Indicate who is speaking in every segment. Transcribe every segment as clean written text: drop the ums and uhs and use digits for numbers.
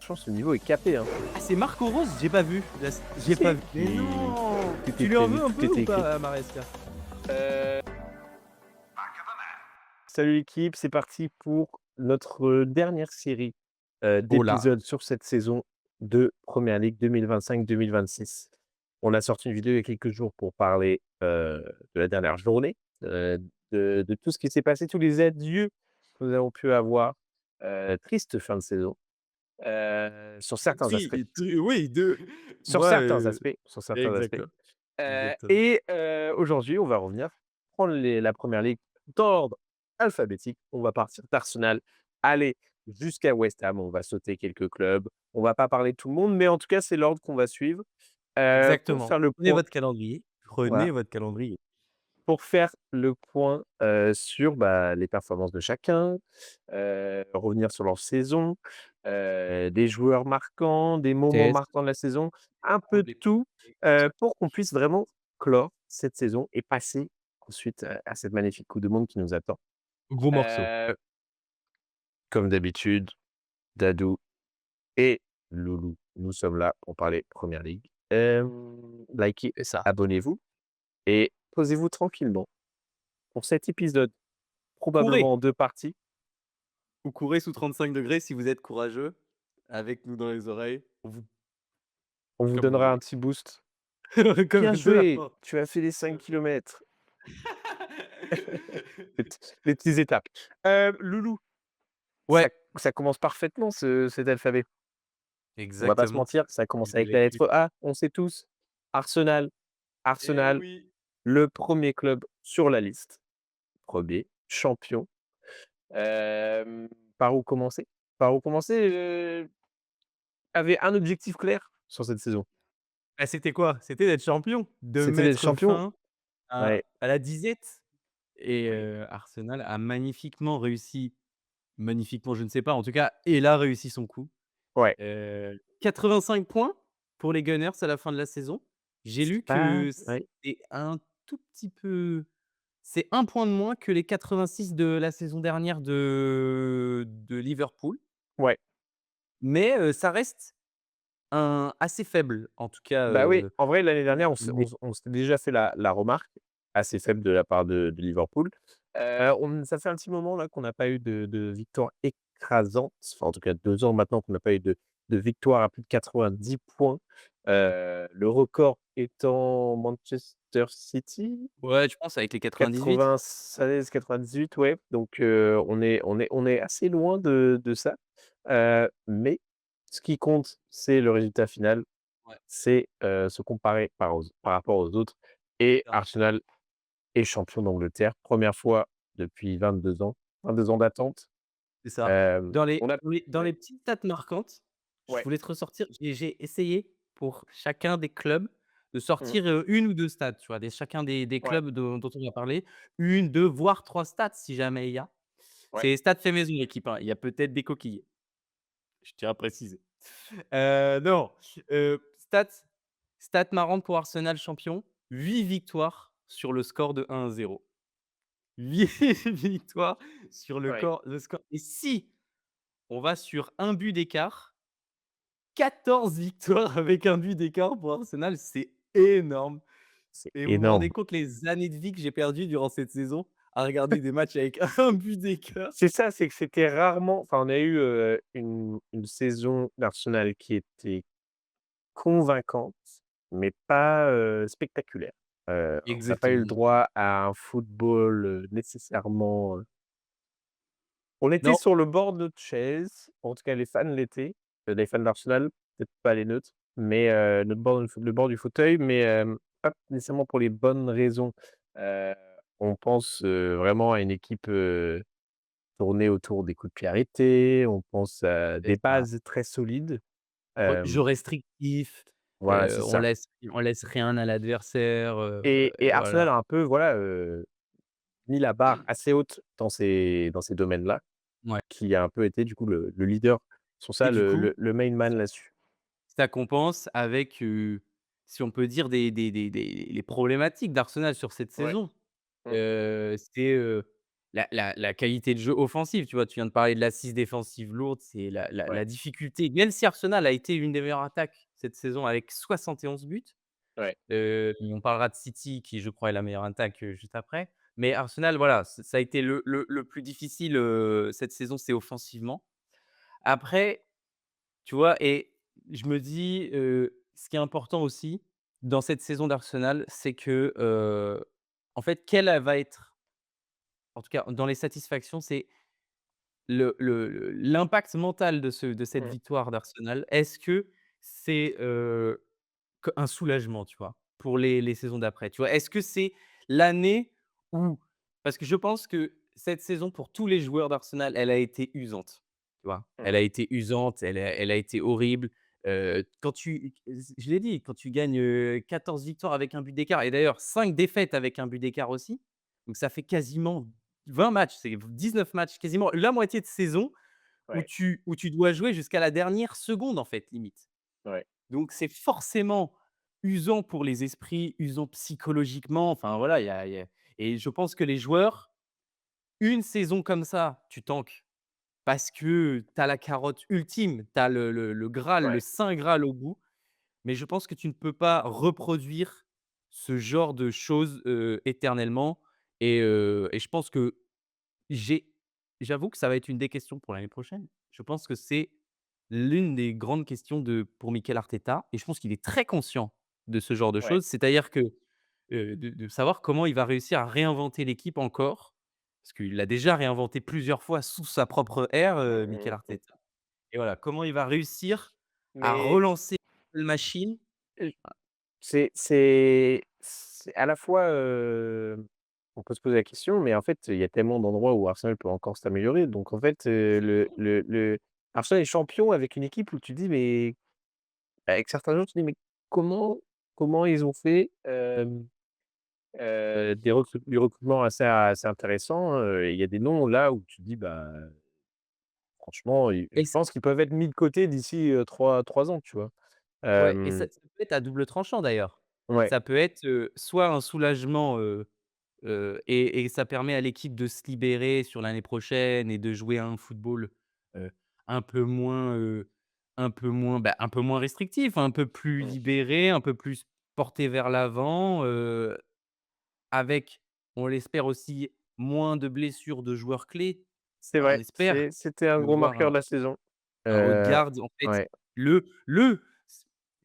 Speaker 1: franchement, ce niveau est capé, hein.
Speaker 2: Ah, c'est Marco Rose? J'ai pas vu.
Speaker 1: Si,
Speaker 2: J'ai pas
Speaker 1: si,
Speaker 2: vu. Mais non!
Speaker 1: tout est
Speaker 2: Tu lui en
Speaker 1: prévu,
Speaker 2: veux un
Speaker 1: tout
Speaker 2: peu
Speaker 1: était
Speaker 2: ou
Speaker 1: écrit.
Speaker 2: pas à Maresca?
Speaker 1: Heu, Salut l'équipe, c'est parti pour notre, dernière série,
Speaker 2: Oh là!
Speaker 1: d'épisodes sur cette saison de Premier League 2025-2026. On a sorti une vidéo il y a quelques jours pour parler, de la dernière journée, de tout ce qui s'est passé, tous les adieux que nous avons pu avoir. Triste fin de saison, sur certains aspects.
Speaker 2: Oui, 2.
Speaker 1: Sur
Speaker 2: Moi,
Speaker 1: certains aspects, sur certains aspects.
Speaker 2: exactement, exactement.
Speaker 1: Aujourd'hui, on va revenir prendre la Première Ligue d'ordre alphabétique. On va partir d'Arsenal, aller jusqu'à West Ham. On va sauter quelques clubs. On va pas parler de tout le monde, mais en tout cas, c'est l'ordre qu'on va suivre, pour
Speaker 2: Exactement.
Speaker 1: faire le
Speaker 2: Prenez
Speaker 1: point.
Speaker 2: votre calendrier,
Speaker 1: Voilà,
Speaker 2: prenez votre calendrier.
Speaker 1: pour faire le point, sur, bah, les performances de chacun, revenir sur leur saison, des joueurs marquants, des moments
Speaker 2: Test,
Speaker 1: marquants de la saison, un peu de
Speaker 2: les
Speaker 1: tout,
Speaker 2: les
Speaker 1: pour qu'on puisse vraiment clore cette saison et passer ensuite, à cette magnifique coupe du monde qui nous attend.
Speaker 2: gros morceau.
Speaker 1: Heu, Comme d'habitude, Dadou et Loulou, nous sommes là pour parler Première Ligue. Likez,
Speaker 2: C'est ça.
Speaker 1: abonnez-vous et posez-vous tranquillement pour cet épisode,
Speaker 2: Courez
Speaker 1: probablement en 2 parties.
Speaker 2: ou courez sous 35 degrés si vous êtes courageux, avec nous dans les oreilles,
Speaker 1: On vous
Speaker 2: comme vous
Speaker 1: donnera un
Speaker 2: voulez.
Speaker 1: petit boost.
Speaker 2: Comme
Speaker 1: «Bien
Speaker 2: de la
Speaker 1: joué,
Speaker 2: force.
Speaker 1: tu as fait les 5 kilomètres». Les petites étapes. Loulou, ça
Speaker 2: Ouais,
Speaker 1: ça commence parfaitement cet alphabet. On va pas se
Speaker 2: exactement.
Speaker 1: mentir, ça
Speaker 2: Je
Speaker 1: commence
Speaker 2: vais
Speaker 1: avec la
Speaker 2: l'écrire.
Speaker 1: lettre A, on sait tous. Arsenal,
Speaker 2: Eh
Speaker 1: Arsenal,
Speaker 2: oui!
Speaker 1: le premier club sur la liste. Premier champion. Hem, Par où commencer? Par où commencer? Avait un objectif clair sur cette saison.
Speaker 2: Bah, c'était quoi? C'était d'être champion, de
Speaker 1: C'était d'être
Speaker 2: mettre
Speaker 1: champion.
Speaker 2: fin
Speaker 1: Ouais,
Speaker 2: à la disette et
Speaker 1: oui,
Speaker 2: Arsenal a magnifiquement réussi, magnifiquement, je ne sais pas, en tout cas, il a réussi son coup.
Speaker 1: ouais.
Speaker 2: 85 points pour les Gunners à la fin de la saison. J'ai
Speaker 1: C'est
Speaker 2: lu
Speaker 1: pas
Speaker 2: que
Speaker 1: ouais,
Speaker 2: c'est un tout petit peu, c'est un point de moins que les 86 de la saison dernière de Liverpool,
Speaker 1: ouais.
Speaker 2: mais ça reste un assez faible, en tout cas,
Speaker 1: Bah oui, en vrai, l'année dernière,
Speaker 2: mais
Speaker 1: on s'était déjà fait la remarque, assez faible de la part de Liverpool. On Ça fait un petit moment là qu'on n'a pas eu de victoire écrasante, enfin en tout cas 2 ans maintenant qu'on n'a pas eu de victoire à plus de 90 points. Le record étant Manchester City,
Speaker 2: ouais, je pense avec les 98.
Speaker 1: 96-98, ouais, donc on est assez loin de ça. Mais ce qui compte, c'est le résultat final,
Speaker 2: Ouais,
Speaker 1: c'est, se comparer par rapport aux autres et
Speaker 2: ça,
Speaker 1: Arsenal est champion d'Angleterre. Première fois depuis 22 ans, 22 ans d'attente.
Speaker 2: c'est ça. Dans les
Speaker 1: On a
Speaker 2: dans les dans
Speaker 1: Ouais,
Speaker 2: les petites stats marquantes, je
Speaker 1: ouais.
Speaker 2: voulais te ressortir, j'ai essayé pour chacun des clubs de
Speaker 1: Mmh.
Speaker 2: sortir, 1 ou 2 stats, tu vois? Chacun des
Speaker 1: Ouais,
Speaker 2: clubs dont on va parler. 1, 2, voire 3 stats si jamais il y a.
Speaker 1: ouais.
Speaker 2: C'est stats fait maison l'équipe, hein, il y a peut-être des coquilles, je tiens à préciser. Non, stats marrantes pour Arsenal champion, 8 victoires sur le score de 1-0. 8 victoires sur
Speaker 1: Ouais.
Speaker 2: le score, et si on va sur un but d'écart, 14 victoires avec un but d'écart pour Arsenal, c'est énorme,
Speaker 1: C'est
Speaker 2: et vous vous rendez
Speaker 1: énorme.
Speaker 2: compte les années de vie que j'ai perdues durant cette saison à regarder des matchs avec un but d'écart?
Speaker 1: C'est ça, c'est que c'était rarement, enfin, on a eu, une saison d'Arsenal qui était convaincante, mais pas, spectaculaire. On n'a pas eu le
Speaker 2: Exactement.
Speaker 1: droit à un football, nécessairement, on était
Speaker 2: Non,
Speaker 1: sur le bord de notre chaise, en tout cas les fans l'étaient, les fans d'Arsenal, peut-être pas les neutres, mais le bord du fauteuil, mais pas nécessairement pour les bonnes raisons. Heu, on pense, vraiment à une équipe, tournée autour des coups de pied arrêtés, on pense à des
Speaker 2: c'est ça.
Speaker 1: bases très solides.
Speaker 2: Jeu
Speaker 1: Hem,
Speaker 2: restrictif,
Speaker 1: voilà, c'est
Speaker 2: on
Speaker 1: ça.
Speaker 2: laisse rien à l'adversaire,
Speaker 1: Et Arsenal
Speaker 2: voilà.
Speaker 1: a un peu, voilà, mis la barre assez haute dans ces domaines-là,
Speaker 2: Ouais,
Speaker 1: qui a un peu été du coup le leader sur
Speaker 2: et
Speaker 1: ça,
Speaker 2: du coup,
Speaker 1: le main man
Speaker 2: ça
Speaker 1: là-dessus.
Speaker 2: ça compense avec, si on peut dire des les problématiques d'Arsenal sur cette
Speaker 1: Ouais.
Speaker 2: saison.
Speaker 1: Mmh.
Speaker 2: C'est, la qualité de jeu offensive, tu vois? Tu viens de parler de l'assise défensive lourde, c'est la
Speaker 1: Ouais,
Speaker 2: difficulté. Même si Arsenal a été une des meilleures attaques cette saison avec 71 buts,
Speaker 1: ouais.
Speaker 2: on parlera de City qui, je crois, est la meilleure attaque, juste après. Mais Arsenal, voilà, ça a été le plus difficile, cette saison, c'est offensivement. Après, tu vois? Et je me dis, ce qui est important aussi dans cette saison d'Arsenal, c'est que, en fait, quelle va être en tout cas dans les satisfactions, c'est l'impact mental de cette
Speaker 1: Mmh.
Speaker 2: victoire d'Arsenal. Est-ce que c'est, un soulagement, tu vois? Pour les saisons d'après, tu vois? Est-ce que c'est l'année où parce que je pense que cette saison pour tous les joueurs d'Arsenal, elle a été usante, tu vois? Elle
Speaker 1: Mmh.
Speaker 2: a été usante, elle a été horrible. Quand tu je l'ai dit, quand tu gagnes, 14 victoires avec un but d'écart et d'ailleurs 5 défaites avec un but d'écart aussi, donc ça fait quasiment 20 matchs, c'est 19 matchs, quasiment la moitié de saison
Speaker 1: Ouais,
Speaker 2: où tu dois jouer jusqu'à la dernière seconde, en fait, limite.
Speaker 1: ouais,
Speaker 2: Donc c'est forcément usant pour les esprits, usant psychologiquement, enfin voilà, il y a et je pense que les joueurs, une saison comme ça, tu tankes parce que tu as la carotte ultime, tu as le graal, le
Speaker 1: ouais,
Speaker 2: saint graal au bout, mais je pense que tu ne peux pas reproduire ce genre de choses, éternellement et je pense que j'ai j'avoue que ça va être une des questions pour l'année prochaine. Je pense que c'est l'une des grandes questions pour Mikel Arteta et je pense qu'il est très conscient de ce genre de
Speaker 1: ouais.
Speaker 2: choses. C'est-à-dire que, de savoir comment il va réussir à réinventer l'équipe encore, parce qu'il l'a déjà réinventé plusieurs fois sous sa propre ère,
Speaker 1: Mmh,
Speaker 2: Mikel
Speaker 1: mmh, mmh.
Speaker 2: Arteta et voilà, comment il va réussir à
Speaker 1: Mais,
Speaker 2: relancer la machine.
Speaker 1: heu, c'est à la fois, on peut se poser la question, mais en fait, il y a tellement d'endroits où Arsenal peut encore s'améliorer. Donc en fait, le Arsenal est champion avec une équipe où tu dis: «Mais» avec certains joueurs, tu dis: «Mais comment ils ont fait?» du recrutement assez intéressant, et il y a des noms là où tu te dis: «Bah, franchement, je
Speaker 2: Et
Speaker 1: pense qu'ils peuvent être mis de côté d'ici, 3 ans», tu vois?
Speaker 2: Ouais et
Speaker 1: Hem,
Speaker 2: ça peut être à double tranchant d'ailleurs.
Speaker 1: ouais,
Speaker 2: Ça peut être, soit un soulagement, et ça permet à l'équipe de se libérer sur l'année prochaine et de jouer à un football, heu, un peu moins, un peu moins restrictif, un peu plus
Speaker 1: mmh,
Speaker 2: libéré, un peu plus porté vers l'avant, avec, on l'espère aussi, moins de blessures de joueurs clés.
Speaker 1: c'est
Speaker 2: On
Speaker 1: vrai,
Speaker 2: espère
Speaker 1: c'était un
Speaker 2: de
Speaker 1: gros
Speaker 2: voir
Speaker 1: marqueur de la saison.
Speaker 2: un haut de
Speaker 1: Heu,
Speaker 2: garde, en fait,
Speaker 1: ouais,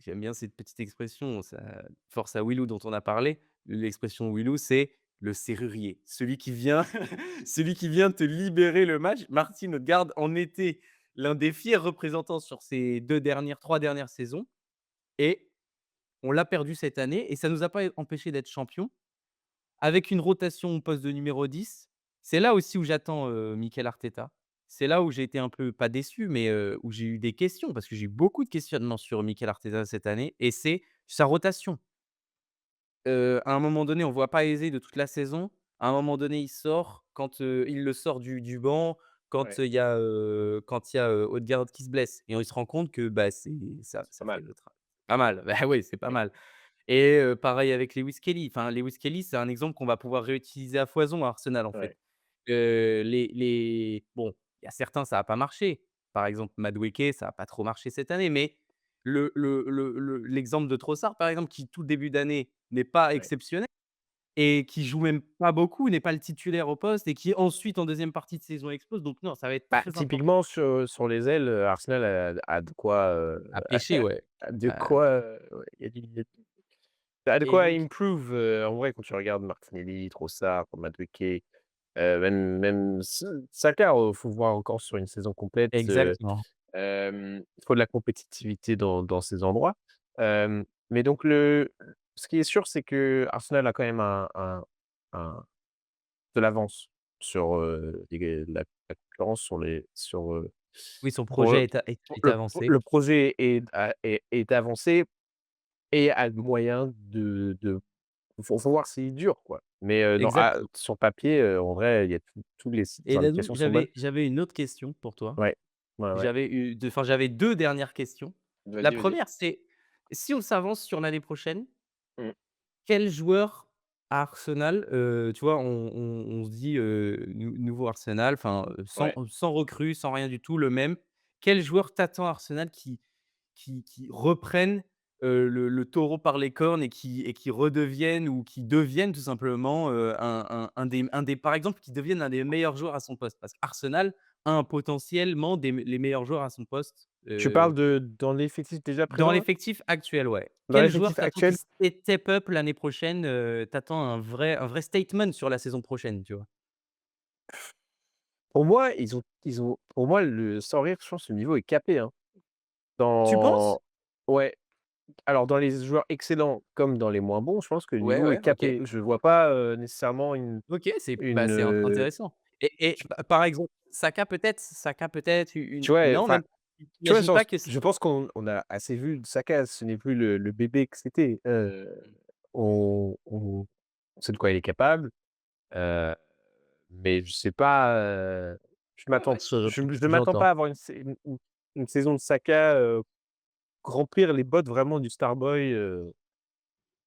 Speaker 2: j'aime bien cette petite expression, ça force à Wilou dont on a parlé. L'expression Wilou, c'est le serrurier, celui qui vient celui qui vient te libérer le match. Martin Odegaard en était l'un des fiers représentants sur ces 2 dernières 3 dernières saisons et on l'a perdu cette année et ça nous a pas empêché d'être champions. Avec une rotation au poste de numéro 10, c'est là aussi où j'attends, Mikel Arteta. C'est là où j'ai été un peu, pas déçu, mais où j'ai eu des questions parce que j'ai eu beaucoup de questionnements sur Mikel Arteta cette année et c'est sa rotation. À un moment donné, on voit pas Eze de toute la saison. À un moment donné, il sort quand, il le sort du banc, quand,
Speaker 1: ouais,
Speaker 2: il y a, Odegaard qui se blesse et on se rend compte que, bah,
Speaker 1: c'est pas
Speaker 2: ça fait
Speaker 1: mal.
Speaker 2: le tra pas mal. Bah, oui, c'est pas
Speaker 1: Mmh,
Speaker 2: mal. Et pareil avec Lewis Kelly. Enfin, Lewis Kelly, c'est un exemple qu'on va pouvoir réutiliser à foison à Arsenal, en fait.
Speaker 1: ouais,
Speaker 2: Les bon, il y a certains, ça a pas marché. Par exemple, Madueke, ça a pas trop marché cette année, mais l'exemple de Trossard, par exemple, qui tout début d'année n'est pas
Speaker 1: ouais.
Speaker 2: exceptionnel et qui joue même pas beaucoup, n'est pas le titulaire au poste et qui ensuite en deuxième partie de saison explose. Donc non, ça va être
Speaker 1: Bah,
Speaker 2: très important
Speaker 1: typiquement sur les ailes, Arsenal a de quoi,
Speaker 2: à pêcher, ouais.
Speaker 1: a de
Speaker 2: Heu
Speaker 1: quoi, ouais, il y a de
Speaker 2: et
Speaker 1: quoi
Speaker 2: donc
Speaker 1: improve, en vrai quand tu regardes Martinelli, Trossard, Madueke, même Saka, faut voir encore sur une saison complète,
Speaker 2: exactement.
Speaker 1: il faut de la compétitivité dans ces endroits. Mais donc ce qui est sûr, c'est que Arsenal a quand même un de l'avance sur, la concurrence
Speaker 2: Oui, son
Speaker 1: sur,
Speaker 2: projet est
Speaker 1: le
Speaker 2: avancé.
Speaker 1: projet est avancé et a le moyen faut voir s'il dure, quoi. Mais, non,
Speaker 2: Exactement.
Speaker 1: sur papier, en vrai, il y a tous les
Speaker 2: Et Dadou,
Speaker 1: indications sont bonnes.
Speaker 2: j'avais une autre question pour toi.
Speaker 1: Ouais. Ouais, ouais.
Speaker 2: J'avais 2 dernières questions. La
Speaker 1: Vas-y, vas-y.
Speaker 2: première, c'est si on s'avance sur l'année prochaine,
Speaker 1: Mmh.
Speaker 2: quel joueur à Arsenal, tu vois, on se dit, nouveau Arsenal, enfin,
Speaker 1: Ouais.
Speaker 2: sans recrue, sans rien du tout, le même. Quel joueur t'attends à Arsenal qui reprenne, le taureau par les cornes et qui redevienne ou qui devienne tout simplement, un des par exemple, qui devienne un des meilleurs joueurs à son poste? Parce qu'Arsenal a un potentiellement les meilleurs joueurs à son poste,
Speaker 1: Tu parles de dans l'effectif déjà
Speaker 2: dans
Speaker 1: présent là?
Speaker 2: l'effectif actuel, ouais.
Speaker 1: Dans
Speaker 2: Quel joueur
Speaker 1: l'effectif
Speaker 2: t'attends qui
Speaker 1: actuel,
Speaker 2: step up l'année prochaine, tu un vrai statement sur la saison prochaine, tu vois?
Speaker 1: pour moi, ils ont pour moi le sans rire, je pense que le niveau est capé, hein.
Speaker 2: Tu penses?
Speaker 1: Dans Ouais, alors dans les joueurs excellents comme dans les moins bons, je pense que le
Speaker 2: Ouais,
Speaker 1: niveau est
Speaker 2: ouais, OK.
Speaker 1: capé. Je vois pas, nécessairement
Speaker 2: OK,
Speaker 1: une,
Speaker 2: c'est intéressant et
Speaker 1: tu
Speaker 2: par exemple, Saka peut-être
Speaker 1: tu
Speaker 2: une
Speaker 1: vois?
Speaker 2: non,
Speaker 1: Enfin,
Speaker 2: même
Speaker 1: tu vois?
Speaker 2: imagine pas que c
Speaker 1: Je pense qu'on a assez vu de Saka, ce n'est plus le bébé que c'était. On sait de quoi il est capable, heu, mais je sais pas,
Speaker 2: ouais, ouais,
Speaker 1: je m'attends
Speaker 2: j'entends.
Speaker 1: pas à avoir une saison de Saka, remplir les bottes vraiment du Starboy,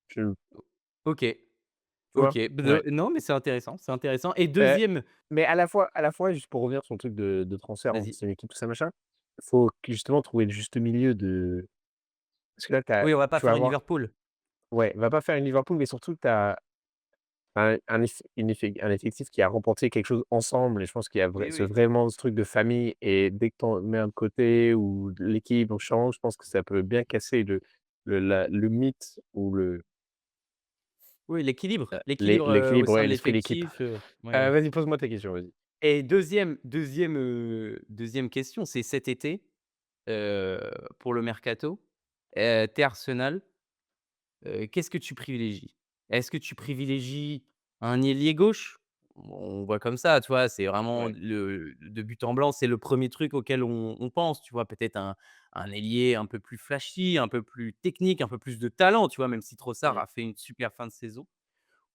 Speaker 1: je
Speaker 2: OK,
Speaker 1: tu vois?
Speaker 2: OK.
Speaker 1: Ouais.
Speaker 2: Non, mais c'est intéressant et
Speaker 1: Heu,
Speaker 2: deuxième,
Speaker 1: mais à la fois, juste pour revenir sur le truc de transfert entre
Speaker 2: vas-y.
Speaker 1: son équipe, tout ça machin, faut que justement trouver le juste milieu de parce que là,
Speaker 2: Oui, on va pas
Speaker 1: tu vas
Speaker 2: faire une
Speaker 1: avoir
Speaker 2: Liverpool.
Speaker 1: ouais, va pas faire une Liverpool, mais surtout tu as un effectif qui a remporté quelque chose ensemble et je pense qu'il y a
Speaker 2: Oui, oui.
Speaker 1: vraiment ce truc de famille et dès que tu en mets un de côté ou l'équipe on change, je pense que ça peut bien casser le mythe ou
Speaker 2: Oui, au
Speaker 1: l'équilibre,
Speaker 2: sein
Speaker 1: ouais,
Speaker 2: de
Speaker 1: l'esprit d'équipe.
Speaker 2: l'effectif, ouais, ouais.
Speaker 1: Vas-y, pose-moi ta question, vas-y.
Speaker 2: Et deuxième question, c'est cet été, heu, pour le mercato, tu Arsenal, qu'est-ce que tu privilégies? Est-ce que tu privilégies un ailier gauche? On voit comme ça, tu vois? C'est vraiment
Speaker 1: Ouais.
Speaker 2: le de but en blanc, c'est le premier truc auquel on pense, tu vois? Peut-être un ailier un peu plus flashy, un peu plus technique, un peu plus de talent, tu vois? Même si Trossard
Speaker 1: Mmh.
Speaker 2: a fait une super fin de saison.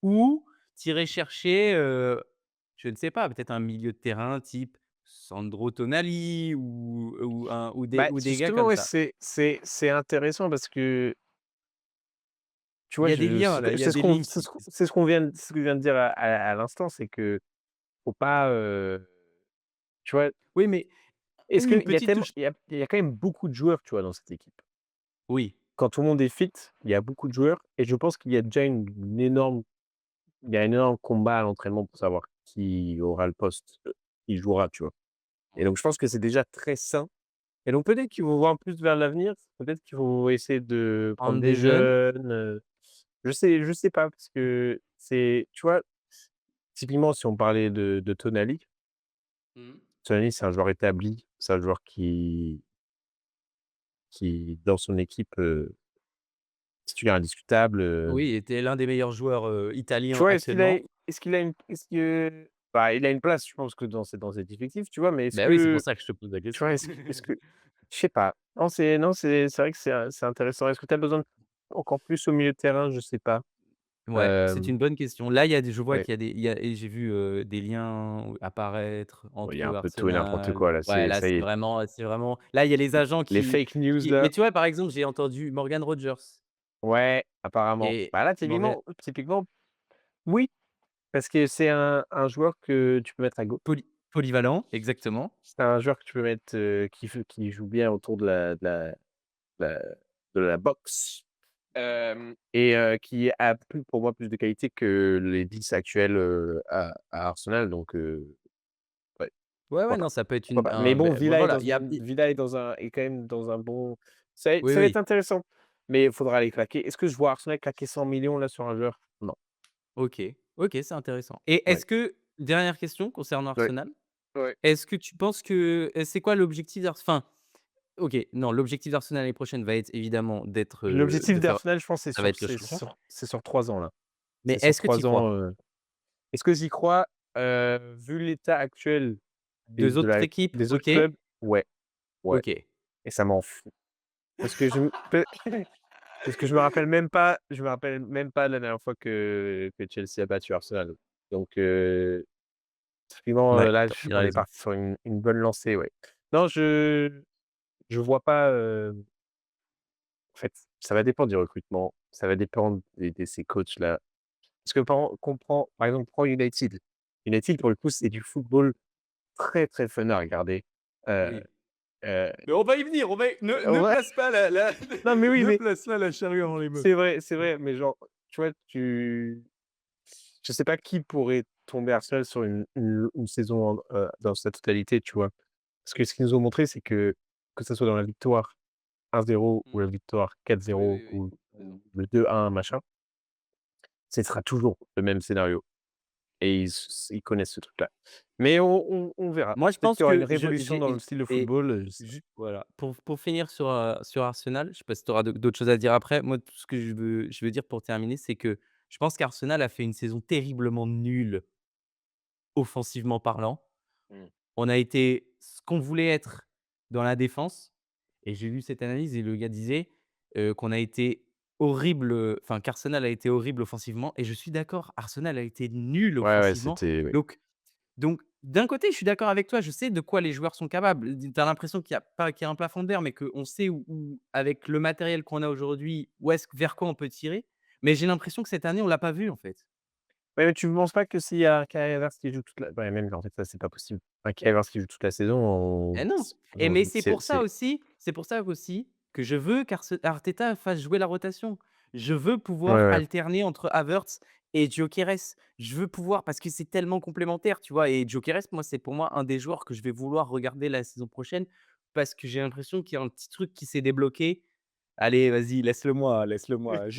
Speaker 2: Ou tu irais chercher, je ne sais pas, peut-être un milieu de terrain type Sandro Tonali
Speaker 1: Bah,
Speaker 2: ou des gars
Speaker 1: justement,
Speaker 2: comme
Speaker 1: ouais,
Speaker 2: ça.
Speaker 1: c'est intéressant parce que, tu
Speaker 2: Il
Speaker 1: vois,
Speaker 2: y a des liens là, il y a des lignes qui
Speaker 1: c'est ce qu'on vient de dire à l'instant, c'est que faut pas, tu vois?
Speaker 2: oui, mais
Speaker 1: Est-ce
Speaker 2: une
Speaker 1: qu'il y a
Speaker 2: petite
Speaker 1: tellement
Speaker 2: touche
Speaker 1: il y a quand même beaucoup de joueurs, tu vois, dans cette équipe.
Speaker 2: oui,
Speaker 1: Quand tout le monde est fit, il y a beaucoup de joueurs et je pense qu'il y a déjà il y a un énorme combat à l'entraînement pour savoir qui aura le poste, qui jouera, tu vois? Et donc je pense que c'est déjà très sain et donc peut-être qu'ils vont voir plus vers l'avenir, peut-être qu'ils vont essayer de prendre
Speaker 2: prendre
Speaker 1: des
Speaker 2: des jeunes.
Speaker 1: jeunes, je sais pas parce que c'est tu vois? Typiquement si on parlait de Tonali,
Speaker 2: Mmh.
Speaker 1: Tonali c'est un joueur établi, c'est un joueur qui dans son équipe, titulaire indiscutable,
Speaker 2: Oui, était l'un des meilleurs joueurs,
Speaker 1: tu
Speaker 2: italiens
Speaker 1: vois?
Speaker 2: actuellement.
Speaker 1: Est-ce que bah, il a une place je pense que dans cet effectif, tu vois? Mais est-ce
Speaker 2: Bah oui, c'est pour
Speaker 1: que
Speaker 2: ça que je te pose la
Speaker 1: tu vois?
Speaker 2: question.
Speaker 1: Est-ce que je sais pas. Non, c'est vrai que c'est intéressant. Est-ce que tu as besoin encore plus au milieu de terrain? Je sais pas.
Speaker 2: Ouais, c'est
Speaker 1: Hem,
Speaker 2: une bonne question. Là, il y a des je vois
Speaker 1: ouais.
Speaker 2: qu'il y a des il y a et j'ai vu, des liens apparaître
Speaker 1: Bon, il y a
Speaker 2: entre
Speaker 1: un peu de tout et n'importe
Speaker 2: Arsenal
Speaker 1: quoi là,
Speaker 2: ouais, là,
Speaker 1: ça y est.
Speaker 2: c'est vraiment là, il y a les agents
Speaker 1: Les fake news
Speaker 2: mais
Speaker 1: là,
Speaker 2: tu vois, par exemple, j'ai entendu Morgan Rogers
Speaker 1: ouais, apparemment.
Speaker 2: et
Speaker 1: Bah, là,
Speaker 2: Morgan
Speaker 1: typiquement, oui, parce que c'est un joueur que tu peux mettre à gau
Speaker 2: polyvalent, exactement.
Speaker 1: c'est un joueur que tu peux mettre, qui joue bien autour la de la boxe, et qui a plus pour moi plus de qualité que les 10 actuels, à Arsenal donc ouais,
Speaker 2: Ouais, ouais,
Speaker 1: pourquoi
Speaker 2: non,
Speaker 1: pas,
Speaker 2: ça peut être
Speaker 1: pourquoi
Speaker 2: une
Speaker 1: pas. Mais
Speaker 2: un
Speaker 1: bon,
Speaker 2: beh, voilà, il y a i
Speaker 1: Villa est quand même dans un bon
Speaker 2: oui,
Speaker 1: ça va être
Speaker 2: oui,
Speaker 1: intéressant, mais il faudra aller claquer. Est-ce que je vois Arsenal claquer 100 millions là sur un joueur? Non.
Speaker 2: OK, OK, c'est intéressant et
Speaker 1: Ouais,
Speaker 2: est-ce que dernière question concernant
Speaker 1: ouais,
Speaker 2: Arsenal,
Speaker 1: ouais.
Speaker 2: est-ce que tu penses que c'est quoi l'objectif enfin, OK, non, l'objectif d'Arsenal l'année prochaine va être évidemment
Speaker 1: L'objectif
Speaker 2: de faire
Speaker 1: d'Arsenal, je pense,
Speaker 2: ça va être le champion.
Speaker 1: c'est sur 3 ans là.
Speaker 2: Mais
Speaker 1: C'est sur
Speaker 2: est-ce que tu y
Speaker 1: 3 ans,
Speaker 2: crois?
Speaker 1: est-ce que j'y crois? Vu l'état actuel
Speaker 2: 2 autres équipes?
Speaker 1: des autres
Speaker 2: OK,
Speaker 1: clubs, ouais, ouais
Speaker 2: OK.
Speaker 1: et ça m'en fout. Parce que je me rappelle même pas la dernière fois que Chelsea a battu Arsenal. Donc typiquement,
Speaker 2: Ouais,
Speaker 1: là,
Speaker 2: tu as
Speaker 1: on est
Speaker 2: raison.
Speaker 1: parti sur une bonne lancée, ouais. Non, je vois pas, en fait, ça va dépendre du recrutement, ça va dépendre des ces coachs-là. Parce que par exemple, prends United. United, pour le coup, c'est du football très, très fun à regarder. Heu
Speaker 2: Oui.
Speaker 1: heu,
Speaker 2: Mais on va y venir, on va y ne
Speaker 1: ouais,
Speaker 2: place pas la
Speaker 1: non, mais oui,
Speaker 2: ne
Speaker 1: mais
Speaker 2: place pas la charrue avant les bœufs.
Speaker 1: c'est vrai, mais genre, tu vois, je sais pas qui pourrait tomber Arsenal sur une saison dans sa totalité, tu vois? Parce que ce qu'ils nous ont montré, c'est que ça soit dans la victoire 1-0 ou
Speaker 2: Mmh.
Speaker 1: la victoire
Speaker 2: Oui,
Speaker 1: 4-0
Speaker 2: oui, oui, tu raison.
Speaker 1: ou le 2-1 machin, ce sera toujours le même scénario et ils connaissent ce truc-là. Mais on verra.
Speaker 2: Moi, je
Speaker 1: Peut-être
Speaker 2: pense
Speaker 1: qu'il y aura une
Speaker 2: que je
Speaker 1: révolution
Speaker 2: j'ai
Speaker 1: dans le style de
Speaker 2: et
Speaker 1: football, je sais pas.
Speaker 2: ju voilà, pour finir sur Arsenal, je sais pas si tu auras d'autres choses à dire après. Moi, tout ce que je veux dire pour terminer, c'est que je pense qu'Arsenal a fait une saison terriblement nulle, offensivement parlant.
Speaker 1: Mmh.
Speaker 2: On a été ce qu'on voulait être dans la défense et j'ai lu cette analyse et le gars disait, qu'on a été horrible, enfin qu'Arsenal a été horrible offensivement et je suis d'accord, Arsenal a été nul
Speaker 1: Ouais, ouais,
Speaker 2: offensivement.
Speaker 1: c'était oui.
Speaker 2: Donc donc d'un côté, je suis d'accord avec toi, je sais de quoi les joueurs sont capables. Tu as l'impression qu'il y a un plafond de verre, mais qu'on sait où avec le matériel qu'on a aujourd'hui, où est-ce vers quoi on peut tirer. Mais j'ai l'impression que cette année, on l'a pas vu en fait.
Speaker 1: Ouais, mais tu ne penses pas que s'il y a Kai Havertz qui joue toute la ouais, même en fait, ça, c'est pas possible. Un Kai Havertz qui joue toute la saison,
Speaker 2: Eh
Speaker 1: on
Speaker 2: non!
Speaker 1: c
Speaker 2: Et
Speaker 1: on
Speaker 2: mais c'est pour ça
Speaker 1: c'est
Speaker 2: aussi que je veux Arteta fasse jouer la rotation. Je veux
Speaker 1: ouais,
Speaker 2: pouvoir
Speaker 1: ouais.
Speaker 2: alterner entre Havertz et Gyökeres. Je veux pouvoir parce que c'est tellement complémentaire, tu vois? Et Gyökeres, moi, c'est pour moi un des joueurs que je vais vouloir regarder la saison prochaine parce que j'ai l'impression qu'il y a un petit truc qui s'est débloqué. Allez, vas-y, laisse-le-moi, laisse-le-moi.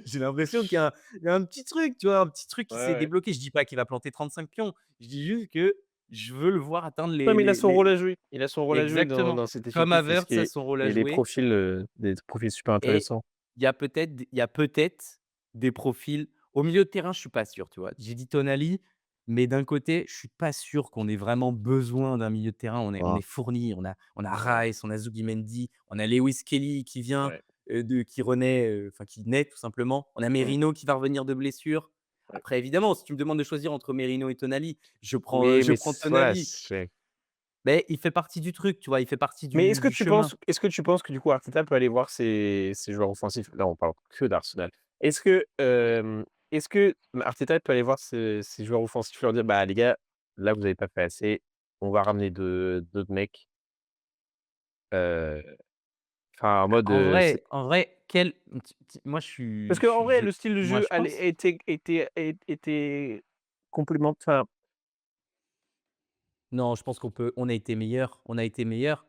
Speaker 2: J'ai l'impression qu'il y a un petit truc, tu vois? Un petit truc
Speaker 1: Ouais,
Speaker 2: qui s'est
Speaker 1: ouais.
Speaker 2: débloqué. Je dis pas qu'il va planter 35 pions. Je dis juste que je veux le voir atteindre
Speaker 1: Non,
Speaker 2: les
Speaker 1: mais il a
Speaker 2: les
Speaker 1: son
Speaker 2: les
Speaker 1: rôle à jouer. Il a son rôle à jouer
Speaker 2: exactement.
Speaker 1: dans cet
Speaker 2: Comme
Speaker 1: effectif et ce qui
Speaker 2: Havertz a
Speaker 1: est
Speaker 2: son rôle
Speaker 1: il y
Speaker 2: à
Speaker 1: a
Speaker 2: jouer
Speaker 1: des profils super
Speaker 2: et
Speaker 1: intéressants.
Speaker 2: il y a peut-être des profils au milieu de terrain, je suis pas sûr, tu vois? J'ai dit Tonali, mais d'un côté, je suis pas sûr qu'on ait vraiment besoin d'un milieu de terrain. On est
Speaker 1: Ah,
Speaker 2: fourni, on a
Speaker 1: ouais,
Speaker 2: Rice, on a Zubimendi, on a Lewis Kelly qui vient,
Speaker 1: ouais.
Speaker 2: qui renaît, enfin qui naît tout simplement. On a
Speaker 1: Mmh,
Speaker 2: Merino qui va revenir de blessure.
Speaker 1: ouais.
Speaker 2: Après évidemment, si tu me demandes de choisir entre Merino et Tonali,
Speaker 1: Oui,
Speaker 2: je
Speaker 1: mais
Speaker 2: prends
Speaker 1: voilà,
Speaker 2: Tonali.
Speaker 1: c'est
Speaker 2: Mais il fait partie du truc, tu vois? Il fait partie
Speaker 1: mais
Speaker 2: du chemin.
Speaker 1: est-ce que tu penses que du coup Arteta peut aller voir ses joueurs offensifs? Là, on parle que d'Arsenal. Est-ce que Arteta peut aller voir ses joueurs offensifs et leur dire: «Bah les gars, là vous avez pas fait assez, on va ramener d'autres mecs», heu, enfin en mode, c'est
Speaker 2: En vrai, quel moi
Speaker 1: parce qu'en vrai
Speaker 2: je
Speaker 1: le style de
Speaker 2: moi
Speaker 1: jeu
Speaker 2: je pense
Speaker 1: était complémentaire.
Speaker 2: non, je pense on a été meilleur, on a été meilleur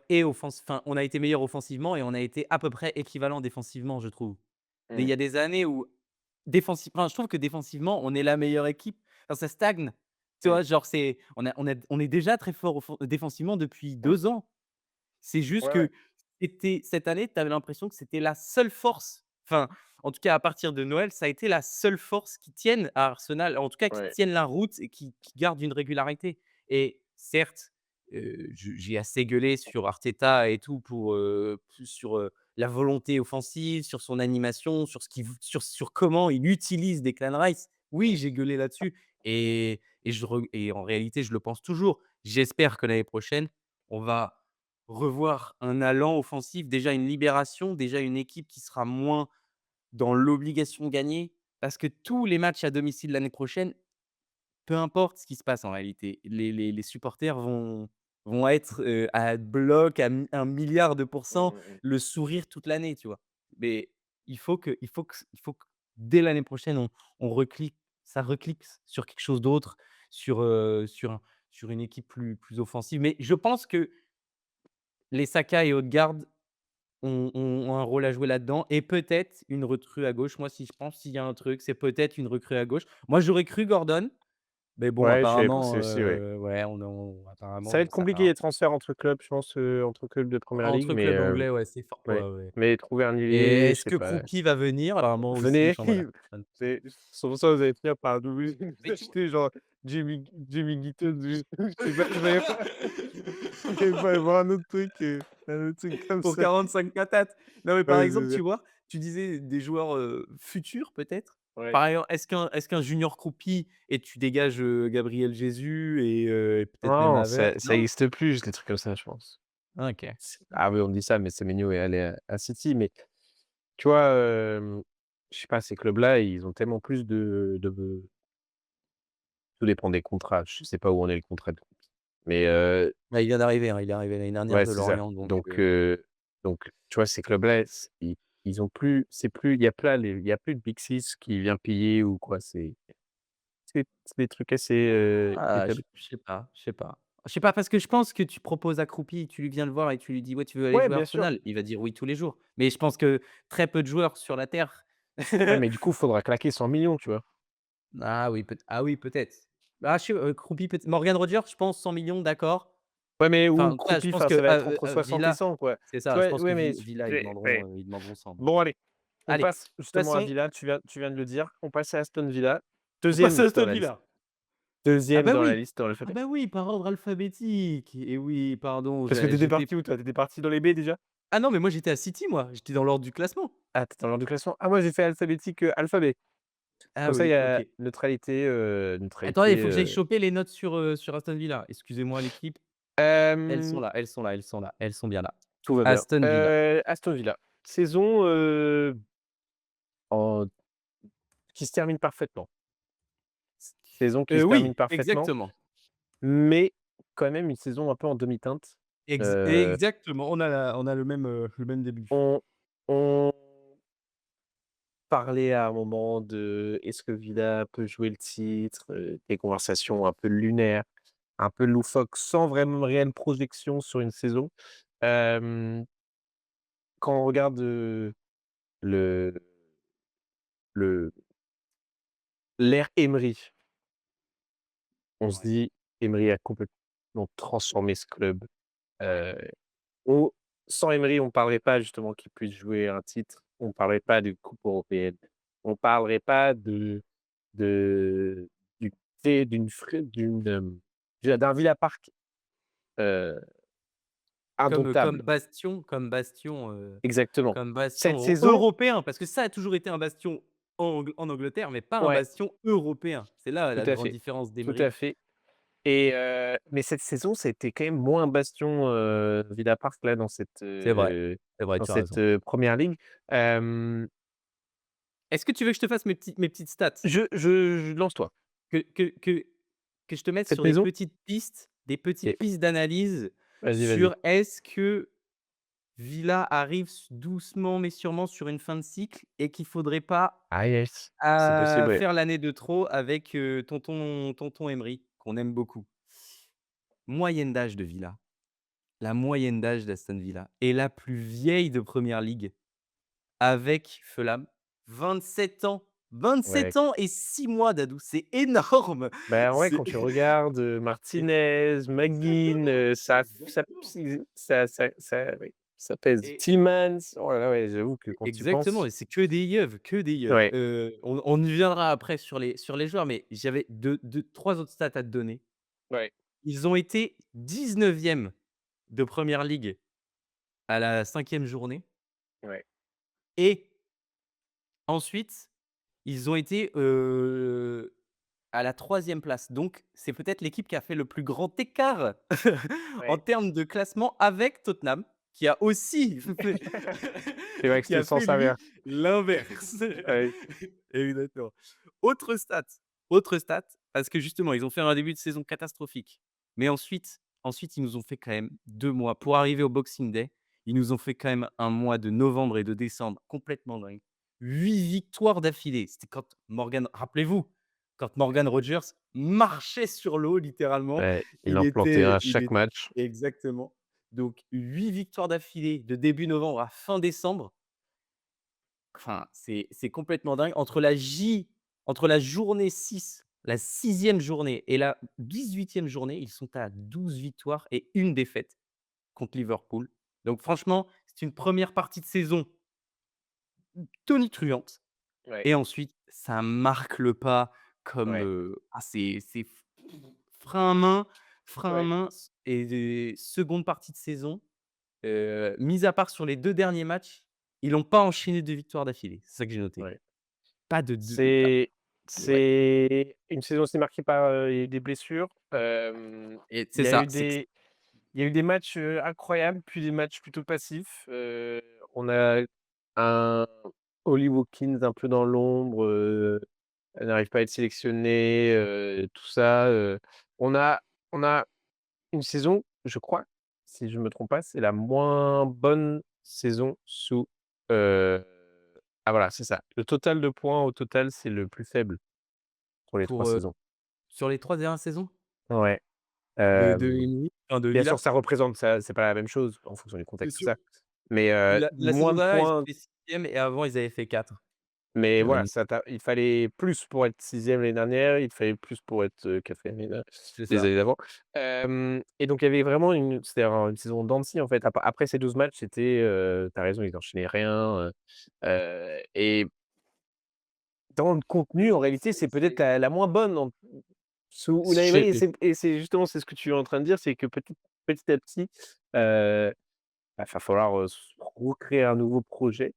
Speaker 2: et on a été meilleur offensivement et on a été à peu près équivalent défensivement, je trouve. Il y
Speaker 1: Mmh,
Speaker 2: a des années où je trouve que défensivement, on est la meilleure équipe. Enfin, ça stagne. Tu
Speaker 1: mmh,
Speaker 2: vois? Genre on est déjà très fort défensivement depuis
Speaker 1: mmh.
Speaker 2: 2 ans. C'est juste
Speaker 1: Ouais, ouais,
Speaker 2: que cette année, tu avais l'impression que c'était la seule force, enfin, en tout cas à partir de Noël, ça a été la seule force qui tienne à Arsenal, en tout cas qui
Speaker 1: ouais.
Speaker 2: tienne la route et qui garde une régularité et certes, j'ai assez gueulé sur Arteta et tout sur, la volonté offensive, sur son animation, sur ce qu'il v sur comment il utilise Declan Rice. Oui,
Speaker 1: Mmh,
Speaker 2: j'ai gueulé là-dessus et en réalité, je le pense toujours. J'espère que l'année prochaine, on va revoir un allant offensif, déjà une libération, déjà une équipe qui sera moins dans l'obligation de gagner. Parce que tous les matchs à domicile l'année prochaine, peu importe ce qui se passe en réalité, les supporters vont être, à bloc à 1 000 000
Speaker 1: mmh,
Speaker 2: 000
Speaker 1: mmh, mmh.
Speaker 2: le sourire toute l'année, tu vois? Mais il faut que dès l'année prochaine, on reclique ça reclique sur quelque chose d'autre, sur une équipe plus offensive. Mais je pense que les Saka et Odegaard ont un rôle à jouer là-dedans et peut-être une recrue à gauche. Moi, si je pense s'il y a un truc, c'est peut-être une recrue à gauche. Moi, j'aurais cru Gordon, mais bon,
Speaker 1: Ouais, j'y avais
Speaker 2: apparemment,
Speaker 1: pensé aussi, ouais.
Speaker 2: ouais,
Speaker 1: Ça va
Speaker 2: apparemment,
Speaker 1: être
Speaker 2: ça
Speaker 1: compliqué
Speaker 2: va
Speaker 1: les transferts entre clubs, je pense, entre clubs de Première Ligue,
Speaker 2: entre
Speaker 1: mais
Speaker 2: clubs anglais, ouais, c'est fort.
Speaker 1: ouais.
Speaker 2: Ouais, ouais
Speaker 1: Mais trouver un
Speaker 2: et
Speaker 1: ailier, je
Speaker 2: est-ce
Speaker 1: sais
Speaker 2: que
Speaker 1: pas.
Speaker 2: Krupy va venir? Apparemment aussi,
Speaker 1: Venez,
Speaker 2: enfin voilà.
Speaker 1: c'est c'est pour ça vous allez finir par nous
Speaker 2: Mais tu vois?
Speaker 1: acheter genre Jimmy Gitton, je sais pas, vous allez pas avoir un autre truc comme
Speaker 2: Pour
Speaker 1: ça.
Speaker 2: 45 patates. Non, mais par
Speaker 1: Ouais,
Speaker 2: exemple,
Speaker 1: c'est
Speaker 2: tu
Speaker 1: ça.
Speaker 2: vois, tu disais des joueurs, futurs peut-être?
Speaker 1: Ouais.
Speaker 2: Par exemple, est-ce qu'un Junior Croupi et tu dégages, Gabriel Jesus et peut-être même
Speaker 1: Non,
Speaker 2: Havertz,
Speaker 1: ça
Speaker 2: non?
Speaker 1: existe plus, des trucs comme ça, je pense.
Speaker 2: Ah OK.
Speaker 1: Ah oui, on dit ça, mais Semenyo est allé à City, mais tu vois, je sais pas, ces clubs-là, ils ont tellement plus tout dépend des contrats. Je sais pas où en est le contrat de Krupy. Mais
Speaker 2: Bah, il vient d'arriver, hein, il est arrivé l'année dernière
Speaker 1: ouais,
Speaker 2: de
Speaker 1: c'est ça.
Speaker 2: Lorient donc
Speaker 1: Donc tu vois, ces clubs-là, ils ont plus c'est plus il y a plus de Big Six qui vient payer ou quoi. C'est des trucs assez,
Speaker 2: ah,
Speaker 1: établis.
Speaker 2: je sais pas, je sais pas. Je sais pas parce que je pense que tu proposes à Croupy, tu lui viens le voir et tu lui dis: «Ouais, tu veux aller
Speaker 1: Ouais,
Speaker 2: jouer à
Speaker 1: bien sûr.
Speaker 2: Arsenal?» Il va dire: «Oui» tous les jours. Mais je pense que très peu de joueurs sur la terre
Speaker 1: Ouais, mais du coup, il faudra claquer 100 millions, tu vois?
Speaker 2: ah oui, peut-être. Ah, je sais Croupy peut Morgan Rogers, je pense 100 millions d'accord.
Speaker 1: Ouais, mais
Speaker 2: Enfin,
Speaker 1: ou
Speaker 2: en tout cas, je
Speaker 1: Krupy,
Speaker 2: pense
Speaker 1: enfin, ça
Speaker 2: que,
Speaker 1: va être entre 60 et
Speaker 2: Villa
Speaker 1: 100, quoi.
Speaker 2: c'est
Speaker 1: Tu
Speaker 2: ça, je
Speaker 1: vois?
Speaker 2: pense que
Speaker 1: Ouais, mais
Speaker 2: Villa,
Speaker 1: ouais.
Speaker 2: ils demanderont 100.
Speaker 1: Bon, allez, on
Speaker 2: Allez, de
Speaker 1: passe
Speaker 2: toute
Speaker 1: justement à
Speaker 2: façon,
Speaker 1: Villa, tu viens de le dire. On passe à Aston Villa,
Speaker 2: on passe
Speaker 1: deuxième
Speaker 2: à
Speaker 1: dans
Speaker 2: Aston
Speaker 1: la liste.
Speaker 2: Villa. Ah
Speaker 1: Deuxième
Speaker 2: bah
Speaker 1: dans la
Speaker 2: oui!
Speaker 1: liste dans
Speaker 2: Ah
Speaker 1: l'alphabet.
Speaker 2: bah oui, par ordre alphabétique et oui, pardon,
Speaker 1: Parce que tu étais
Speaker 2: j'étais
Speaker 1: parti où toi? Tu étais parti dans les B déjà?
Speaker 2: ah non, mais moi j'étais à City moi, j'étais dans l'ordre du classement.
Speaker 1: Ah, tu étais dans l'ordre du classement. Ah, moi j'ai fait alphabétique, alphabet.
Speaker 2: Ah
Speaker 1: Comme ça, il
Speaker 2: oui,
Speaker 1: y a
Speaker 2: OK.
Speaker 1: neutralité,
Speaker 2: Attendez, il faut que j'aille
Speaker 1: heu
Speaker 2: choper les notes sur Aston Villa. Excusez-moi l'équipe, elles sont
Speaker 1: hem,
Speaker 2: là, elles sont là, elles sont là, elles sont bien là.
Speaker 1: tout va bien.
Speaker 2: Aston Villa.
Speaker 1: Aston Villa, saison, en qui se termine parfaitement. Saison qui se termine
Speaker 2: Oui,
Speaker 1: parfaitement,
Speaker 2: exactement.
Speaker 1: mais quand même une saison un peu en demi-teinte. Heu,
Speaker 2: Exactement, on a le même début.
Speaker 1: on on parlait à un moment de: «Est-ce que Villa peut jouer le titre?» Des conversations un peu lunaires, un peu loufoques, sans vraiment réelle projection sur une saison. Hem, Quand on regarde, le le l'ère Emery, on se
Speaker 2: Ouais.
Speaker 1: dit: «Emery a complètement transformé ce club». Heu, on Sans Emery, on parlerait pas justement qu'il puisse jouer un titre, on parlerait pas de coupe européenne, on parlerait pas de du tu sais, d'un Villa Park, heu,
Speaker 2: Comme
Speaker 1: indomptable.
Speaker 2: bastion
Speaker 1: Exactement.
Speaker 2: comme
Speaker 1: Cette
Speaker 2: bastion
Speaker 1: saison
Speaker 2: européen, parce que ça a toujours été un bastion en Angleterre, mais pas un
Speaker 1: ouais,
Speaker 2: bastion européen. C'est là
Speaker 1: tout
Speaker 2: la
Speaker 1: à
Speaker 2: grande
Speaker 1: fait,
Speaker 2: différence
Speaker 1: tout
Speaker 2: d'Emery.
Speaker 1: à fait. Mais cette saison, ça a été quand même moins bastion, Villa Park là
Speaker 2: C'est vrai,
Speaker 1: dans
Speaker 2: tu as
Speaker 1: cette,
Speaker 2: raison.
Speaker 1: première ligue. Hem,
Speaker 2: Est-ce que tu veux que je te fasse mes petites stats?
Speaker 1: Lance-toi.
Speaker 2: Que que que que je te mette
Speaker 1: Cette
Speaker 2: sur
Speaker 1: maison?
Speaker 2: des
Speaker 1: OK,
Speaker 2: petites pistes d'analyse
Speaker 1: vas-y, vas-y.
Speaker 2: sur est-ce que Villa arrive doucement mais sûrement sur une fin de cycle et qu'il faudrait pas,
Speaker 1: Ah yes, c'est possible, ouais.
Speaker 2: faire l'année de trop avec, tonton Emery, qu'on aime beaucoup. Moyenne d'âge de Villa, la moyenne d'âge d'Aston Villa est la plus vieille de première ligue avec Fulham, 27 ans.
Speaker 1: Ouais.
Speaker 2: 27 ans et 6 mois Dadou, c'est énorme!
Speaker 1: Bah, ouais,
Speaker 2: C'est
Speaker 1: quand tu regardes, Martinez, McGinn, ça oui, ça pèse.
Speaker 2: et
Speaker 1: Tillmans, oh là là, ouais, j'avoue que quand tu y
Speaker 2: exactement
Speaker 1: penses
Speaker 2: et c'est que des yeuves, que des yeuves.
Speaker 1: ouais,
Speaker 2: On y viendra après sur les joueurs, mais j'avais 3 autres stats à te donner.
Speaker 1: ouais,
Speaker 2: Ils ont été 19e de première ligue à la 5e journée
Speaker 1: ouais,
Speaker 2: et ensuite, ils ont été, à la 3e place. Donc c'est peut-être l'équipe qui a fait le plus grand écart en
Speaker 1: ouais.
Speaker 2: termes de classement avec Tottenham, qui a aussi fait
Speaker 1: C'est vrai que
Speaker 2: qui
Speaker 1: c'était le
Speaker 2: a fait
Speaker 1: sens
Speaker 2: lui
Speaker 1: inverse.
Speaker 2: l'inverse.
Speaker 1: Ouais,
Speaker 2: Exactement. Autre stat autre stat, parce que justement, ils ont fait un début de saison catastrophique. Mais ensuite, ils nous ont fait quand même 2 mois pour arriver au Boxing Day. Ils nous ont fait quand même un mois de novembre et de décembre complètement dingue. 8 victoires d'affilée. C'était quand Morgan rappelez-vous, quand Morgan Rogers marchait sur l'eau littéralement.
Speaker 1: ouais, il en plantait un à
Speaker 2: Il
Speaker 1: chaque
Speaker 2: est
Speaker 1: match.
Speaker 2: exactement. Donc 8 victoires d'affilée de début novembre à fin décembre. Enfin, c'est complètement dingue. Entre la journée 6, la 6e journée et la 18e journée, ils sont à 12 victoires et une défaite contre Liverpool. Donc franchement, c'est une première partie de saison tonitruante
Speaker 1: Ouais,
Speaker 2: et ensuite ça marque le pas comme,
Speaker 1: ouais,
Speaker 2: c'est frein à main frein à
Speaker 1: ouais,
Speaker 2: main et des seconde partie de saison, mis à part sur les 2 derniers matchs, ils n'ont pas enchaîné de victoires d'affilée. C'est ça que j'ai noté.
Speaker 1: ouais.
Speaker 2: Pas de pas
Speaker 1: C'est
Speaker 2: ouais
Speaker 1: c'est une saison aussi marquée par, il y a eu des blessures.
Speaker 2: et
Speaker 1: Il
Speaker 2: c'est
Speaker 1: y a
Speaker 2: ça,
Speaker 1: eu
Speaker 2: c'est que
Speaker 1: des il y a eu des matchs, incroyables, puis des matchs plutôt passifs. On a un Ollie Watkins un peu dans l'ombre, elle n'arrive pas à être sélectionnée, tout ça, on a on a une saison, je crois, si je me trompe pas, c'est la moins bonne saison sous, heu ah voilà, c'est ça. Le total de points au total, c'est le plus faible pour les 3
Speaker 2: pour,
Speaker 1: saisons.
Speaker 2: sur les 3 dernières saisons
Speaker 1: Ouais,
Speaker 2: de
Speaker 1: hem,
Speaker 2: Emery, enfin de
Speaker 1: bien sûr,
Speaker 2: Villa?
Speaker 1: ça représente ça c'est pas la même chose en fonction du
Speaker 2: C'est
Speaker 1: contexte, tout
Speaker 2: sûr.
Speaker 1: ça, mais
Speaker 2: La
Speaker 1: moins
Speaker 2: saison
Speaker 1: de
Speaker 2: dernière, ils
Speaker 1: points,
Speaker 2: ont fait 6e et avant ils avaient fait 4. Donc
Speaker 1: mais voilà,
Speaker 2: une
Speaker 1: ça t'a il fallait plus pour être 6e l'année dernière, il fallait plus pour être, 4e
Speaker 2: c'est
Speaker 1: les
Speaker 2: ça.
Speaker 1: années d'avant, et donc il y avait vraiment une saison en dents de scie, en fait. Après ces 12 matchs, c'était, tu as raison, ils enchaînaient rien, et dans le contenu, en réalité, c'est peut-être la moins bonne sous Unai Emery,
Speaker 2: J'ai
Speaker 1: et c'est justement, c'est ce que tu es en train de dire, c'est que petit à petit, va falloir, s recréer un nouveau projet.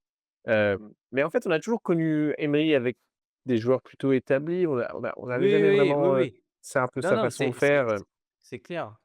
Speaker 1: Mais en fait, on a toujours connu Emery avec des joueurs plutôt établis. On n'avait
Speaker 2: Oui,
Speaker 1: jamais
Speaker 2: oui, oui,
Speaker 1: vraiment,
Speaker 2: oui.
Speaker 1: c'est un peu
Speaker 2: Non,
Speaker 1: sa
Speaker 2: non,
Speaker 1: façon de faire,
Speaker 2: c'est clair.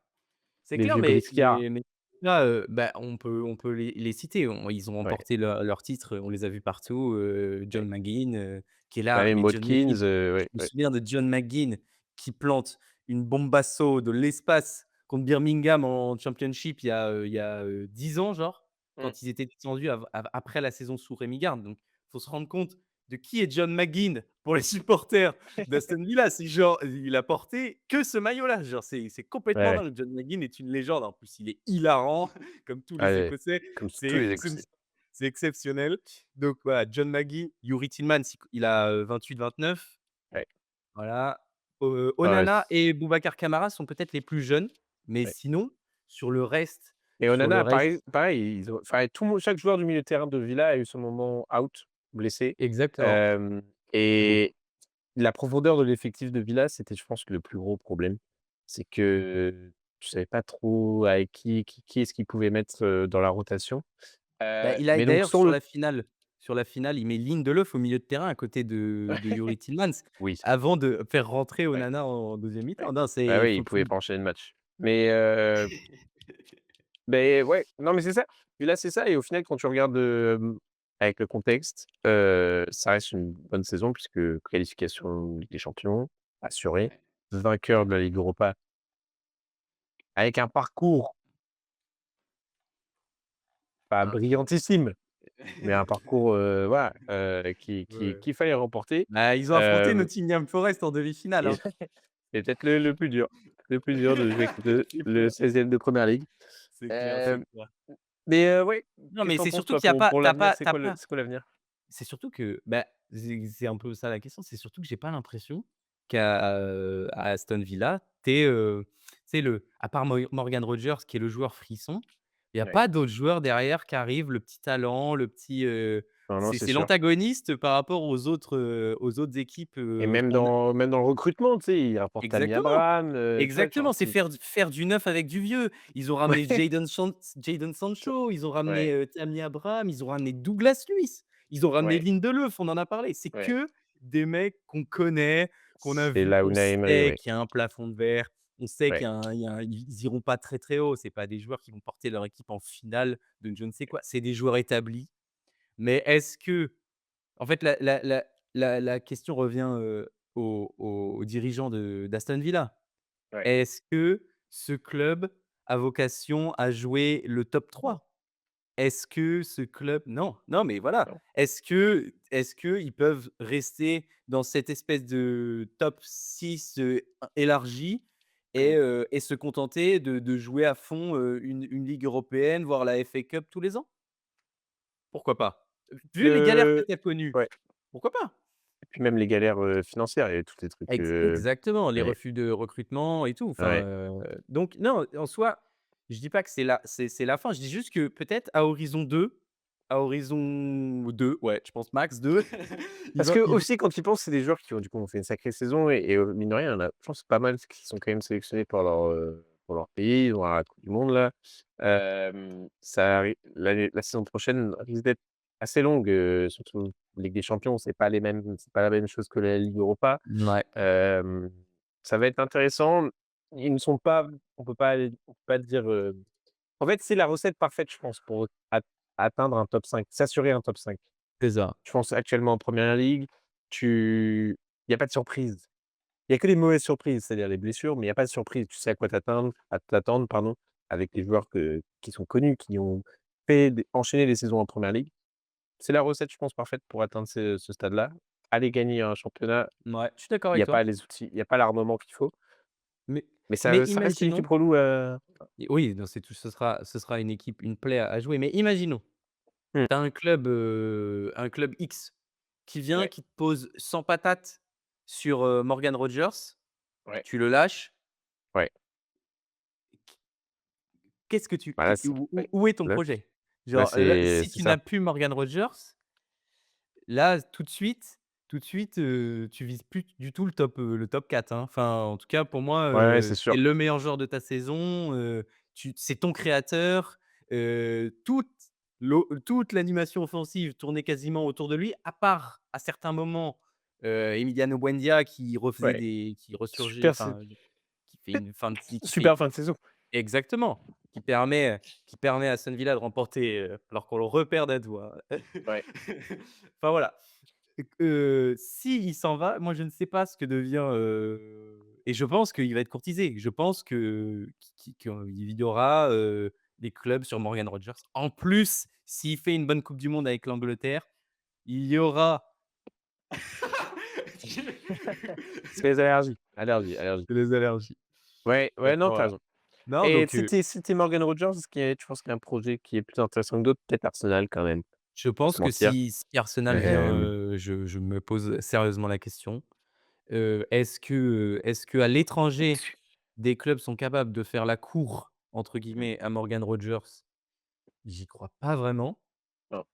Speaker 2: C'est
Speaker 1: les
Speaker 2: clair,
Speaker 1: vieux briscards.
Speaker 2: mais là, bah, on peut les citer. Ils ont
Speaker 1: Ouais.
Speaker 2: remporté leur titre, on les a vus partout,
Speaker 1: Ouais.
Speaker 2: John McGinn, qui est
Speaker 1: Bah,
Speaker 2: là,
Speaker 1: même
Speaker 2: mais John McGinn,
Speaker 1: Watkins,
Speaker 2: je
Speaker 1: ouais,
Speaker 2: me
Speaker 1: ouais.
Speaker 2: souviens de John McGinn qui plante une bombasso de l'espace contre Birmingham en Championship il y a 10 ans, genre,
Speaker 1: Mmh.
Speaker 2: quand ils étaient descendus après la saison sous Rémi Garde. Donc faut se rendre compte de qui est John McGinn pour les supporters d'Aston Villa. C'est genre, il a porté que ce maillot-là. Genre, c'est
Speaker 1: Ouais,
Speaker 2: complètement
Speaker 1: ouais.
Speaker 2: dingue. John McGinn est une légende. En plus, il est hilarant, comme tous
Speaker 1: Ah
Speaker 2: les
Speaker 1: ouais,
Speaker 2: Écossais.
Speaker 1: comme tous
Speaker 2: C'est
Speaker 1: les
Speaker 2: excep
Speaker 1: Écossais.
Speaker 2: c'est exceptionnel. Donc voilà, John McGinn, Youri Tillmans, il a 28-29.
Speaker 1: Ouais.
Speaker 2: Voilà.
Speaker 1: Ah ouais,
Speaker 2: Onana et Boubacar Kamara sont peut-être les plus jeunes, mais
Speaker 1: ouais.
Speaker 2: sinon, sur le reste
Speaker 1: Et
Speaker 2: sur le
Speaker 1: Onana,
Speaker 2: reste
Speaker 1: pareil, ils ont enfin, chaque joueur du milieu de terrain de Villa a eu son moment out, blessé,
Speaker 2: exactement.
Speaker 1: hem
Speaker 2: Beaucoup.
Speaker 1: et la profondeur de l'effectif de Villa, c'était, je pense, le plus gros problème. C'est que tu savais pas trop avec qui est-ce qu'ils pouvaient mettre, dans la rotation.
Speaker 2: Bah, il a
Speaker 1: Mais donc
Speaker 2: d'ailleurs
Speaker 1: sur le
Speaker 2: sur la finale, il met Lindelof au milieu de terrain à côté de Youri Tillmans
Speaker 1: oui,
Speaker 2: avant de faire rentrer
Speaker 1: ouais,
Speaker 2: Onana en 2e
Speaker 1: ouais.
Speaker 2: mi-temps. Non,
Speaker 1: Bah,
Speaker 2: c'est
Speaker 1: oui, ils
Speaker 2: faut
Speaker 1: pouvaient pas enchaîner de match. Mais beh, ouais, non, mais c'est ça. Puis là, c'est ça, et au final, quand tu regardes, avec le contexte, ça reste une bonne saison puisque qualification Ligue des champions assurée,
Speaker 2: Ouais.
Speaker 1: vainqueur de la Ligue Europa avec un parcours pas brillantissime, mais un parcours, voilà,
Speaker 2: Ouais.
Speaker 1: qu'il fallait remporter.
Speaker 2: Bah, ils ont affronté
Speaker 1: Hem
Speaker 2: Nottingham Forest en demi-finale,
Speaker 1: et
Speaker 2: hein.
Speaker 1: c'est peut-être le plus dur de jouer contre
Speaker 2: C'est
Speaker 1: le
Speaker 2: clair,
Speaker 1: 16e de première ligue.
Speaker 2: c'est clair, c'est
Speaker 1: Hem,
Speaker 2: clair.
Speaker 1: mais ouais,
Speaker 2: Non,
Speaker 1: qu'est-ce
Speaker 2: mais
Speaker 1: que tu en
Speaker 2: c'est
Speaker 1: penses
Speaker 2: surtout
Speaker 1: toi
Speaker 2: qu'il y a pas
Speaker 1: pour
Speaker 2: tu as
Speaker 1: l'avenir?
Speaker 2: pas tu as pas
Speaker 1: C'est quoi l'avenir?
Speaker 2: c'est surtout que, bah, c'est un peu ça la question, c'est surtout que j'ai pas l'impression qu'à Aston Villa, tu sais à part Morgan Rogers qui est le joueur frisson, il y a
Speaker 1: Ouais.
Speaker 2: pas d'autres joueurs derrière qui arrivent, le petit talent, le petit,
Speaker 1: Non, non, c'est
Speaker 2: c'est
Speaker 1: sûr.
Speaker 2: l'antagoniste par rapport aux autres équipes,
Speaker 1: Et
Speaker 2: en
Speaker 1: même dans le recrutement, tu sais, il rapporte Tammy
Speaker 2: exactement,
Speaker 1: Abraham, tu vois? Genre
Speaker 2: exactement, c'est
Speaker 1: c'est
Speaker 2: faire du neuf avec du vieux. Ils ont ramené
Speaker 1: ouais,
Speaker 2: Jadon Sancho, ils ont ramené,
Speaker 1: ouais,
Speaker 2: Tammy Abraham, ils ont ramené Douglas Luiz, ils ont ramené
Speaker 1: ouais,
Speaker 2: Lindelof, on en a parlé. C'est
Speaker 1: ouais.
Speaker 2: que des mecs qu'on connaît, qu'on a
Speaker 1: C'est
Speaker 2: vus,
Speaker 1: là
Speaker 2: on
Speaker 1: Unai Emery,
Speaker 2: sait
Speaker 1: ouais,
Speaker 2: qu'il y a un plafond de verre, on sait
Speaker 1: ouais.
Speaker 2: ils iront pas très, très haut. C'est pas des joueurs qui vont porter leur équipe en finale de je ne sais quoi. C'est des joueurs établis. Mais est-ce que en fait, la question revient, aux dirigeants d'Aston Villa.
Speaker 1: Ouais,
Speaker 2: Est-ce que ce club a vocation à jouer le top
Speaker 1: non,
Speaker 2: 3? Est-ce que ce club non, non, mais voilà.
Speaker 1: non.
Speaker 2: Est-ce qu'ils peuvent rester dans cette espèce de top 6 élargi
Speaker 1: Mmh.
Speaker 2: et se contenter de jouer à fond, une ligue européenne, voire la FA Cup tous les ans? Pourquoi pas? Vu les galères que
Speaker 1: Le
Speaker 2: tu as connues,
Speaker 1: Ouais,
Speaker 2: pourquoi pas?
Speaker 1: et puis même les galères, financières, il y avait tous les trucs,
Speaker 2: Exactement, les
Speaker 1: ouais,
Speaker 2: refus de recrutement et tout, enfin,
Speaker 1: ouais,
Speaker 2: donc non, en soi, je dis pas que c'est la fin, je dis juste que peut-être à horizon 2, ouais, je pense max 2, il
Speaker 1: parce
Speaker 2: va
Speaker 1: que
Speaker 2: il va
Speaker 1: aussi quand tu y penses, c'est des joueurs qui ont du coup ont fait une sacrée saison, et mine de rien, il y en a, je pense pas mal qui sont quand même sélectionnés pour leur pays, ils vont à la coupe du monde là. Ça arri la saison prochaine risque d'être assez longue, surtout Ligue des champions, c'est pas la même chose que la Ligue Europa.
Speaker 2: mouais,
Speaker 1: Hem, Ça va être intéressant. Ils ne sont pas on peut pas dire, en fait, c'est la recette parfaite, je pense, pour atteindre un top 5, s'assurer un top 5.
Speaker 2: C'est ça.
Speaker 1: Je pense actuellement en Première Ligue, tu il y a pas de surprise. Il y a que des mauvaises surprises, c'est-à-dire les blessures, mais il y a pas de surprise. Tu sais à t'attendre, pardon, avec les joueurs qui sont connus, qui ont enchaîné les saisons en Première Ligue. C'est la recette, je pense, parfaite pour atteindre ce stade-là. Aller gagner un championnat,
Speaker 2: Ouais, je suis d'accord
Speaker 1: il y
Speaker 2: avec
Speaker 1: a pas
Speaker 2: toi.
Speaker 1: les outils, il y a pas l'armement qu'il faut,
Speaker 2: Mais
Speaker 1: mais
Speaker 2: mais
Speaker 1: ça reste une équipe
Speaker 2: imaginons
Speaker 1: relou,
Speaker 2: oui, non, c'est tout ce sera une équipe, une plaie à jouer, mais imaginons,
Speaker 1: mmh,
Speaker 2: tu as un club X qui vient,
Speaker 1: ouais,
Speaker 2: qui te pose 100 patates sur, Morgan Rogers,
Speaker 1: ouais,
Speaker 2: tu le lâches.
Speaker 1: ouais.
Speaker 2: Qu'est-ce que tu
Speaker 1: Bah, là,
Speaker 2: qu'est
Speaker 1: c'est
Speaker 2: où est ton
Speaker 1: là
Speaker 2: projet?
Speaker 1: là,
Speaker 2: Genre, là,
Speaker 1: c'est
Speaker 2: si
Speaker 1: c'est
Speaker 2: tu
Speaker 1: ça.
Speaker 2: n'as plus Morgan Rogers, là, tout de suite, tu vises plus du tout le top 4, hein. Enfin, en tout cas, pour moi,
Speaker 1: Ouais, ouais, c'est
Speaker 2: tu
Speaker 1: sûr.
Speaker 2: le meilleur joueur de ta saison, c'est ton créateur, toute l'animation offensive tournait quasiment autour de lui, à part à certains moments, Emiliano Buendia
Speaker 1: Ouais,
Speaker 2: qui ressurgit,
Speaker 1: super s
Speaker 2: enfin, qui fait une fin de qui fait
Speaker 1: super fin de saison.
Speaker 2: exactement, qui permet à Aston Villa de remporter, alors qu'on le repère d'Adoua.
Speaker 1: Ouais.
Speaker 2: Enfin voilà. S'il s'en va, moi je ne sais pas ce que devient, et je pense qu'il va être courtisé. Je pense qu'il y aura, des clubs sur Morgan Rogers. En plus, s'il fait une bonne coupe du monde avec l'Angleterre, il y aura
Speaker 1: C'est les allergies, allergies, allergies.
Speaker 2: les allergies.
Speaker 1: Ouais, ouais,
Speaker 2: Donc
Speaker 1: non, tu as
Speaker 2: voilà.
Speaker 1: raison.
Speaker 2: Non,
Speaker 1: Et
Speaker 2: donc
Speaker 1: c'était Morgan Rogers, est-ce qu'il y a tu penses qu'il y a un projet qui est plus intéressant que d'autres? Peut-être Arsenal quand même,
Speaker 2: je
Speaker 1: pas
Speaker 2: pense
Speaker 1: se
Speaker 2: que
Speaker 1: mentir.
Speaker 2: si Arsenal vient,
Speaker 1: Hem,
Speaker 2: je me pose sérieusement la question. Est-ce qu'à l'étranger, des clubs sont capables de faire «la cour» entre guillemets à Morgan Rogers? J'y crois pas vraiment.
Speaker 1: non.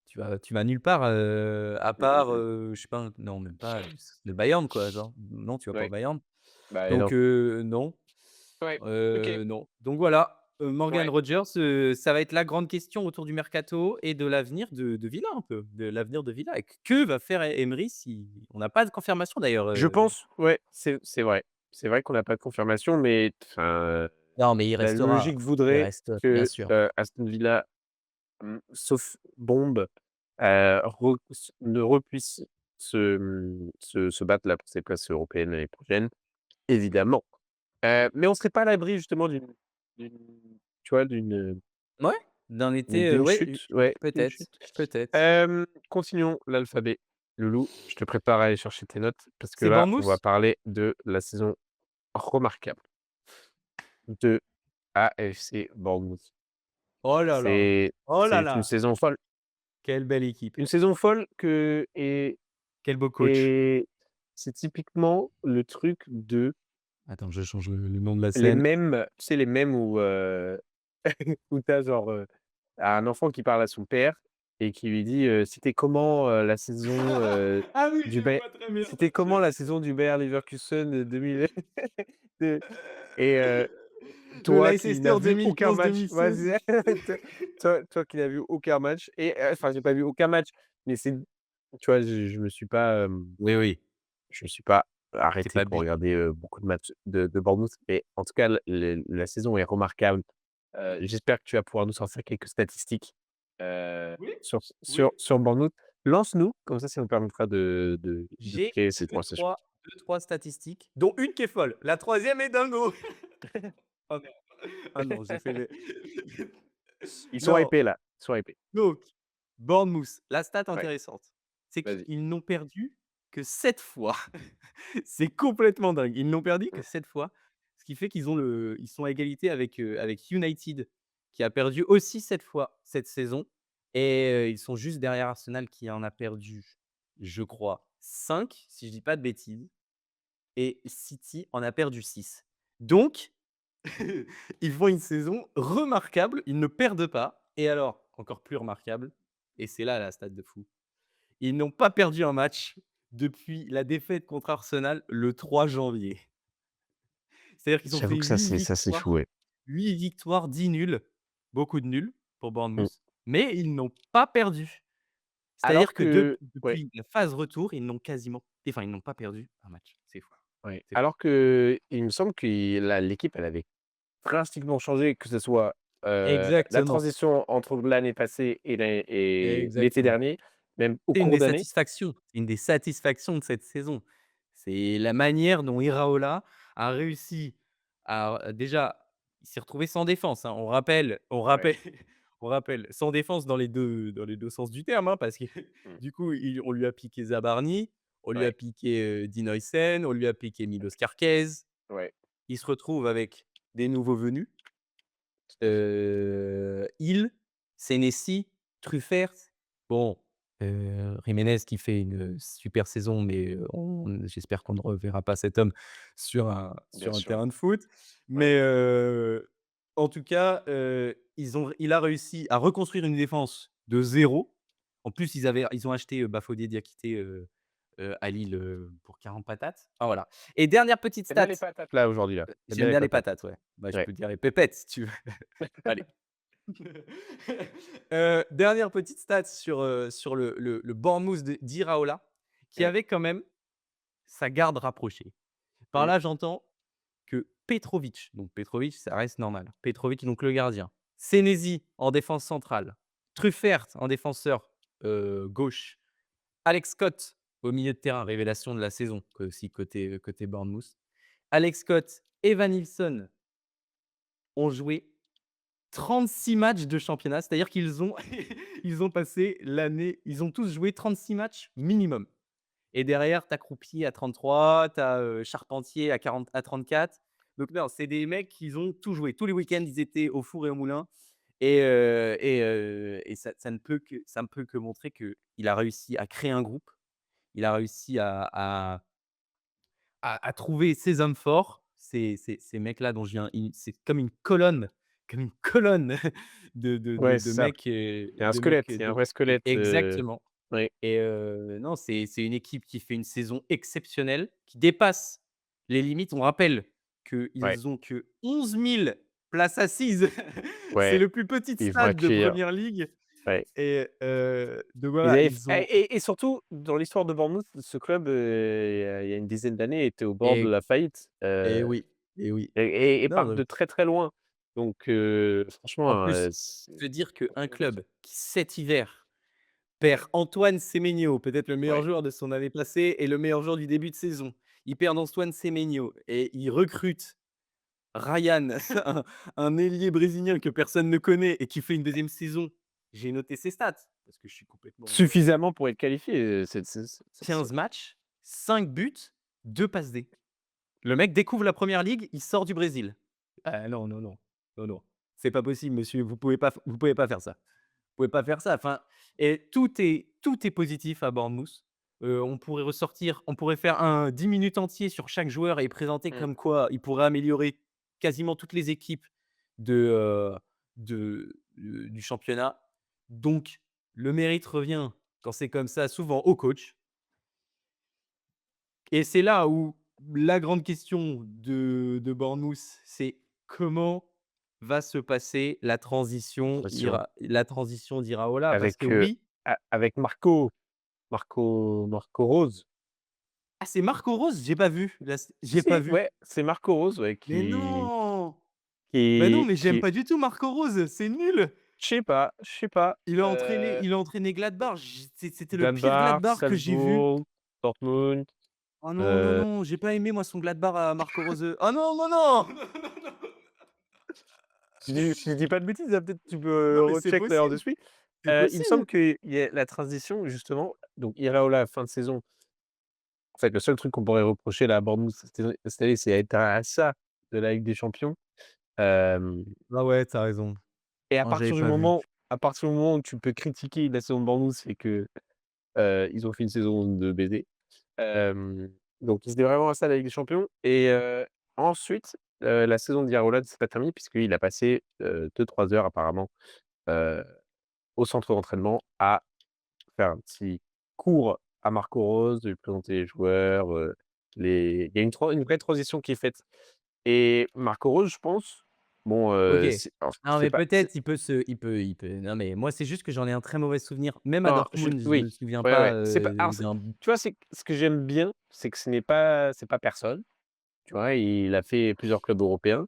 Speaker 2: Tu vas nulle part, à
Speaker 1: Mmh mh,
Speaker 2: part,
Speaker 1: mmh.
Speaker 2: je sais pas, non même pas, le Bayern quoi, genre. Non, tu vas pas au
Speaker 1: Ouais,
Speaker 2: Bayern.
Speaker 1: bah, et non.
Speaker 2: Donc non,
Speaker 1: Ouais, OK,
Speaker 2: non. Donc voilà, Morgan
Speaker 1: ouais.
Speaker 2: Rogers, ça va être la grande question autour du mercato et de l'avenir de Villa un peu, de l'avenir de Villa et que va faire Emery si on n'a pas de confirmation d'ailleurs,
Speaker 1: Je pense, ouais, c'est vrai. C'est vrai qu'on n'a pas de confirmation, mais enfin,
Speaker 2: non mais il
Speaker 1: la
Speaker 2: restera,
Speaker 1: logique
Speaker 2: il
Speaker 1: voudrait
Speaker 2: reste, bien
Speaker 1: que,
Speaker 2: sûr.
Speaker 1: Aston Villa, sauf bombe, re s ne repuisse se battre là pour ses places européennes l'année prochaine, évidemment. Mais on serait pas à l'abri justement d'une tu vois,
Speaker 2: Ouais, d'un
Speaker 1: d'une
Speaker 2: été,
Speaker 1: d'une
Speaker 2: ouais,
Speaker 1: chute, ouais, d'une
Speaker 2: peut-être,
Speaker 1: chute.
Speaker 2: peut-être.
Speaker 1: Continuons l'alphabet. Loulou, je te prépare à aller chercher tes notes parce que
Speaker 2: C'est
Speaker 1: là, on va
Speaker 2: Bournemouth?
Speaker 1: parler de la saison remarquable de AFC Bournemouth.
Speaker 2: Oh là là! Oh là
Speaker 1: C'est une
Speaker 2: là!
Speaker 1: saison folle.
Speaker 2: Quelle belle équipe!
Speaker 1: Une saison folle que
Speaker 2: Quel beau coach!
Speaker 1: et c'est typiquement le truc de
Speaker 2: Attends, je change le nom de la
Speaker 1: les
Speaker 2: scène.
Speaker 1: mèmes, tu sais les mèmes où, où tu as genre, un enfant qui parle à son père et qui lui dit, «C'était comment, la saison,
Speaker 2: Ah oui,
Speaker 1: du
Speaker 2: je
Speaker 1: Bay
Speaker 2: vois très bien.
Speaker 1: c'était comment la saison du Bayer Leverkusen de 2000?» de et
Speaker 2: Le
Speaker 1: toi qui
Speaker 2: Leicester
Speaker 1: n'as vu aucun match,
Speaker 2: 2011-2016.
Speaker 1: vas-y, toi qui n'as vu aucun match et enfin, j'ai pas vu aucun match, mais c'est tu vois,
Speaker 2: Oui, oui,
Speaker 1: je me suis pas
Speaker 2: tu
Speaker 1: arrêté
Speaker 2: pas
Speaker 1: pour
Speaker 2: bu
Speaker 1: regarder, beaucoup de matchs de Bournemouth, mais en tout cas, la saison est remarquable. J'espère que tu vas pouvoir nous sortir quelques statistiques,
Speaker 2: oui,
Speaker 1: sur
Speaker 2: oui.
Speaker 1: sur Bournemouth. Lance-nous, comme ça nous permettra de
Speaker 2: J'ai
Speaker 1: créer cette
Speaker 2: deux
Speaker 1: conversation.
Speaker 2: trois, deux trois statistiques, dont une qui est folle. La troisième est dingo! Oh non, ah non, j'ai fait les
Speaker 1: Ils sont
Speaker 2: non,
Speaker 1: hypés là, ils sont hypés.
Speaker 2: donc Bournemouth, la stat
Speaker 1: Ouais,
Speaker 2: intéressante, c'est
Speaker 1: vas-y.
Speaker 2: qu'ils n'ont perdu que 7 fois. C'est complètement dingue. Ils n'ont perdu que
Speaker 1: Mmh.
Speaker 2: 7 fois, ce qui fait ils sont à égalité avec United, qui a perdu aussi 7 fois cette saison et ils sont juste derrière Arsenal qui en a perdu, je crois 5 si je dis pas de bêtises et City en a perdu 6. Donc ils font une saison remarquable, ils ne perdent pas et alors, encore plus remarquable et c'est là la stat de fou, ils n'ont pas perdu un match depuis la défaite contre Arsenal le 3 janvier. C'est-à-dire qu'ils ont
Speaker 1: J'avoue
Speaker 2: fait
Speaker 1: que
Speaker 2: 8
Speaker 1: ça c'est fou,
Speaker 2: victoires,
Speaker 1: ouais.
Speaker 2: 8 victoires, 10 nuls, beaucoup de nuls pour
Speaker 1: Mmh.
Speaker 2: Bournemouth, mais ils n'ont pas perdu. C'est-à-dire
Speaker 1: Alors
Speaker 2: que
Speaker 1: que ouais,
Speaker 2: depuis la phase retour, ils n'ont pas perdu un match. C'est fou,
Speaker 1: ouais,
Speaker 2: c'est fou.
Speaker 1: alors qu'il me semble que l'équipe, elle avait drastiquement changé, que ce soit, la
Speaker 2: Exactement,
Speaker 1: transition entre l'année passée et l'été
Speaker 2: exactement.
Speaker 1: dernier. même au
Speaker 2: C'est une
Speaker 1: cours
Speaker 2: des
Speaker 1: d'année.
Speaker 2: satisfactions, c'est une des satisfactions de cette saison. C'est la manière dont Iraola a réussi à déjà, il s'est retrouvé sans défense, hein.
Speaker 1: Ouais.
Speaker 2: On rappelle, sans défense dans les 2 sens du terme, hein, parce que
Speaker 1: Mmh.
Speaker 2: du coup, on lui a piqué Zabarny, on lui a
Speaker 1: Ouais,
Speaker 2: piqué, Dean Huijsen, on lui a piqué Milos Kerkez.
Speaker 1: ouais.
Speaker 2: Il se retrouve avec des nouveaux venus, Hill, Senesi, Truffert. Bon, Jiménez qui fait une super saison, mais on j'espère qu'on ne reverra pas cet homme
Speaker 1: Bien
Speaker 2: sur un
Speaker 1: sûr.
Speaker 2: terrain de foot.
Speaker 1: Ouais.
Speaker 2: Mais, en tout cas, il a réussi à reconstruire une défense de zéro. En plus, ils ont acheté, Bafodé Diakité, à Lille, pour 40 patates. Enfin voilà, et dernière petite
Speaker 1: Tu bien
Speaker 2: stat,
Speaker 1: les patates là, aujourd'hui, là? Tu bien
Speaker 2: j'aime
Speaker 1: les
Speaker 2: bien les
Speaker 1: patates?
Speaker 2: patates, ouais. Bah, je
Speaker 1: Ouais.
Speaker 2: peux te dire les pépettes si tu veux. Allez. Dernière petite stat sur le Bournemouth d'Iraola, qui
Speaker 1: Mmh.
Speaker 2: avait quand même sa garde rapprochée. Par
Speaker 1: Mmh.
Speaker 2: là, j'entends que Petrovic, donc Petrovic, ça reste normal. Petrovic, donc le gardien. Senesi en défense centrale. Truffert en défenseur, gauche. Alex Scott au milieu de terrain, révélation de la saison, aussi côté Bournemouth. Alex Scott et Van Nilsson ont joué 36 matchs de championnat, c'est-à-dire qu'ils ont ils ont passé l'année, ils ont tous joué 36 matchs minimum, et derrière tu as Croupier à 33, tu as, Charpentier à 34. Donc non, c'est des mecs qui ont tout joué. Tous les week-ends, ils étaient au four et au moulin, et ça ne peut que montrer qu'il a réussi à créer un groupe. Il a réussi à trouver ses hommes forts, ces mecs-là dont je viens, c'est comme une colonne
Speaker 1: Ouais,
Speaker 2: de
Speaker 1: c'est ça.
Speaker 2: mecs,
Speaker 1: Il y a un squelette, il y a un
Speaker 2: de
Speaker 1: vrai squelette,
Speaker 2: exactement,
Speaker 1: oui,
Speaker 2: et non, c'est une équipe qui fait une saison exceptionnelle, qui dépasse les limites. On rappelle
Speaker 1: ouais,
Speaker 2: qu'ils ont que 11 000 places assises. C'est
Speaker 1: ouais,
Speaker 2: le plus petit
Speaker 1: ils vont
Speaker 2: stade de
Speaker 1: accueillir,
Speaker 2: Premier League,
Speaker 1: ouais.
Speaker 2: et donc
Speaker 1: Ils
Speaker 2: voilà,
Speaker 1: avaient f
Speaker 2: ils ont,
Speaker 1: et surtout dans l'histoire de Bournemouth, ce club, il y a une dizaine d'années, était au bord de
Speaker 2: et
Speaker 1: la faillite,
Speaker 2: oui, et oui.
Speaker 1: et
Speaker 2: Non,
Speaker 1: part de très, très loin. Donc
Speaker 2: en
Speaker 1: franchement,
Speaker 2: plus,
Speaker 1: c'est
Speaker 2: se dire qu'un club qui, cet hiver, perd Antoine Semenyo, peut-être le meilleur
Speaker 1: ouais,
Speaker 2: joueur de son année passée et le meilleur joueur du début de saison. Ils perdent Antoine Semenyo et ils recrutent Ryan, un ailier brésilien que personne ne connaît et qui fait une deuxième saison. J'ai noté ses stats parce que je suis complètement,
Speaker 1: suffisamment pour être qualifié, c'est
Speaker 2: 15 matchs, 5 buts, 2 passes D. Le mec découvre la première ligue, il sort du Brésil. Ah non, non, non. Non, non. C'est pas possible, monsieur, vous pouvez pas faire ça. Vous pouvez pas faire ça. Enfin, et tout est positif à Bournemouth. On pourrait faire un 10 minutes entier sur chaque joueur et présenter
Speaker 1: mmh.
Speaker 2: comme quoi il pourrait améliorer quasiment toutes les équipes de, du championnat. Donc le mérite revient, quand c'est comme ça, souvent au coach, et c'est là où la grande question de Bournemouth, c'est comment va se passer
Speaker 1: Impression.
Speaker 2: la transition d'Iraola? Parce que
Speaker 1: Avec,
Speaker 2: oui,
Speaker 1: avec Marco Rose.
Speaker 2: ah, c'est Marco Rose? J'ai pas vu,
Speaker 1: Si,
Speaker 2: j'ai pas
Speaker 1: si,
Speaker 2: vu.
Speaker 1: ouais, c'est Marco Rose, ouais,
Speaker 2: Mais non! Bah non,
Speaker 1: qui
Speaker 2: mais j'aime
Speaker 1: qui
Speaker 2: pas du tout Marco Rose, c'est nul!
Speaker 1: je sais pas,
Speaker 2: Il a entraîné Gladbach, c'était le pire
Speaker 1: Gladbach,
Speaker 2: Gladbach que j'ai vu.
Speaker 1: Salzbourg, Dortmund,
Speaker 2: Oh non, non,
Speaker 1: heu,
Speaker 2: non, j'ai pas aimé moi son Gladbach à Marco Rose. Oh non, non, non!
Speaker 1: je dis pas de bêtises, hein, peut-être tu peux
Speaker 2: Non, mais c'est
Speaker 1: recheck d'ailleurs
Speaker 2: possible,
Speaker 1: dessus.
Speaker 2: c'est
Speaker 1: Il me semble
Speaker 2: possible.
Speaker 1: qu'il y a la transition justement, donc Iraola fin de saison, en fait, le seul truc qu'on pourrait reprocher là à Bournemouth cette année, c'est être à ça de la Ligue des Champions. Hem
Speaker 2: Ah ouais, tu as raison.
Speaker 1: et
Speaker 2: Oh, j'avais pas vu.
Speaker 1: à partir du moment où tu peux critiquer la saison de Bournemouth, c'est que, ils ont fait une saison de baiser. Hem, donc ils étaient vraiment à ça la Ligue des Champions et ensuite, la saison d'Iraola ne s'est pas terminée puisqu'il a passé, 2-3 heures apparemment, heu, au centre d'entraînement à faire un petit cours à Marco Rose, de lui présenter les joueurs, il y a une vraie transition qui est faite et Marco Rose, je pense, bon,
Speaker 2: OK.
Speaker 1: c'est alors
Speaker 2: Non,
Speaker 1: c'est
Speaker 2: mais
Speaker 1: pas c'est
Speaker 2: peut-être il peut non, mais moi, c'est juste que j'en ai un très mauvais souvenir. Même à
Speaker 1: non, je
Speaker 2: Dortmund, je
Speaker 1: oui,
Speaker 2: me souviens
Speaker 1: ouais,
Speaker 2: pas,
Speaker 1: ouais, c'est pas alors c'est
Speaker 2: d'un
Speaker 1: tu vois, c'est ce que j'aime bien, c'est que c'est pas personne, tu vois? Il a fait plusieurs clubs européens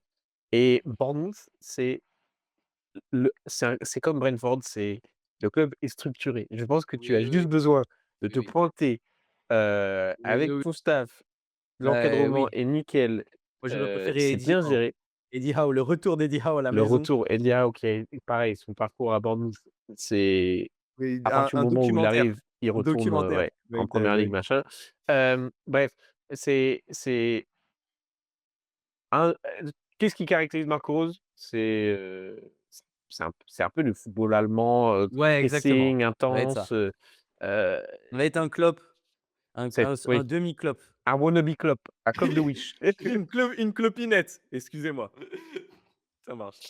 Speaker 1: et Bournemouth, c'est comme Brentford, c'est Le club est structuré. Je pense que tu
Speaker 2: Oui,
Speaker 1: as
Speaker 2: oui,
Speaker 1: juste
Speaker 2: oui.
Speaker 1: besoin de
Speaker 2: Oui,
Speaker 1: te
Speaker 2: oui.
Speaker 1: pointer,
Speaker 2: Oui,
Speaker 1: avec
Speaker 2: oui.
Speaker 1: ton staff,
Speaker 2: Bah,
Speaker 1: l'encadrement
Speaker 2: oui.
Speaker 1: est nickel,
Speaker 2: Moi, j'aurais préféré
Speaker 1: c'est
Speaker 2: Eddie
Speaker 1: bien
Speaker 2: Howe.
Speaker 1: géré.
Speaker 2: Eddie Howe, le retour d'Eddie Howe à la
Speaker 1: Le
Speaker 2: maison.
Speaker 1: retour, Eddie Howe qui a pareil, son parcours à Bournemouth, c'est
Speaker 2: Oui,
Speaker 1: à partir du
Speaker 2: un
Speaker 1: moment où il
Speaker 2: documentaire.
Speaker 1: arrive, il
Speaker 2: Un
Speaker 1: retourne,
Speaker 2: documentaire.
Speaker 1: ouais, en
Speaker 2: Oui, tu
Speaker 1: première ligue,
Speaker 2: oui.
Speaker 1: machin. Bref, c'est un qu'est-ce qui caractérise Marco Rose? C'est un peu le football allemand,
Speaker 2: Ouais, exactement.
Speaker 1: pressing
Speaker 2: Ça va être ça.
Speaker 1: intense, heu,
Speaker 2: Ça va être un Klopp, un
Speaker 1: oui,
Speaker 2: demi Klopp.
Speaker 1: un wannabe Klopp, un Klopp de Wish.
Speaker 2: Une clopinette, excusez-moi. Ça marche.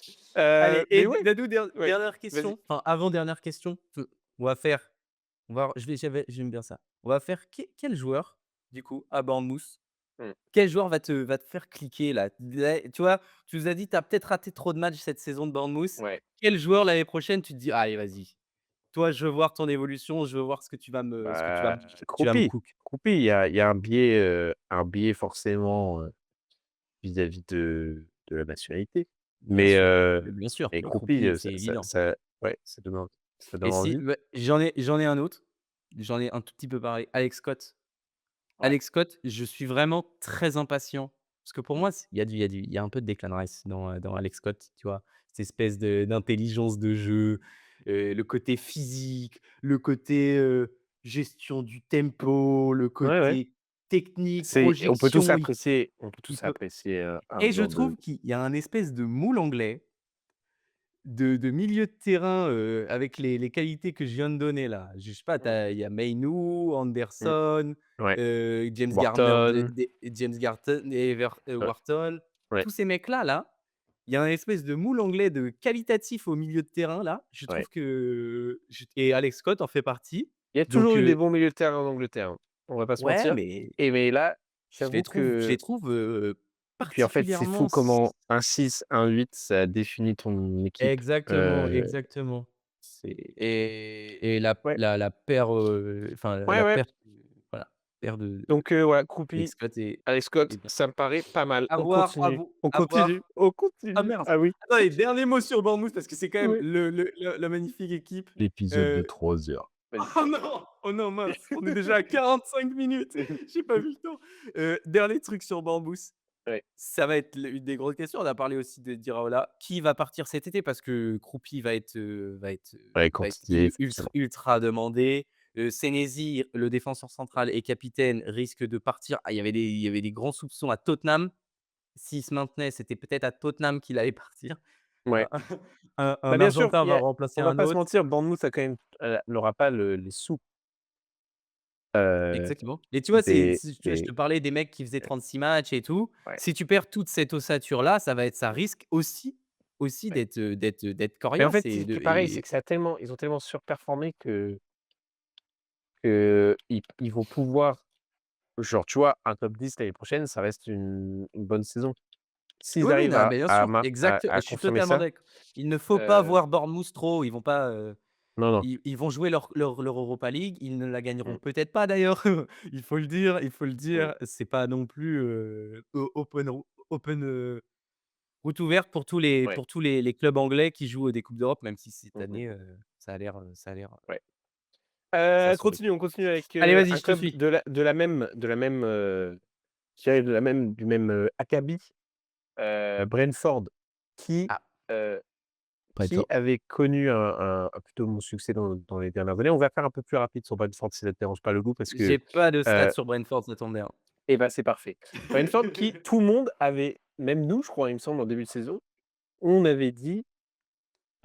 Speaker 2: Allez, et
Speaker 1: Mais ouais,
Speaker 2: Dadou,
Speaker 1: ouais,
Speaker 2: dernière
Speaker 1: vas-y.
Speaker 2: question, enfin avant-dernière question, on va faire j'aime bien ça. On va faire quel joueur, du coup, à Bournemouth,
Speaker 1: Mmh,
Speaker 2: quel joueur va te faire cliquer là? Là, tu vois, tu nous as dit: «Tu as peut-être raté trop de matchs cette saison de Bournemouth».
Speaker 1: ouais.
Speaker 2: Quel joueur l'année prochaine tu te dis: «Allez vas-y, toi je veux voir ton évolution, je veux voir ce que
Speaker 1: Bah,
Speaker 2: tu vas me
Speaker 1: Croupy,
Speaker 2: cook».
Speaker 1: Croupy, il y a un biais forcément, vis-à-vis de la nationalité.
Speaker 2: Bien sûr,
Speaker 1: Heu,
Speaker 2: bien sûr,
Speaker 1: mais
Speaker 2: mais
Speaker 1: Croupy,
Speaker 2: Croupy, c'est évident.
Speaker 1: ouais, ça
Speaker 2: Et
Speaker 1: donne
Speaker 2: si
Speaker 1: envie.
Speaker 2: bah, j'en ai un autre, j'en ai un tout petit peu pareil, Alex Scott.
Speaker 1: Ouais.
Speaker 2: Alex Scott, je suis vraiment très impatient parce que pour
Speaker 1: Mmh.
Speaker 2: moi, il y a un peu de Declan Rice dans Alex Scott, tu vois? Cette espèce d'intelligence de jeu, le côté physique, le côté, gestion du tempo, le
Speaker 1: Ouais, ouais.
Speaker 2: côté technique,
Speaker 1: C'est
Speaker 2: projection,
Speaker 1: on peut
Speaker 2: il
Speaker 1: tous
Speaker 2: peut
Speaker 1: apprécier, un
Speaker 2: et je
Speaker 1: joueur de
Speaker 2: trouve qu'il y a un espèce de moule anglais de milieu de terrain, avec les qualités que je viens de donner là. Je sais pas,
Speaker 1: mmh,
Speaker 2: il y a Mainoo,
Speaker 1: mmh,
Speaker 2: Anderson,
Speaker 1: ouais,
Speaker 2: James Garner
Speaker 1: Wharton,
Speaker 2: James Garton et
Speaker 1: ouais,
Speaker 2: Wharton.
Speaker 1: ouais,
Speaker 2: Tous ces mecs-là, il y a un espèce de moule anglais de qualitatif au milieu de terrain là. Je
Speaker 1: ouais.
Speaker 2: trouve que je et Alex Scott en fait partie.
Speaker 1: Il y a
Speaker 2: Donc
Speaker 1: toujours eu des bons milieux de terrain en Angleterre, hein, on va pas se
Speaker 2: ouais,
Speaker 1: mentir.
Speaker 2: mais
Speaker 1: Mais là, j'avoue
Speaker 2: je les
Speaker 1: que
Speaker 2: trouve,
Speaker 1: puis en fait, c'est fou
Speaker 2: particulièrement
Speaker 1: comment un 6 un 8 ça définit ton équipe.
Speaker 2: exactement, exactement.
Speaker 1: C'est
Speaker 2: Et la
Speaker 1: ouais,
Speaker 2: la la paire, enfin
Speaker 1: ouais,
Speaker 2: la
Speaker 1: ouais.
Speaker 2: paire voilà, paire de
Speaker 1: Donc voilà,
Speaker 2: avec
Speaker 1: Croupy,
Speaker 2: Scott
Speaker 1: Alex
Speaker 2: et
Speaker 1: Scott,
Speaker 2: bien.
Speaker 1: ça me paraît pas mal.
Speaker 2: À
Speaker 1: On
Speaker 2: voir,
Speaker 1: continue, on
Speaker 2: à
Speaker 1: continue,
Speaker 2: voir.
Speaker 1: on
Speaker 2: Ah
Speaker 1: continue.
Speaker 2: merde!
Speaker 1: Ah oui.
Speaker 2: Attendez, dernier mot sur Bournemouth parce que c'est quand même
Speaker 1: Ouais.
Speaker 2: la magnifique équipe.
Speaker 3: L'épisode de
Speaker 2: Heu,
Speaker 3: 3 heures.
Speaker 1: Vas-y.
Speaker 2: oh non! Oh non mince, on est déjà à 45 minutes, j'ai pas vu le temps. Dernier truc sur Bournemouth,
Speaker 1: Ouais,
Speaker 2: ça va être une des grosses questions. On a parlé aussi de d'Iraola. Qui va partir cet été? Parce que Croupy
Speaker 1: ouais,
Speaker 2: va être
Speaker 1: continuer
Speaker 2: ultra
Speaker 1: forcément.
Speaker 2: ultra demandé. Senesi, le défenseur central et capitaine, risque de partir. Ah, il y avait des grands soupçons à Tottenham. S'il se maintenait, c'était peut-être à Tottenham qu'il allait partir.
Speaker 1: Ouais.
Speaker 2: Un un
Speaker 1: Bah, bien sûr,
Speaker 2: Argentin
Speaker 1: il y
Speaker 2: va
Speaker 1: a
Speaker 2: remplacer
Speaker 1: on va
Speaker 2: un
Speaker 1: pas se
Speaker 2: autre.
Speaker 1: mentir, Bournemouth a quand même, n'aura pas les sous, heu,
Speaker 2: Exactement. Et tu vois, tu vois, je
Speaker 1: des
Speaker 2: te parlais des mecs qui faisaient 36 matchs et tout.
Speaker 1: ouais.
Speaker 2: Si tu perds toute cette ossature-là, ça risque aussi
Speaker 1: Ouais.
Speaker 2: d'être
Speaker 1: Mais en
Speaker 2: coriace
Speaker 1: fait,
Speaker 2: et
Speaker 1: c'est
Speaker 2: de
Speaker 1: pareil, c'est
Speaker 2: et
Speaker 1: que ça a tellement ils ont tellement surperformé qu'ils vont pouvoir genre, tu vois, un top 10 l'année prochaine, ça reste une bonne saison. S'ils
Speaker 2: oui, oui,
Speaker 1: arrivent
Speaker 2: non, bien sûr, je
Speaker 1: à
Speaker 2: suis
Speaker 1: confirmer
Speaker 2: totalement
Speaker 1: ça,
Speaker 2: d'accord. Il ne faut pas
Speaker 1: heu,
Speaker 2: voir Bournemouth trop, ils vont pas,
Speaker 1: non, non.
Speaker 2: ils vont jouer leur Europa League, ils ne la gagneront
Speaker 1: Mmh,
Speaker 2: peut-être pas d'ailleurs, il faut le
Speaker 1: mmh,
Speaker 2: dire. C'est pas non plus, route ouverte
Speaker 1: ouais,
Speaker 2: pour tous les clubs anglais qui jouent des coupes d'Europe, même si cette
Speaker 1: mmh mh,
Speaker 2: année, ça a l'air,
Speaker 1: ouais.
Speaker 2: ça sourit.
Speaker 1: On continue avec,
Speaker 2: Allez, vas-y,
Speaker 1: un
Speaker 2: je te
Speaker 1: club
Speaker 2: suis.
Speaker 1: de la même, je dirais du même, acabit, Brentford qui,
Speaker 2: Ah,
Speaker 1: heu, qui
Speaker 3: Brentford.
Speaker 1: avait connu un plutôt bon succès dans les dernières années. On va faire un peu plus rapide sur Brentford si ça te dérange pas le goût parce que,
Speaker 2: j'ai pas de stats
Speaker 1: heu
Speaker 2: sur Brentford, ça tombe bien.
Speaker 1: et bah, c'est parfait. Brentford qui tout le monde avait même nous je crois il me semble en début de saison, on avait dit,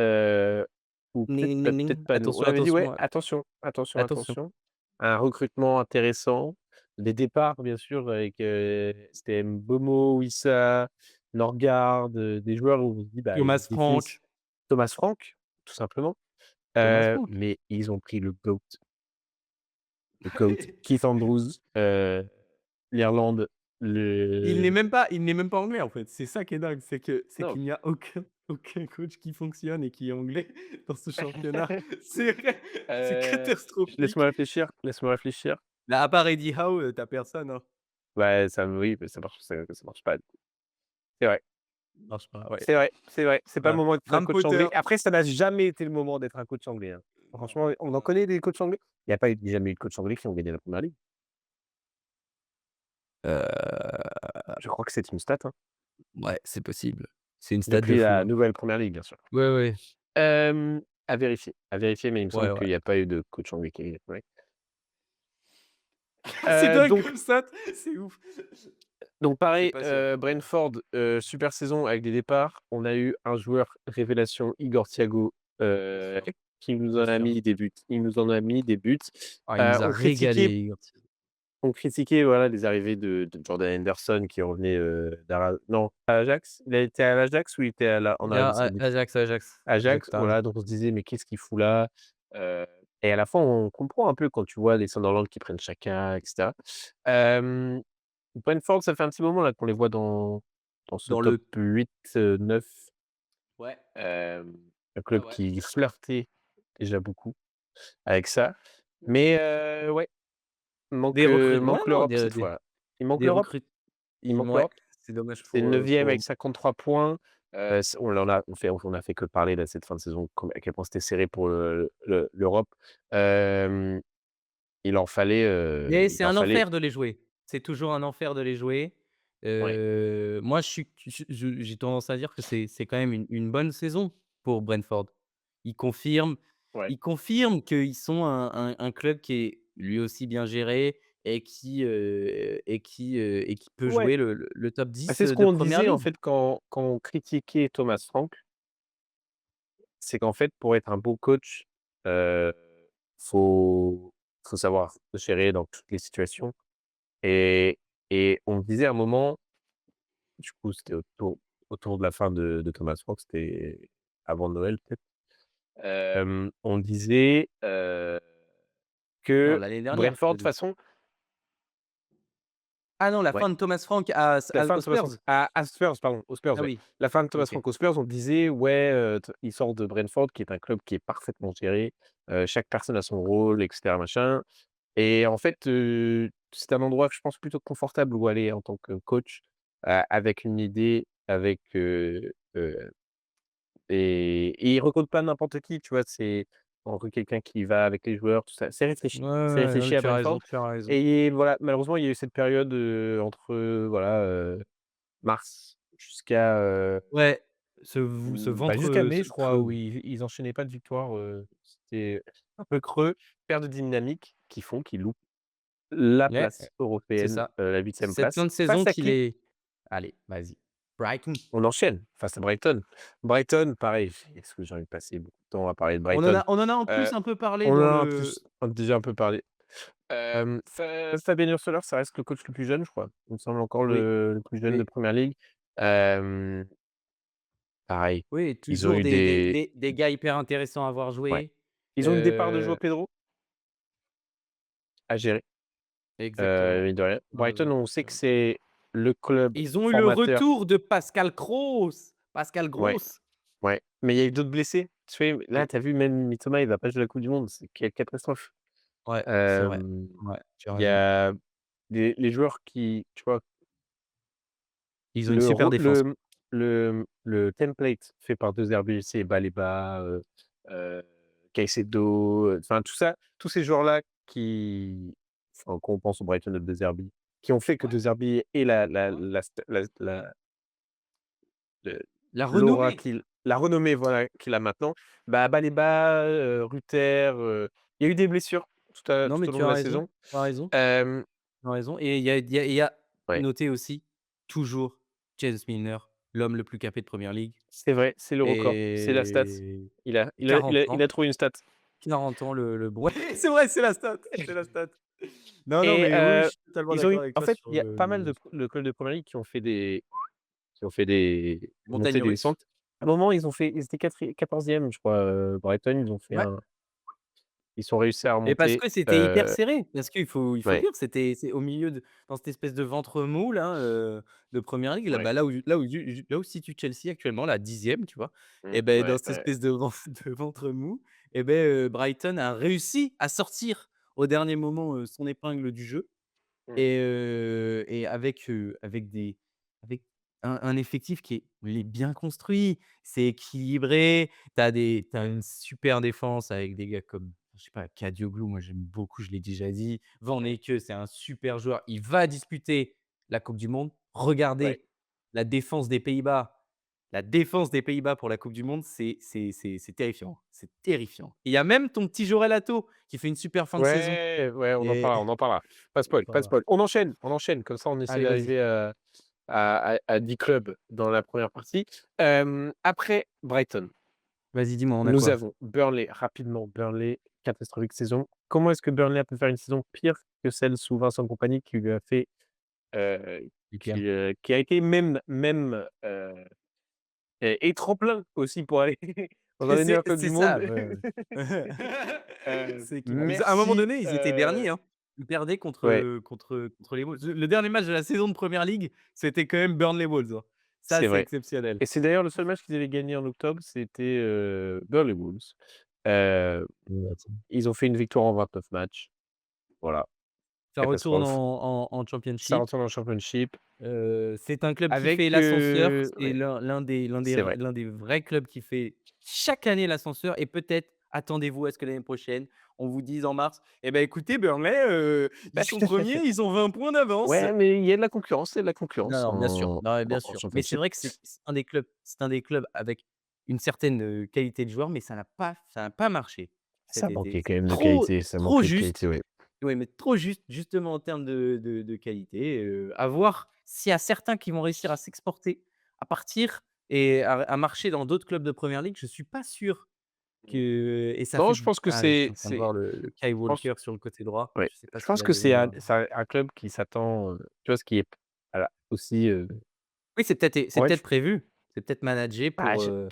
Speaker 1: heu, ou
Speaker 2: Ning ning ning.
Speaker 1: peut-être pas nous, on
Speaker 2: Attention,
Speaker 1: avait dit: «Ouais,
Speaker 2: attention,
Speaker 1: attention, attention,
Speaker 2: attention.
Speaker 1: attention». Un recrutement intéressant, des départs bien sûr avec, c'était Mbeumo, Wissa, Norgard, des joueurs où on se dit: «Bah, ils
Speaker 2: Thomas
Speaker 1: définissent»
Speaker 2: Frank,
Speaker 1: Thomas Frank, tout simplement,
Speaker 2: Thomas Frank.
Speaker 1: mais ils ont pris le GOAT, Keith Andrews, l'Irlande, le
Speaker 2: Il n'est même pas anglais, en fait. C'est ça qui est dingue, c'est
Speaker 1: non,
Speaker 2: qu'il n'y a aucun coach qui fonctionne et qui est anglais dans ce championnat. C'est vrai, c'est catastrophique.
Speaker 1: laisse-moi réfléchir.
Speaker 2: Là, à part Eddie Howe, tu personne, hein.
Speaker 1: Ouais, oui, mais ça marche pas. C'est vrai,
Speaker 2: Marche pas, ouais.
Speaker 1: c'est vrai, c'est vrai. C'est pas le
Speaker 2: Voilà.
Speaker 1: moment d'être un
Speaker 2: Graham
Speaker 1: coach anglais.
Speaker 2: Potter,
Speaker 1: Après, ça n'a jamais été le moment d'être un coach anglais, hein. Franchement, on en connaît des coachs anglais? Il y a pas eu jamais eu de coach anglais qui ont gagné la première ligue.
Speaker 2: Heu,
Speaker 1: Je crois que c'est une stat, hein,
Speaker 2: ouais, c'est possible. C'est une stat de
Speaker 1: depuis
Speaker 2: fou,
Speaker 1: la
Speaker 2: hein.
Speaker 1: nouvelle première ligue, bien sûr.
Speaker 2: Ouais, ouais.
Speaker 1: À vérifier, mais il me
Speaker 2: Ouais,
Speaker 1: semble
Speaker 2: ouais.
Speaker 1: qu'il y a pas eu de coach anglais qui a gagné la première ligue.
Speaker 2: C'est dingue
Speaker 1: Donc
Speaker 2: comme stat, c'est ouf. C'est
Speaker 1: pareil,
Speaker 2: pas sûr.
Speaker 1: Brentford, super saison avec des départs. On a eu un joueur révélation, Igor Thiago,
Speaker 2: Bien
Speaker 1: heu,
Speaker 2: sûr,
Speaker 1: qui nous
Speaker 2: bien
Speaker 1: en a
Speaker 2: sûr.
Speaker 1: mis des buts. Il nous en a mis des buts.
Speaker 2: Ah, il nous a
Speaker 1: On critiquait
Speaker 2: régalé, Igor.
Speaker 1: on critiquait, voilà, les arrivées de Jordan Henderson qui revenait, non, à Ajax? Il a été à l'Ajax ou il était à la en
Speaker 2: Il
Speaker 1: Arabie
Speaker 2: a
Speaker 1: Saoudite?
Speaker 2: Ajax, Ajax.
Speaker 1: Ajax,
Speaker 2: Tu raison.
Speaker 1: voilà, donc on se disait: «Mais qu'est-ce qu'il fout là?» heu et à la fin, on comprend un peu quand tu vois les Sunderland qui prennent chacun et cetera. Hem, Brentford, ça fait un petit moment là qu'on les voit dans ce
Speaker 2: Dans
Speaker 1: top
Speaker 2: le
Speaker 1: 8, 9,
Speaker 2: Ouais,
Speaker 1: un
Speaker 2: ouais,
Speaker 1: club
Speaker 2: ouais.
Speaker 1: qui flirtait déjà beaucoup avec ça. Mais ouais,
Speaker 2: Des recrues ouais,
Speaker 1: manque
Speaker 2: non,
Speaker 1: l'Europe cette fois. Il manque
Speaker 2: des
Speaker 1: l'Europe,
Speaker 2: recrutes
Speaker 1: il manque
Speaker 2: ouais,
Speaker 1: l'Europe.
Speaker 2: c'est dommage
Speaker 1: C'est neuvième
Speaker 2: pour
Speaker 1: avec 53 points. C on a fait que parler là cette fin de saison, comme à quel point c'était serré pour l'Europe. Hem,
Speaker 2: mais
Speaker 1: il
Speaker 2: c'est
Speaker 1: leur
Speaker 2: un
Speaker 1: fallait
Speaker 2: enfer de les jouer. C'est toujours un enfer de les jouer.
Speaker 1: ouais,
Speaker 2: Moi, j'ai tendance à dire que c'est quand même une bonne saison pour Brentford. Ils confirment
Speaker 1: ouais.
Speaker 2: ils confirment qu'ils sont un club qui est lui aussi bien géré et qui peut
Speaker 1: Ouais,
Speaker 2: jouer le top
Speaker 1: bah,
Speaker 2: 10
Speaker 1: c'est ce
Speaker 2: de
Speaker 1: qu'on
Speaker 2: première
Speaker 1: disait en
Speaker 2: ligue.
Speaker 1: fait quand on critiquait Thomas Frank, c'est qu'en fait pour être un bon coach, heu, faut faut savoir gérer dans toutes les situations et on disait à un moment, du coup c'était autour de la fin de Thomas Frank, c'était avant Noël peut-être. On disait,
Speaker 2: Non,
Speaker 1: que
Speaker 2: l'année dernière,
Speaker 1: Brentford,
Speaker 2: tu
Speaker 1: de
Speaker 2: as
Speaker 1: toute
Speaker 2: dit.
Speaker 1: façon
Speaker 2: Ah non, la
Speaker 1: ouais,
Speaker 2: fin de Thomas Frank
Speaker 1: la fin
Speaker 2: aux
Speaker 1: de Thomas Frank
Speaker 2: Spurs?
Speaker 1: à Spurs, pardon, aux Spurs,
Speaker 2: Ah
Speaker 1: ouais.
Speaker 2: oui,
Speaker 1: La fin de Thomas
Speaker 2: OK.
Speaker 1: Frank aux Spurs, on disait: «Ouais, t il sort de Brentford qui est un club qui est parfaitement géré, chaque personne a son rôle et cetera machin» et en fait, c'est un endroit que je pense plutôt confortable où aller en tant que coach, avec une idée, avec, et il recrute pas n'importe qui, tu vois? On recrute quelqu'un qui va avec les joueurs, tout ça. C'est
Speaker 2: Ouais,
Speaker 1: réfléchi. C'est
Speaker 2: ouais, non, mais
Speaker 1: réfléchi à
Speaker 2: tu as
Speaker 1: Brentford
Speaker 2: raison, tu as raison.
Speaker 1: et voilà, malheureusement, il y a eu cette période, entre, voilà, mars jusqu'à,
Speaker 2: Ouais,
Speaker 1: jusqu'à mai,
Speaker 2: ce
Speaker 1: je crois, où
Speaker 2: creux.
Speaker 1: ils enchaînaient pas de victoires, c'était un peu creux, perte de dynamique qui loupent la
Speaker 2: Ouais,
Speaker 1: place
Speaker 2: c'est
Speaker 1: européenne,
Speaker 2: ça.
Speaker 1: la 8e
Speaker 2: Cette fin
Speaker 1: place
Speaker 2: de saison
Speaker 1: face à
Speaker 2: qu'il
Speaker 1: qui?
Speaker 2: est allez, vas-y. Brighton.
Speaker 1: On enchaîne face à Brighton. Brighton, pareil, est-ce que j'ai envie de passer beaucoup de temps à parler de Brighton?
Speaker 2: On en a en
Speaker 1: Heu,
Speaker 2: plus un peu parlé
Speaker 1: on en
Speaker 2: dans
Speaker 1: a en
Speaker 2: le
Speaker 1: plus déjà un peu parlé. Fabien Hurstler, ça reste le coach le plus jeune, je crois. Il me semble encore
Speaker 2: oui,
Speaker 1: le plus jeune de
Speaker 2: oui,
Speaker 1: première ligue. Hem, Pareil,
Speaker 2: oui,
Speaker 1: ils ont
Speaker 2: toujours
Speaker 1: eu des
Speaker 2: des gars hyper intéressants à voir
Speaker 1: ouais.
Speaker 2: jouer.
Speaker 1: Ils ont eu le départ de João
Speaker 2: Heu,
Speaker 1: Pedro à gérer,
Speaker 2: exactement,
Speaker 1: mine de rien.
Speaker 2: tu as
Speaker 1: Brighton,
Speaker 2: raison,
Speaker 1: on sait
Speaker 2: tu as
Speaker 1: que
Speaker 2: raison.
Speaker 1: c'est le club
Speaker 2: Ils ont eu le
Speaker 1: formateur
Speaker 2: retour de Pascal Gross. Pascal
Speaker 1: ouais,
Speaker 2: Gross.
Speaker 1: ouais, mais il y a eu d'autres blessés. Tu sais, là,
Speaker 2: Oui,
Speaker 1: tu as vu même Mitoma, il va pas jouer la coupe du monde, c'est quelle catastrophe.
Speaker 2: ouais, c'est vrai.
Speaker 1: Hem,
Speaker 2: Ouais, tu as
Speaker 1: il y
Speaker 2: raison.
Speaker 1: a les joueurs qui, tu vois,
Speaker 2: Ils ont une
Speaker 1: le
Speaker 2: super
Speaker 1: ro
Speaker 2: défense.
Speaker 1: le template fait par De Zerbi, c'est Baleba, heu, Caicedo, enfin tout ça, tous ces joueurs-là quand on pense au Brighton de De Zerbi, qui ont fait que
Speaker 2: Ouais,
Speaker 1: De Zerbi ait
Speaker 2: ouais.
Speaker 1: le
Speaker 2: La
Speaker 1: l'aura
Speaker 2: renommée.
Speaker 1: la renommée, voilà, qu'il a maintenant. Bah, Baleba, Rutter, il y a eu des blessures
Speaker 2: Non, mais
Speaker 1: tout au long
Speaker 2: tu
Speaker 1: de
Speaker 2: as
Speaker 1: la
Speaker 2: raison,
Speaker 1: saison.
Speaker 2: tu as raison,
Speaker 1: Hem,
Speaker 2: tu as raison et il y a
Speaker 1: ouais,
Speaker 2: noté aussi, toujours James Milner, l'homme le plus capé de première ligue
Speaker 1: c'est vrai, c'est le record, c'est la stat.
Speaker 2: et
Speaker 1: Il
Speaker 2: 40
Speaker 1: a
Speaker 2: ans,
Speaker 1: trouvé une stat
Speaker 2: 40 ans le ouais, c'est vrai, c'est la stat, c'est la stat. Non, non,
Speaker 1: et
Speaker 2: mais oui, oui, je suis totalement
Speaker 1: ils ont
Speaker 2: d'accord
Speaker 1: eu
Speaker 2: avec
Speaker 1: en
Speaker 2: toi
Speaker 1: fait,
Speaker 2: sur
Speaker 1: il y a pas mal
Speaker 2: le
Speaker 1: de clubs de première ligue qui ont fait des montées,
Speaker 2: montagnes
Speaker 1: des
Speaker 2: russes.
Speaker 1: descentes. À un moment, ils étaient 14e, je crois, Brighton,
Speaker 2: Ouais.
Speaker 1: ils sont réussi à
Speaker 2: Et parce
Speaker 1: remonter,
Speaker 2: que c'était hyper serré, parce qu'il faut le
Speaker 1: ouais,
Speaker 2: dire, c'est au milieu de dans cette espèce de ventre mou là, de première ligue là,
Speaker 1: ouais,
Speaker 2: bah, là où se situe Chelsea actuellement, la 10e, tu vois? Et dans
Speaker 1: ouais,
Speaker 2: cette
Speaker 1: ouais,
Speaker 2: espèce de ven de ventre mou et Brighton a réussi à sortir au dernier moment, son épingle du jeu
Speaker 1: mmh,
Speaker 2: et avec des avec un effectif qui est il est bien construit, c'est équilibré, tu as une super défense avec des gars comme, je sais pas, Kadioglu, moi j'aime beaucoup, je l'ai déjà dit. Van Heecke, c'est un super joueur, il va disputer la coupe du monde.
Speaker 1: Ouais.
Speaker 2: Regardez la défense des Pays-Bas. La défense des Pays-Bas pour la coupe du monde, c'est terrifiant, c'est terrifiant. Et il y a même ton petit Jorel Hato qui fait une super fin de saison
Speaker 1: Ouais, ouais, on en
Speaker 2: et
Speaker 1: parlera, on en parlera. Pas
Speaker 2: on en
Speaker 1: spoil, pas
Speaker 2: parlera.
Speaker 1: spoil. On enchaîne, comme ça on essaie
Speaker 2: Allez, vas-y.
Speaker 1: d'arriver à 10 clubs dans la première partie. Après Brighton,
Speaker 2: Vas-y, dis-moi, on a
Speaker 1: nous
Speaker 2: quoi?
Speaker 1: avons Burnley, rapidement, Burnley, catastrophique saison. Comment est-ce que Burnley a pu faire une saison pire que celle sous Vincent Kompany qui lui a fait,
Speaker 2: C'est clair.
Speaker 1: qui a été et tremplin aussi pour aller dans un des meilleurs clubs
Speaker 2: C'est
Speaker 1: du monde.
Speaker 2: ça, ouais, ouais. C'est clair. À un moment
Speaker 1: Merci,
Speaker 2: donné, ils étaient derniers, hein. Ils perdaient
Speaker 1: ouais,
Speaker 2: contre les Wolves. Le dernier match de la saison de Premier League, c'était quand même Burnley Wolves, hein. Ça,
Speaker 1: c'est
Speaker 2: c'est
Speaker 1: vrai.
Speaker 2: exceptionnel.
Speaker 1: Et c'est d'ailleurs le seul match qu'ils avaient gagné en octobre, c'était, Burnley Wolves. Heu, Ils ont fait une victoire en 29 matchs. Voilà,
Speaker 2: Ça retourne
Speaker 1: catastrophe.
Speaker 2: en
Speaker 1: Ça
Speaker 2: Championship.
Speaker 1: retourne en Championship
Speaker 2: C'est un club qui
Speaker 1: avec,
Speaker 2: fait l'ascenseur. C'est
Speaker 1: ouais, c'est vrai.
Speaker 2: l'un des vrais clubs qui fait chaque année l'ascenseur et peut-être, attendez-vous à ce que l'année prochaine, on vous dise en mars: «Eh ben écoutez Burnley, ils sont premiers, ils ont 20 points d'avance».
Speaker 1: Ouais, mais il y a de la concurrence, il y a de la
Speaker 2: Non,
Speaker 1: concurrence
Speaker 2: non, bien sûr. Non, ouais, bien
Speaker 1: en
Speaker 2: sûr. Mais c'est
Speaker 1: Championship.
Speaker 2: vrai que c'est un des clubs avec une certaine, qualité de joueurs, mais ça n'a pas marché cet
Speaker 1: Ça
Speaker 2: été.
Speaker 1: manquait quand
Speaker 2: C'est
Speaker 1: même de
Speaker 2: trop
Speaker 1: qualité, ça
Speaker 2: trop
Speaker 1: manquait de
Speaker 2: juste.
Speaker 1: qualité, ouais.
Speaker 2: Ouais, mais trop juste, justement en termes de qualité, à voir s'il y a certains qui vont réussir à s'exporter, à partir et à marcher dans d'autres clubs de Premier League. Je suis pas sûr que et ça
Speaker 1: Non,
Speaker 2: fait
Speaker 1: je pense que
Speaker 2: je suis
Speaker 1: c'est
Speaker 2: en train de voir le Kyle
Speaker 1: je pense
Speaker 2: Walker sur le côté droit.
Speaker 1: ouais,
Speaker 2: Je sais pas
Speaker 1: je
Speaker 2: ce qu'il
Speaker 1: pense
Speaker 2: va
Speaker 1: que
Speaker 2: devenir.
Speaker 1: c'est un club qui s'attend, tu vois, ce qui est voilà, aussi,
Speaker 2: Oui, c'est
Speaker 1: ouais,
Speaker 2: peut-être prévu, c'est peut-être managé
Speaker 1: bah,
Speaker 2: pour,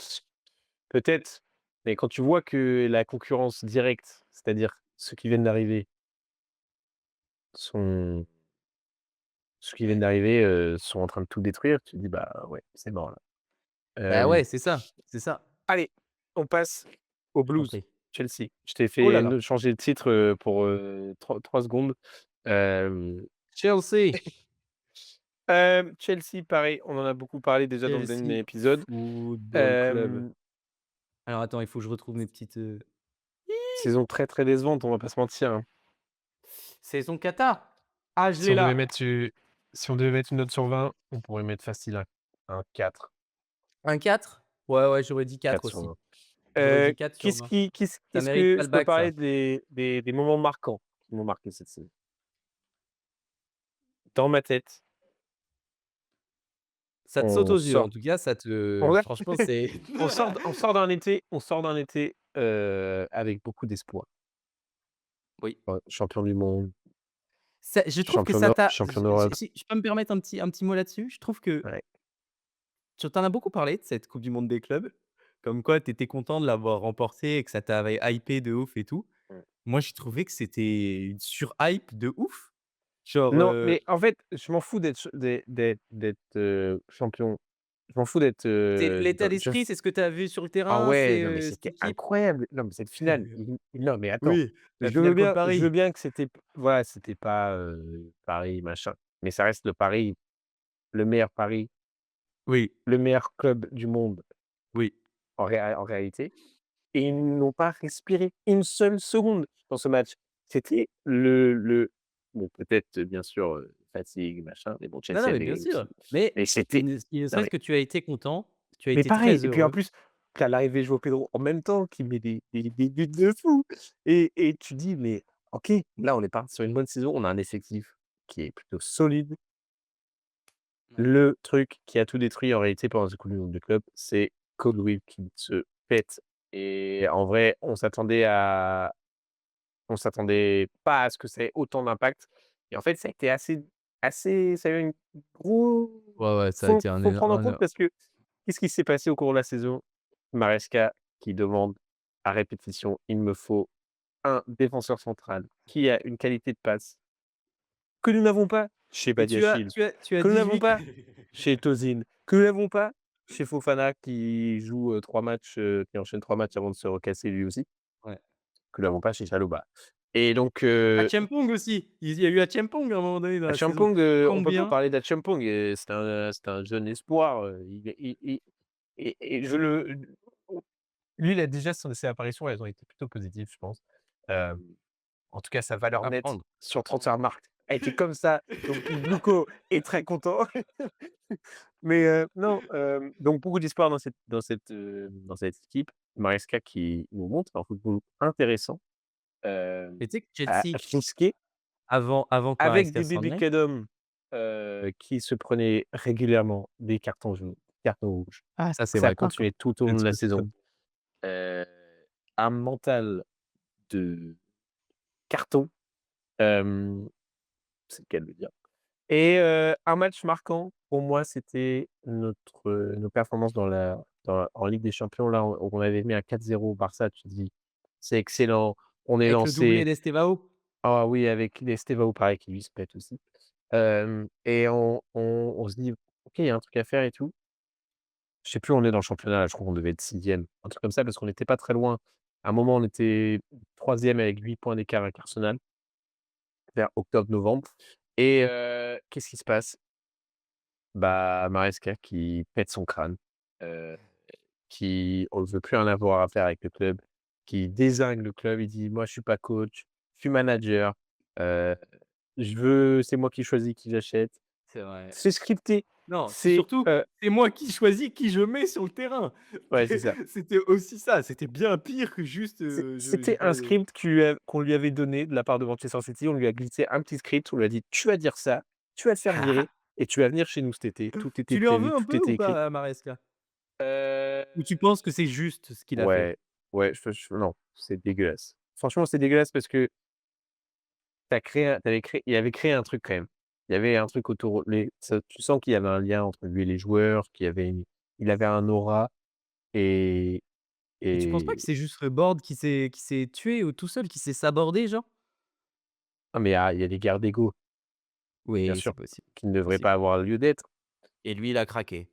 Speaker 1: peut-être, mais quand tu vois que la concurrence directe, c'est-à-dire sont ceux qui viennent d'arriver, sont en train de tout détruire, tu te dis: «Bah, ouais, c'est mort là».
Speaker 2: bah,
Speaker 1: Hem,
Speaker 2: ouais, c'est ça, c'est ça.
Speaker 1: Allez, on passe aux
Speaker 2: Je t'en
Speaker 1: Blues,
Speaker 2: prie.
Speaker 1: Chelsea. Je t'ai
Speaker 2: Oh là
Speaker 1: fait
Speaker 2: là!
Speaker 1: changer de titre, pour, 3 secondes. Hem,
Speaker 2: Chelsea!
Speaker 1: Chelsea, pareil, on en a beaucoup parlé déjà dans le dernier
Speaker 2: Chelsea
Speaker 1: épisode.
Speaker 2: Football Club.
Speaker 1: Hem,
Speaker 2: Alors attends, il faut que je retrouve mes petites,
Speaker 1: Saison très, très décevante, on va pas se mentir, hein.
Speaker 2: saison Qatar. Ah, je
Speaker 1: Si
Speaker 2: l'ai
Speaker 1: on devait
Speaker 2: là.
Speaker 1: mettre u Si on devait mettre une note sur 20, on pourrait mettre facile un 4,
Speaker 2: Un 4. Ouais, ouais, j'aurais dit 4
Speaker 1: 4 sur
Speaker 2: aussi.
Speaker 1: 20.
Speaker 2: J'aurais dit 4 sur 20. Ça
Speaker 1: Qu'est-ce
Speaker 2: mérite
Speaker 1: que
Speaker 2: pas
Speaker 1: je
Speaker 2: le
Speaker 1: peux
Speaker 2: bac
Speaker 1: parler
Speaker 2: ça.
Speaker 1: des moments marquants qui m'ont marqué cette saison? Dans ma tête,
Speaker 2: Ça te saute
Speaker 1: on
Speaker 2: aux yeux en
Speaker 1: sort
Speaker 2: tout cas, ça te
Speaker 1: on
Speaker 2: franchement c'est
Speaker 1: on sort d'un été, avec beaucoup d'espoir.
Speaker 2: oui.
Speaker 1: Champion du monde,
Speaker 2: Ça je trouve que ça t'a
Speaker 1: champion d'Europe.
Speaker 2: si je peux me permettre un petit mot là-dessus? Je trouve que
Speaker 1: Ouais.
Speaker 2: tu en as beaucoup parlé de cette coupe du monde des clubs, comme quoi tu étais content de l'avoir remportée et que ça t'avait hypé de ouf et tout.
Speaker 1: Mmh.
Speaker 2: Moi, j'ai trouvé que c'était une surhype de ouf. Genre,
Speaker 1: Non, mais en fait, je m'en fous d'être, champion. Je m'en fous d'être,
Speaker 2: c'est l'état
Speaker 1: dans je
Speaker 2: d'esprit, c'est ce que tu as vu sur le
Speaker 1: ah
Speaker 2: terrain,
Speaker 1: ouais,
Speaker 2: c'est,
Speaker 1: non mais
Speaker 2: cette
Speaker 1: c'était
Speaker 2: équipe?
Speaker 1: incroyable. Non mais cette finale, non mais attends,
Speaker 2: Oui, la finale contre
Speaker 1: je veux
Speaker 2: Paris.
Speaker 1: bien que voilà, c'était pas, Paris machin, mais ça reste le meilleur Paris,
Speaker 2: Oui,
Speaker 1: le meilleur club du monde
Speaker 2: oui.
Speaker 1: en réalité, et ils n'ont pas respiré une seule seconde dans ce match. C'était le bon peut-être, bien sûr, fatigue machin, mais bon
Speaker 2: Non,
Speaker 1: Chelsea
Speaker 2: non, mais
Speaker 1: avait
Speaker 2: bien
Speaker 1: réussi.
Speaker 2: sûr. Mais
Speaker 1: Mais c'était
Speaker 2: il ne
Speaker 1: non
Speaker 2: serait-ce
Speaker 1: mais
Speaker 2: que tu as été content, tu as
Speaker 1: mais
Speaker 2: été
Speaker 1: pareil,
Speaker 2: très
Speaker 1: et puis en
Speaker 2: heureux.
Speaker 1: plus, tu as l'arrivée de João Pedro en même temps qui met des buts de fou, et tu dis: «Mais OK, là on est parti sur une bonne saison, on a un effectif qui est plutôt solide».
Speaker 2: Ouais.
Speaker 1: Le truc qui a tout détruit en réalité pendant cette coupe du monde de clubs, c'est Colwill qui se pète, et en vrai, on s'attendait pas à ce que ça ait autant d'impact, et en fait, ça a été ça a eu une gros
Speaker 2: Ouais, ouais, ça a été
Speaker 1: faut prendre en compte
Speaker 2: un
Speaker 1: parce que qu'est-ce qui s'est passé au cours de la saison? Maresca qui demande à répétition: «Il me faut un défenseur central qui a une qualité de passe que nous n'avons pas chez
Speaker 2: et
Speaker 1: Badiachile,
Speaker 2: tu as
Speaker 1: que nous
Speaker 2: dit
Speaker 1: n'avons
Speaker 2: lui
Speaker 1: pas chez Tosin, que nous n'avons pas chez Fofana qui joue, 3 matchs, qui enchaîne 3 matchs avant de se recasser lui aussi,
Speaker 2: ouais.
Speaker 1: que nous n'avons pas chez Chalobah, et donc
Speaker 2: Acheampong aussi, il y a eu Acheampong à un moment donné dans la saison.
Speaker 1: Acheampong, on peut pas
Speaker 2: Combien?
Speaker 1: parler d'Acheampong, c'est un jeune espoir, et je le lui, il a déjà ses apparitions, elles ont été plutôt positives, je pense. Hem, En tout cas, sa valeur
Speaker 2: À
Speaker 1: nette
Speaker 2: prendre.
Speaker 1: sur Transfermarkt a été comme ça, donc Luko est très content. Mais non, donc beaucoup d'espoir dans cette équipe. Maresca qui nous montre un football intéressant, hem,
Speaker 2: Mais tu sais que
Speaker 1: à
Speaker 2: Chelsea,
Speaker 1: risqué,
Speaker 2: avant que
Speaker 1: avec
Speaker 2: Maresca
Speaker 1: Dédé
Speaker 2: s'en aille.
Speaker 1: Beckham, qui se prenait régulièrement des cartons rouges.
Speaker 2: Ah ça c'est
Speaker 1: Ça a
Speaker 2: vrai par contre.
Speaker 1: continué tout au long de la
Speaker 2: Là-dessus, c'est top.
Speaker 1: saison. Heu, un mental de carton, hem, c'est le cas de le dire. Et un match marquant pour moi, c'était nos performances en Ligue des Champions. Là, on avait mis un 4-0 au Barça. Tu te dis: «C'est excellent, on est
Speaker 2: Avec le doublé
Speaker 1: lancé».
Speaker 2: d'Estevao?
Speaker 1: Ah oui, avec l'Estevao, pareil, qui lui se pète aussi. Et on se dit: «OK, il y a un truc à faire et tout». Je sais plus où on est dans le championnat, là, je crois qu'on devait être 6e, un truc comme ça, parce qu'on n'était pas très loin. À un moment, on était 3e avec 8 points d'écart avec Arsenal, vers octobre-novembre. Et qu'est-ce qui se passe? Bah, Maresca qui pète son crâne, heu, qui on ne veut plus en avoir à faire avec le club, qui dézingue le club. Il dit: «Moi, je suis pas coach, je suis manager, heu, c'est moi qui choisis qui j'achète».
Speaker 2: C'est vrai.
Speaker 1: C'est scripté,
Speaker 2: Non, c'est
Speaker 1: c'est,
Speaker 2: surtout, c'est moi qui choisis qui je mets sur le terrain.
Speaker 1: ouais, c'est ça.
Speaker 2: C'était aussi ça, c'était bien pire que juste, j'ai
Speaker 1: C'était
Speaker 2: pas
Speaker 1: un script qu'on lui avait donné de la part de Manchester City. On lui a glissé un petit script, on lui a dit: «Tu vas dire ça, tu vas te faire virer et tu vas venir chez nous cet été». Tout était
Speaker 2: Tu lui en
Speaker 1: prévu,
Speaker 2: veux un
Speaker 1: tout
Speaker 2: peu
Speaker 1: était
Speaker 2: ou
Speaker 1: écrit.
Speaker 2: pas à Maresca?
Speaker 1: Heu,
Speaker 2: Ou tu penses que c'est juste ce qu'il a fait?
Speaker 1: ouais, ouais, je non, c'est dégueulasse. Franchement, c'est dégueulasse parce que il avait créé un truc quand même. Il y avait un truc autour, tu sens qu'il y avait un lien entre lui et les joueurs, il avait un aura. et
Speaker 2: Et tu penses pas
Speaker 1: et
Speaker 2: que c'est juste le board qui s'est tué, tout seul, qui s'est sabordé genre?
Speaker 1: ah mais il y a des guerres d'ego, bien
Speaker 2: Oui,
Speaker 1: sûr,
Speaker 2: c'est possible,
Speaker 1: qui ne
Speaker 2: c'est
Speaker 1: devraient
Speaker 2: possible.
Speaker 1: pas avoir lieu d'être.
Speaker 2: Et lui, il a craqué.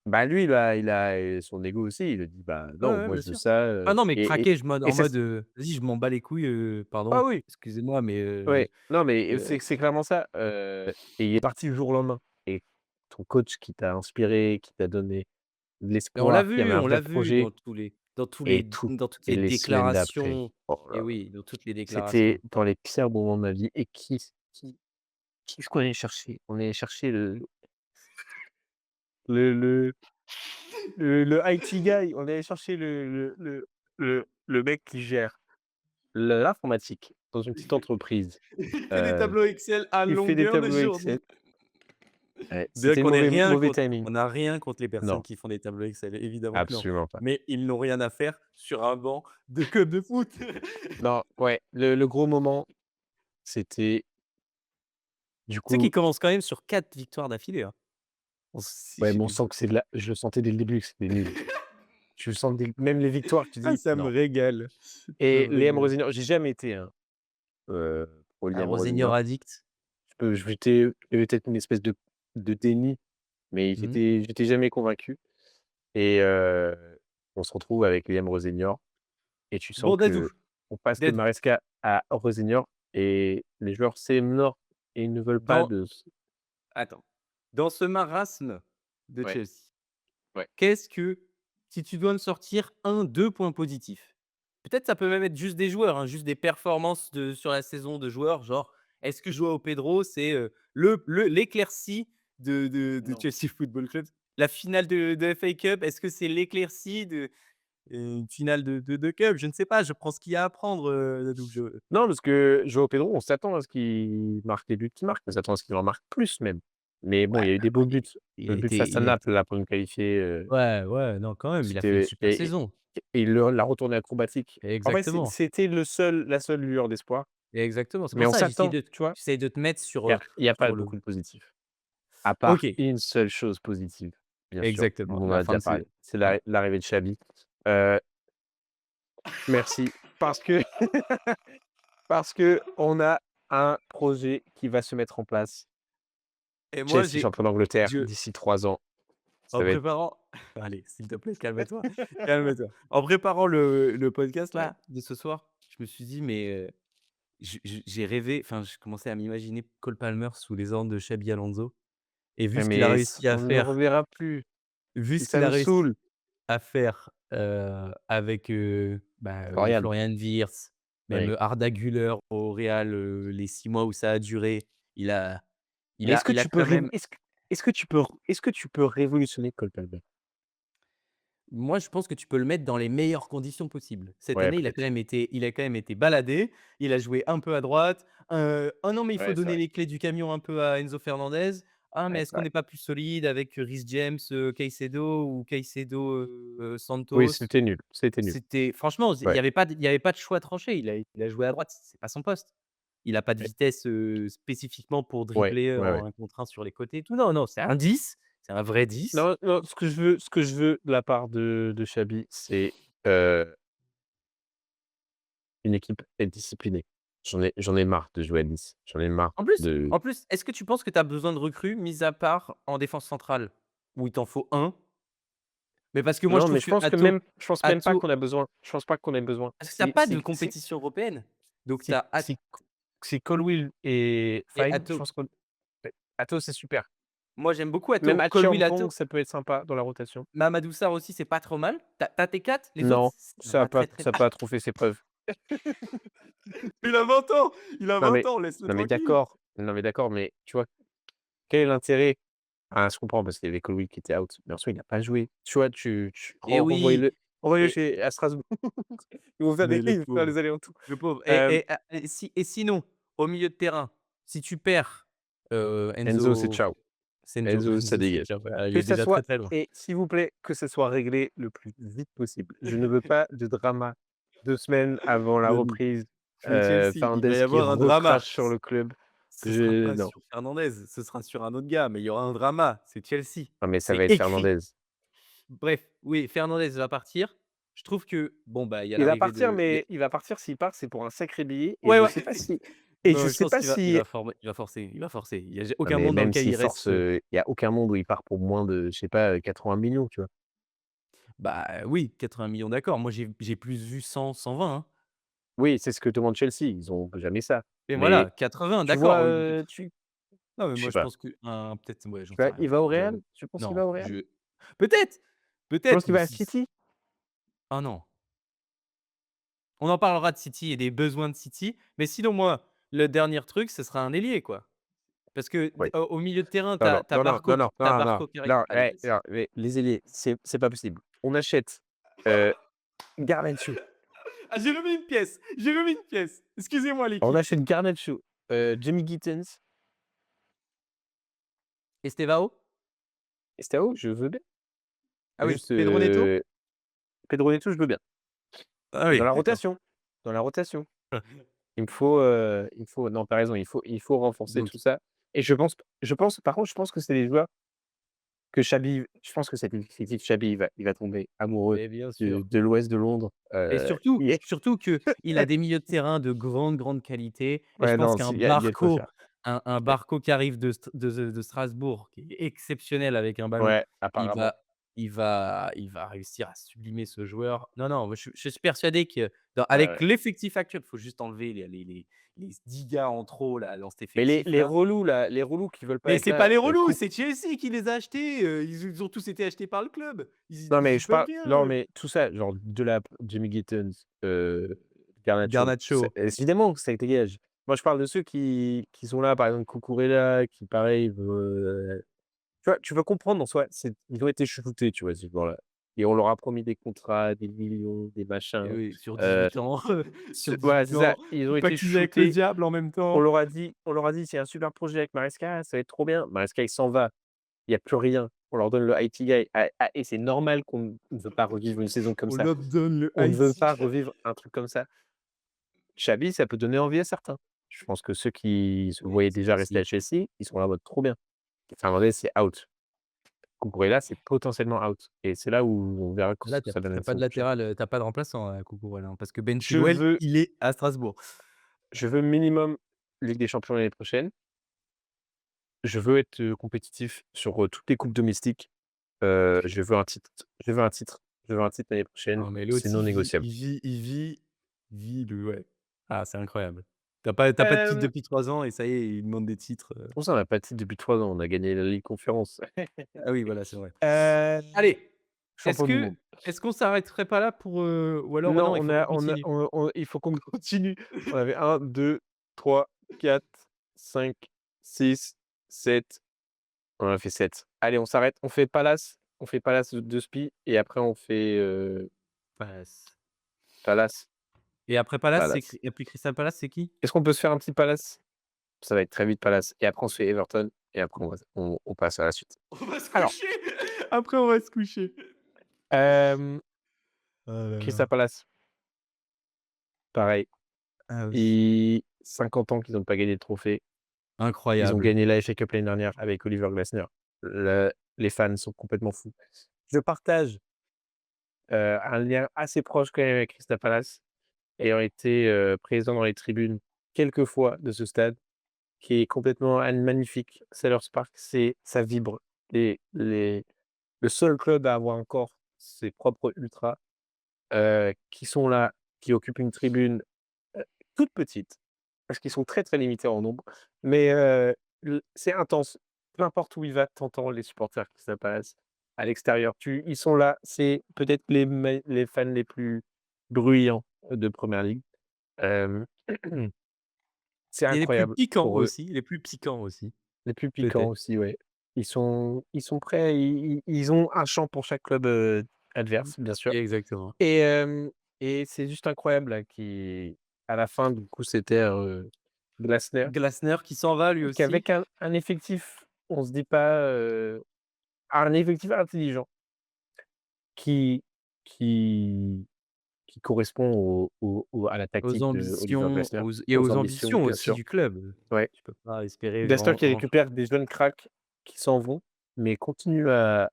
Speaker 1: Bah, lui, il a son ego aussi, il a dit: «Bah,
Speaker 2: Ouais,
Speaker 1: non,
Speaker 2: ouais,
Speaker 1: moi
Speaker 2: bien
Speaker 1: je veux
Speaker 2: sûr.
Speaker 1: ça»,
Speaker 2: Ah non, mais craqué, je
Speaker 1: et
Speaker 2: en
Speaker 1: ça
Speaker 2: mode,
Speaker 1: s
Speaker 2: «Vas-y, je m'en bats les couilles,
Speaker 1: ah
Speaker 2: pardon,
Speaker 1: oui,
Speaker 2: excusez-moi, mais
Speaker 1: ouais, non, mais
Speaker 2: heu»
Speaker 1: c'est clairement ça, et il est parti du jour au lendemain. Et ton coach qui t'a inspiré, qui t'a donné de
Speaker 2: et
Speaker 1: l'espoir, qui avait un
Speaker 2: on l'a
Speaker 1: vrai
Speaker 2: vu
Speaker 1: projet. Et tout
Speaker 2: dans toutes
Speaker 1: et
Speaker 2: les
Speaker 1: les semaines d'après,
Speaker 2: déclarations.
Speaker 1: oh là
Speaker 2: Et
Speaker 1: là,
Speaker 2: oui, dans toutes les
Speaker 1: c'était
Speaker 2: déclarations.
Speaker 1: dans les pires moments de ma vie. Et qui est-ce qu'on allait chercher? On allait chercher le le le IT guy, on allait chercher le mec qui gère l'informatique dans une petite entreprise,
Speaker 2: Il fait des
Speaker 1: heu,
Speaker 2: tableaux Excel à
Speaker 1: qui fait des
Speaker 2: longueur de
Speaker 1: ait
Speaker 2: journée.
Speaker 1: Excel. Ouais,
Speaker 2: Bien
Speaker 1: c'était
Speaker 2: qu'on ait rien
Speaker 1: mauvais
Speaker 2: contre
Speaker 1: timing.
Speaker 2: on n'a rien contre les personnes
Speaker 1: Non,
Speaker 2: qui font des tableaux Excel, évidemment que non.
Speaker 1: absolument pas.
Speaker 2: Mais ils n'ont rien à faire sur un banc de club de foot.
Speaker 1: Non, ouais, le gros moment, c'était du
Speaker 2: Tu sais qu'ils
Speaker 1: coup,
Speaker 2: commencent quand même sur 4 victoires d'affilée, hein. Si
Speaker 1: ouais,
Speaker 2: je
Speaker 1: mais on sent que je le sentais dès le début que c'était nul. Je le sens dès même les victoires, tu
Speaker 2: ah
Speaker 1: dis:
Speaker 2: ça me
Speaker 1: «Non».
Speaker 2: régale, ça
Speaker 1: Et
Speaker 2: me
Speaker 1: Liam
Speaker 2: régale.
Speaker 1: Rosignol, j'ai jamais été pro
Speaker 2: Un
Speaker 1: Liam
Speaker 2: Rosignol
Speaker 1: Rosignol.
Speaker 2: addict.
Speaker 1: Il y avait peut-être une espèce de déni, mais
Speaker 2: Mmh.
Speaker 1: j'étais jamais convaincu. Et on se retrouve avec Liam Rosignol et tu sens
Speaker 2: Bon Dadou,
Speaker 1: qu'on passe de
Speaker 2: Dadou,
Speaker 1: Maresca à Rosignol et les joueurs s'énorent et ils ne veulent pas
Speaker 2: dans
Speaker 1: de s
Speaker 2: attends, dans ce marasme de
Speaker 1: ouais,
Speaker 2: Chelsea,
Speaker 1: ouais.
Speaker 2: qu'est-ce que si tu dois me sortir un, 2 points positifs, peut-être ça peut même être juste des joueurs, hein, juste des performances sur la saison de joueurs, genre, est-ce que Joao Pedro, c'est, l'éclaircie de
Speaker 1: Non.
Speaker 2: Chelsea Football Club? La finale de FA Cup, est-ce que c'est l'éclaircie une finale de cup? Je ne sais pas, je prends ce qu'il y a à prendre, Dadou,
Speaker 1: Non, parce que João Pedro, on s'attend à ce qu'il marque les buts qu'il marque, on s'attend à ce qu'il en marque plus même. Mais bon,
Speaker 2: ouais,
Speaker 1: il y a eu des beaux buts. Le but face à
Speaker 2: il a
Speaker 1: Naples là pour nous qualifier,
Speaker 2: ouais, ouais, non, quand même, il a fait une
Speaker 1: c'était
Speaker 2: super saison.
Speaker 1: et le la retournée acrobatique. En fait,
Speaker 2: Exactement,
Speaker 1: c'était la seule lueur d'espoir,
Speaker 2: exactement. C'est
Speaker 1: mais
Speaker 2: pour
Speaker 1: on
Speaker 2: ça,
Speaker 1: s'attend, tu vois?
Speaker 2: j'essaye de te mettre
Speaker 1: Il y a pas
Speaker 2: sur le
Speaker 1: beaucoup de positifs, à part
Speaker 2: OK,
Speaker 1: une seule chose positive, bien sûr,
Speaker 2: exactement,
Speaker 1: dont on
Speaker 2: la
Speaker 1: a
Speaker 2: fin
Speaker 1: déjà
Speaker 2: de saison.
Speaker 1: parlé, c'est
Speaker 2: Mmh.
Speaker 1: l'arrivée de Xavi. Heu, Merci parce que parce qu'on a un projet qui va se mettre en place.
Speaker 2: Et moi,
Speaker 1: Chelsea champion d'Angleterre
Speaker 2: je
Speaker 1: d'ici 3 ans,
Speaker 2: en
Speaker 1: ça va être
Speaker 2: préparant allez, s'il te plaît, calme-toi, calme-toi. En préparant le podcast
Speaker 1: ouais.
Speaker 2: là, de ce soir, je me suis dit: «Mais, j'ai rêvé, enfin, je commençais à m'imaginer Cole Palmer sous les ordres de Xabi Alonso et
Speaker 1: Ouais, mais s on ne le reverra plus
Speaker 2: vu
Speaker 1: et
Speaker 2: ce
Speaker 1: ça
Speaker 2: qu'il
Speaker 1: me
Speaker 2: a réussi
Speaker 1: saoule.
Speaker 2: à faire, avec,
Speaker 1: Florian,
Speaker 2: Florian Wirtz, même,
Speaker 1: oui.
Speaker 2: Arda Güler au Real, les 6 mois où ça a duré, il a il
Speaker 1: Mais
Speaker 2: a il a quand même
Speaker 1: est-ce que tu peux révolutionner Cole Palmer?
Speaker 2: moi, je pense que tu peux le mettre dans les meilleures conditions possibles. Cette
Speaker 1: Ouais,
Speaker 2: année,
Speaker 1: peut-être.
Speaker 2: il a quand même été baladé, il a joué un peu à droite, «Oh non, mais il faut
Speaker 1: Ouais, c'est
Speaker 2: donner
Speaker 1: vrai.
Speaker 2: les clés du camion un peu à Enzo Fernandez. Ah, mais
Speaker 1: Ouais,
Speaker 2: est-ce
Speaker 1: c'est
Speaker 2: qu'on
Speaker 1: vrai.
Speaker 2: n'est pas plus solide avec Reece James, Caicedo ou Caicedo,
Speaker 1: Oui,
Speaker 2: Santos?»
Speaker 1: c'était nul, c'était nul.
Speaker 2: C'était franchement,
Speaker 1: Ouais,
Speaker 2: il y avait pas de choix tranché. Il a joué à droite, c'est pas son poste. Il a pas de
Speaker 1: ouais,
Speaker 2: vitesse, spécifiquement pour
Speaker 1: ouais,
Speaker 2: dribbler
Speaker 1: ouais, ouais.
Speaker 2: en 1 contre 1 sur les côtés et tout. Non, non, c'est un 10, c'est un vrai 10.
Speaker 1: Non, non, ce que je veux de la part de Xabi, c'est, heu, une équipe est disciplinée. J'en ai marre de jouer à 10. J'en ai marre de
Speaker 2: Est-ce que tu penses que tu as besoin de recrues, mis à part en défense centrale, où il t'en faut un? Mais parce que moi, je
Speaker 1: non,
Speaker 2: trouve
Speaker 1: mais
Speaker 2: que
Speaker 1: je pense même pas
Speaker 2: Atto
Speaker 1: qu'on a besoin. Je pense pas qu'on ait besoin.
Speaker 2: parce que tu as pas de compétition européenne. Donc tu
Speaker 1: Si
Speaker 2: as
Speaker 1: si si Colwill est
Speaker 2: et
Speaker 1: fine, je
Speaker 2: Atto.
Speaker 1: pense que ouais, Atto, c'est super.
Speaker 2: Moi, j'aime beaucoup
Speaker 1: Même
Speaker 2: Atto. Colwill,
Speaker 1: Acheampong,
Speaker 2: Atto.
Speaker 1: ça peut être sympa dans la rotation.
Speaker 2: Mamadou Sarr aussi, c'est pas trop mal. Tu as tes 4, les autres,
Speaker 1: Non,
Speaker 2: c'est pas très, très
Speaker 1: ça a pas trop fait ses preuves.
Speaker 2: il a 20 ans! Il a
Speaker 1: Non
Speaker 2: 20
Speaker 1: mais
Speaker 2: ans, laisse-le tranquille.
Speaker 1: non mais d'accord, mais tu vois, quel est l'intérêt? Ah, je comprends parce qu'il y avait Colwill qui était out, mais en soi, il a pas joué. Tu vois, tu
Speaker 2: Et oui,
Speaker 1: renvoyez-le
Speaker 2: et
Speaker 1: chez à Strasbourg.
Speaker 2: mais
Speaker 1: Ils vont faire les allers-retours.
Speaker 2: le pauvre
Speaker 1: Hem,
Speaker 2: et sinon, au milieu de terrain, si tu perds,
Speaker 1: Enzo, c'est
Speaker 2: Enzo
Speaker 1: ciao. Enzo, ça
Speaker 2: Enzo
Speaker 1: dégage.
Speaker 2: il
Speaker 1: Que
Speaker 2: est
Speaker 1: ça
Speaker 2: déjà très,
Speaker 1: soit
Speaker 2: très loin.
Speaker 1: et s'il vous plaît, que ça soit réglé le plus vite possible. Je ne veux pas de drama 2 semaines avant la
Speaker 2: Le
Speaker 1: reprise,
Speaker 2: Mais Chelsea, il va
Speaker 1: Fernandes
Speaker 2: y
Speaker 1: qui
Speaker 2: avoir un drama.
Speaker 1: recrache sur le club.
Speaker 2: Ce sera
Speaker 1: Je
Speaker 2: pas
Speaker 1: non.
Speaker 2: sur Fernandez, ce sera sur un autre gars, mais il y aura un drama. C'est Chelsea,
Speaker 1: Non, mais ça
Speaker 2: c'est
Speaker 1: va être
Speaker 2: écrit.
Speaker 1: Fernandez.
Speaker 2: Bref, oui, Fernandez va partir. Je trouve que bon, il y a l'arrivée de il y a
Speaker 1: Il va partir, s'il part, c'est pour un sacré billet et
Speaker 2: ouais,
Speaker 1: je
Speaker 2: ouais.
Speaker 1: sais pas si et je
Speaker 2: Non, je
Speaker 1: sais
Speaker 2: pense
Speaker 1: pas
Speaker 2: il
Speaker 1: si
Speaker 2: va former il va forcer. Il y a
Speaker 1: non,
Speaker 2: aucun
Speaker 1: mais
Speaker 2: monde dans
Speaker 1: même
Speaker 2: lequel
Speaker 1: s'il
Speaker 2: il
Speaker 1: force,
Speaker 2: reste,
Speaker 1: il y a aucun monde où il part pour moins de, je sais pas, 80 millions, tu vois?
Speaker 2: oui, 80 millions, d'accord. Moi, j'ai plus vu 100-120, hein.
Speaker 1: Oui, c'est ce que demande Chelsea, ils ont jamais ça.
Speaker 2: Et
Speaker 1: Mais
Speaker 2: voilà, 80,
Speaker 1: tu vois,
Speaker 2: d'accord,
Speaker 1: tu
Speaker 2: non, mais
Speaker 1: je
Speaker 2: moi,
Speaker 1: sais
Speaker 2: je
Speaker 1: pas,
Speaker 2: pense qu'un peut-être, ouais, j'en
Speaker 1: tu
Speaker 2: sais
Speaker 1: vois,
Speaker 2: rien.
Speaker 1: il va au Real?
Speaker 2: J'avoue.
Speaker 1: Tu penses qu'il
Speaker 2: Non,
Speaker 1: va au Real?
Speaker 2: je peut-être,
Speaker 1: Tu penses
Speaker 2: peut-être,
Speaker 1: qu'il
Speaker 2: mais
Speaker 1: va à
Speaker 2: si
Speaker 1: City?
Speaker 2: ah non. On en parlera de City et des besoins de City, mais sinon, moi, le dernier truc, ce sera un ailier, quoi. Parce que
Speaker 1: Oui.
Speaker 2: d au milieu de terrain,
Speaker 1: Non, non, non, non, non, non,
Speaker 2: tu as
Speaker 1: non, non,
Speaker 2: Barco qui arrive.
Speaker 1: non,
Speaker 2: Allez, vas-y.
Speaker 1: non, mais les ailiers, c'est pas possible. On achète, heu, Garnacho,
Speaker 2: Ah, j'ai remis une pièce. Excusez-moi
Speaker 1: on
Speaker 2: l'équipe.
Speaker 1: achète Garnacho, Jamie Gittens,
Speaker 2: Estevao?
Speaker 1: Estao, je veux bien.
Speaker 2: Ah oui,
Speaker 1: Juste,
Speaker 2: Pedro Neto?
Speaker 1: Pedro Neto, je veux bien.
Speaker 2: Ah
Speaker 1: Dans
Speaker 2: oui,
Speaker 1: la
Speaker 2: d'accord.
Speaker 1: rotation, dans la rotation. Il me faut non, tu as raison, il faut renforcer
Speaker 2: Donc
Speaker 1: tout ça et je pense par contre, je pense que c'est des joueurs que Xabi je pense que cet effectif Xabi, il va tomber amoureux
Speaker 2: mais bien sûr.
Speaker 1: de l'ouest de Londres,
Speaker 2: Et surtout
Speaker 1: il est
Speaker 2: surtout qu'il a des milieux de terrain de grande, grande qualité et je
Speaker 1: ouais,
Speaker 2: pense
Speaker 1: non,
Speaker 2: qu'un
Speaker 1: il y a de quoi
Speaker 2: Barco
Speaker 1: faire.
Speaker 2: un
Speaker 1: Ouais,
Speaker 2: Barco qui arrive de Strasbourg, qui est exceptionnel avec un ballon,
Speaker 1: ouais,
Speaker 2: il
Speaker 1: apparemment.
Speaker 2: va il va réussir à sublimer ce joueur. Non, non, moi je suis persuadé que
Speaker 1: Ouais,
Speaker 2: avec
Speaker 1: ouais.
Speaker 2: l'effectif actuel, il faut juste enlever les 10 gars en trop là dans cet
Speaker 1: Mais
Speaker 2: effectif là.
Speaker 1: les relous qui veulent pas
Speaker 2: Mais
Speaker 1: être
Speaker 2: c'est pas
Speaker 1: là,
Speaker 2: les relous,
Speaker 1: Coupe
Speaker 2: c'est Chelsea qui les a achetés, ils ont tous été achetés par le club.
Speaker 1: non,
Speaker 2: Ils
Speaker 1: mais
Speaker 2: y
Speaker 1: je
Speaker 2: peuvent
Speaker 1: parle
Speaker 2: rien,
Speaker 1: non,
Speaker 2: eux.
Speaker 1: mais tout ça, genre Delap, Jamie Gittens, Garnacho, ça
Speaker 2: Garnacho.
Speaker 1: évidemment que ça dégage. Moi, je parle de ceux qui sont là, par exemple Cucurella, qui pareil tu vas comprendre en soi, ils ont été chouchoutés, tu vois, ces joueurs-là et on leur a promis des contrats, des millions, des
Speaker 2: Et
Speaker 1: machins,
Speaker 2: oui, sur
Speaker 1: heu,
Speaker 2: 18 ans,
Speaker 1: ce
Speaker 2: sur
Speaker 1: voilà,
Speaker 2: 18
Speaker 1: c'est ça,
Speaker 2: ans,
Speaker 1: ils ont
Speaker 2: faut pas
Speaker 1: été
Speaker 2: qu'ils aient avec le
Speaker 1: chouchoutés.
Speaker 2: diable en même temps.
Speaker 1: On leur a dit: «C'est un super projet avec Maresca, ça va être trop bien». Maresca, il s'en va, il y a plus rien. On leur donne le IT guy. Et c'est normal qu'on ne veut pas revivre une saison comme
Speaker 2: On
Speaker 1: ça.
Speaker 2: leur donne le
Speaker 1: On ne veut
Speaker 2: Haïti.
Speaker 1: pas revivre un truc comme ça. Xabi, ça peut donner envie à certains. Je pense que ceux qui se
Speaker 2: Oui,
Speaker 1: voyaient
Speaker 2: c'est
Speaker 1: déjà rester à
Speaker 2: possible.
Speaker 1: Chelsea, ils sont là en mode: «Trop bien». Fernandez, c'est out. Cucurella, c'est potentiellement out et c'est là où on verra
Speaker 2: Là,
Speaker 1: ce que ça donne la
Speaker 2: pas de
Speaker 1: saison prochaine.
Speaker 2: latéral, tu pas de remplaçant à Cucurella, hein, parce que Ben
Speaker 1: Je
Speaker 2: Chilwell,
Speaker 1: veux
Speaker 2: il est à Strasbourg.
Speaker 1: je veux minimum Ligue des champions l'année prochaine. Je veux être, compétitif sur, toutes les coupes domestiques. Je veux un titre je veux un titre je veux un titre l'année prochaine,
Speaker 2: Non, mais
Speaker 1: c'est
Speaker 2: l'autre,
Speaker 1: non négociable.
Speaker 2: il vit le ouais. Ah, c'est incroyable. Tu pas de titre
Speaker 1: Hem,
Speaker 2: depuis 3 ans et ça y est, ils demandent des titres,
Speaker 1: Comment ça on n'a pas de titre depuis 3 ans? On a gagné la Ligue Conférence.
Speaker 2: Ah oui, voilà, c'est vrai.
Speaker 1: Heu,
Speaker 2: Allez, est-ce
Speaker 1: Champion du
Speaker 2: que
Speaker 1: monde.
Speaker 2: est-ce qu'on s'arrêterait pas là pour, ou alors
Speaker 1: Non,
Speaker 2: non, il faut qu'on continue?
Speaker 1: il faut qu'on continue. On avait 1, 2, 3, 4, 5, 6, 7. On en a fait 7. Allez, on s'arrête. On fait Palace de Spi et après on fait,
Speaker 2: Palace.
Speaker 1: Palace.
Speaker 2: Et après Palace, c'est
Speaker 1: Palace.
Speaker 2: Cry et puis Crystal Palace, c'est qui?
Speaker 1: Est-ce qu'on peut se faire un petit Palace? Ça va être très vite Palace et après on se fait Everton et après on passe à la suite.
Speaker 2: On va se
Speaker 1: Alors,
Speaker 2: coucher! Après, on va se coucher.
Speaker 1: hem,
Speaker 2: Oh là
Speaker 1: Crystal
Speaker 2: là.
Speaker 1: Palace, pareil.
Speaker 2: Ah oui.
Speaker 1: Et 50 ans qu'ils ont pas gagné de trophée. Ils ont
Speaker 2: Incroyable.
Speaker 1: gagné la FA Cup l'année dernière avec Oliver Glasner. Les fans sont complètement fous. Je partage, un lien assez proche quand même avec Crystal Palace, ayant été, présent dans les tribunes quelques fois de ce stade qui est complètement magnifique. Selhurst Park, ça vibre. Les Le seul club à avoir encore ses propres ultras, qui sont là, qui occupent une tribune, toute petite, parce qu'ils sont très, très limités en nombre, mais c'est intense. Peu importe où il va, tu entends les supporters qui se passent à l'extérieur. Ils sont là, c'est peut-être les fans les plus bruyants de première ligue. Hem, c'est
Speaker 2: Et les plus
Speaker 1: incroyable
Speaker 2: piquants
Speaker 1: pour eux.
Speaker 2: aussi, les plus piquants aussi,
Speaker 1: Les plus piquants
Speaker 2: peut-être.
Speaker 1: aussi, ouais. Ils sont prêts, ils ont un chant pour chaque club,
Speaker 2: Mmh.
Speaker 1: adverse, bien sûr.
Speaker 2: Exactement.
Speaker 1: Et et c'est juste incroyable là à la fin du coup c'était, Glasner,
Speaker 2: Glasner qui s'en va lui aussi.
Speaker 1: qu'avec un effectif, on se dit pas, un effectif intelligent qui qui qui correspond à la
Speaker 2: Aux
Speaker 1: tactique de Oliver
Speaker 2: ambitions,
Speaker 1: Glasner,
Speaker 2: et
Speaker 1: aux
Speaker 2: aux
Speaker 1: ambitions,
Speaker 2: ambitions
Speaker 1: bien
Speaker 2: aussi
Speaker 1: sûr.
Speaker 2: du club.
Speaker 1: Ouais.
Speaker 2: Tu peux pas espérer
Speaker 1: Glasner qui
Speaker 2: grand ch
Speaker 1: récupère des jeunes cracks qui s'en vont, mais continue voilà,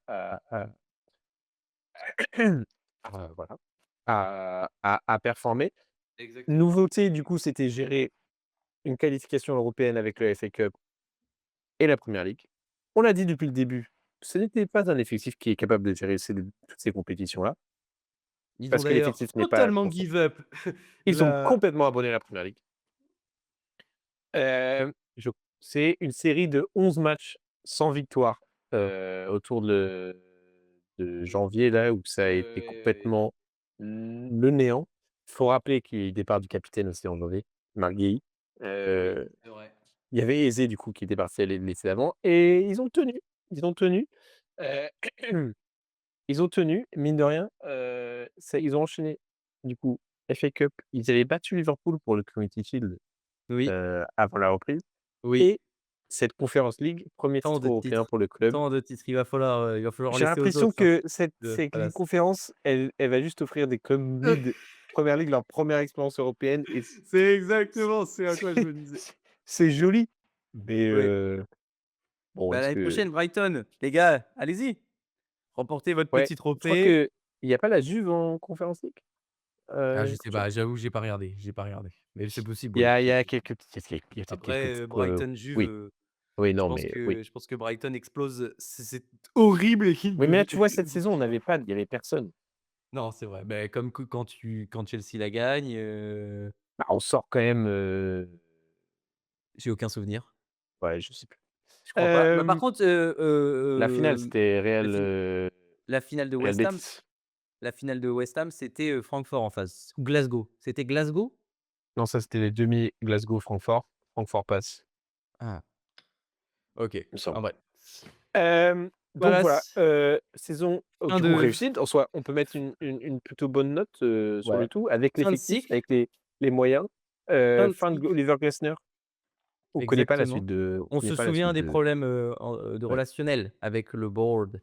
Speaker 1: à performer.
Speaker 2: Exactement.
Speaker 1: Nouveauté du coup, c'était gérer une qualification européenne avec le FA Cup et la Premier League. On l'a dit depuis le début, ce n'était pas un effectif qui est capable de gérer toutes ces compétitions-là,
Speaker 2: Ils ont
Speaker 1: parce que
Speaker 2: d'ailleurs
Speaker 1: l'effectif n'est pas
Speaker 2: totalement
Speaker 1: constant.
Speaker 2: give up
Speaker 1: Ils ont
Speaker 2: la
Speaker 1: complètement abandonné la Premier League. Je C'est une série de 11 matchs sans victoire, autour de janvier là, où ça a
Speaker 2: ouais,
Speaker 1: été
Speaker 2: ouais, ouais.
Speaker 1: complètement le néant. Il faut rappeler qu'il y a eu le départ du capitaine aussi en janvier, Marc Guéhi.
Speaker 2: Oui,
Speaker 1: Heu,
Speaker 2: c'est vrai.
Speaker 1: il y avait Eze du coup qui était parti l'été d'avant et ils ont tenu. Ils ont tenu, heu, ils ont tenu, mine de rien, ils ont enchaîné du coup FA Cup. Ils avaient battu Liverpool pour le Community Shield,
Speaker 2: Oui,
Speaker 1: avant la reprise.
Speaker 2: oui.
Speaker 1: Et cette Conference League, premier
Speaker 2: Tant
Speaker 1: titre
Speaker 2: de
Speaker 1: européen
Speaker 2: titres,
Speaker 1: pour le club.
Speaker 2: tant de titres. Il va falloir
Speaker 1: J'ai
Speaker 2: laisser aux
Speaker 1: l'impression
Speaker 2: autres, hein,
Speaker 1: que
Speaker 2: de
Speaker 1: cette Ligue
Speaker 2: Palace.
Speaker 1: Conférence, elle va juste offrir des clubs mid Première Ligue leur première expérience européenne et
Speaker 2: C'est
Speaker 1: c
Speaker 2: exactement ce à quoi je
Speaker 1: c'est
Speaker 2: me disais.
Speaker 1: c'est joli, mais
Speaker 2: Oui.
Speaker 1: bon,
Speaker 2: Bah,
Speaker 1: est-ce
Speaker 2: l'année
Speaker 1: que
Speaker 2: prochaine, Brighton, les gars, allez-y, remportez votre
Speaker 1: ouais,
Speaker 2: petit
Speaker 1: je crois
Speaker 2: trophée.
Speaker 1: qu'il y a pas la Juve en Conference League?
Speaker 2: Ah, je sais
Speaker 1: Prochaine?
Speaker 2: pas, j'avoue, j'ai pas regardé, mais c'est possible,
Speaker 1: Il y
Speaker 2: oui.
Speaker 1: a il y a quelques petites il y a peut-être quelques
Speaker 2: Après,
Speaker 1: titres,
Speaker 2: Brighton-Juve,
Speaker 1: oui, oui, non, mais oui.
Speaker 2: je pense que Brighton explose, c'est horrible équipe
Speaker 1: Oui,
Speaker 2: de
Speaker 1: mais là,
Speaker 2: v
Speaker 1: tu vois, cette saison, il y avait personne.
Speaker 2: non, c'est vrai, beh, comme que quand Chelsea la gagne,
Speaker 1: Bah, on sort quand même,
Speaker 2: j'ai aucun souvenir.
Speaker 1: ouais, je sais plus.
Speaker 2: Je crois pas. Bah, par contre,
Speaker 1: La finale, c'était
Speaker 2: la fin la finale de
Speaker 1: Real
Speaker 2: West Ham
Speaker 1: Betis.
Speaker 2: la finale de West Ham, c'était, Francfort en face ou Glasgow. C'était Glasgow?
Speaker 1: Non, ça, c'était les demi Glasgow-Francfort. Francfort passe,
Speaker 2: Ah, OK.
Speaker 1: il me semble.
Speaker 2: En bref.
Speaker 1: Donc voilà,
Speaker 2: Palace,
Speaker 1: saison,
Speaker 2: fin
Speaker 1: du coup
Speaker 2: de
Speaker 1: réussite. En soi, on peut mettre une plutôt bonne note, sur
Speaker 2: ouais,
Speaker 1: le tout avec
Speaker 2: fin de
Speaker 1: l'effectif,
Speaker 2: cycle
Speaker 1: avec les moyens.
Speaker 2: fin de
Speaker 1: Fin de
Speaker 2: cycle.
Speaker 1: Oliver Glasner.
Speaker 2: Exactement.
Speaker 1: On
Speaker 2: On
Speaker 1: connaît
Speaker 2: se
Speaker 1: pas la suite
Speaker 2: souvient des
Speaker 1: de
Speaker 2: problèmes, de
Speaker 1: ouais,
Speaker 2: relationnel avec le board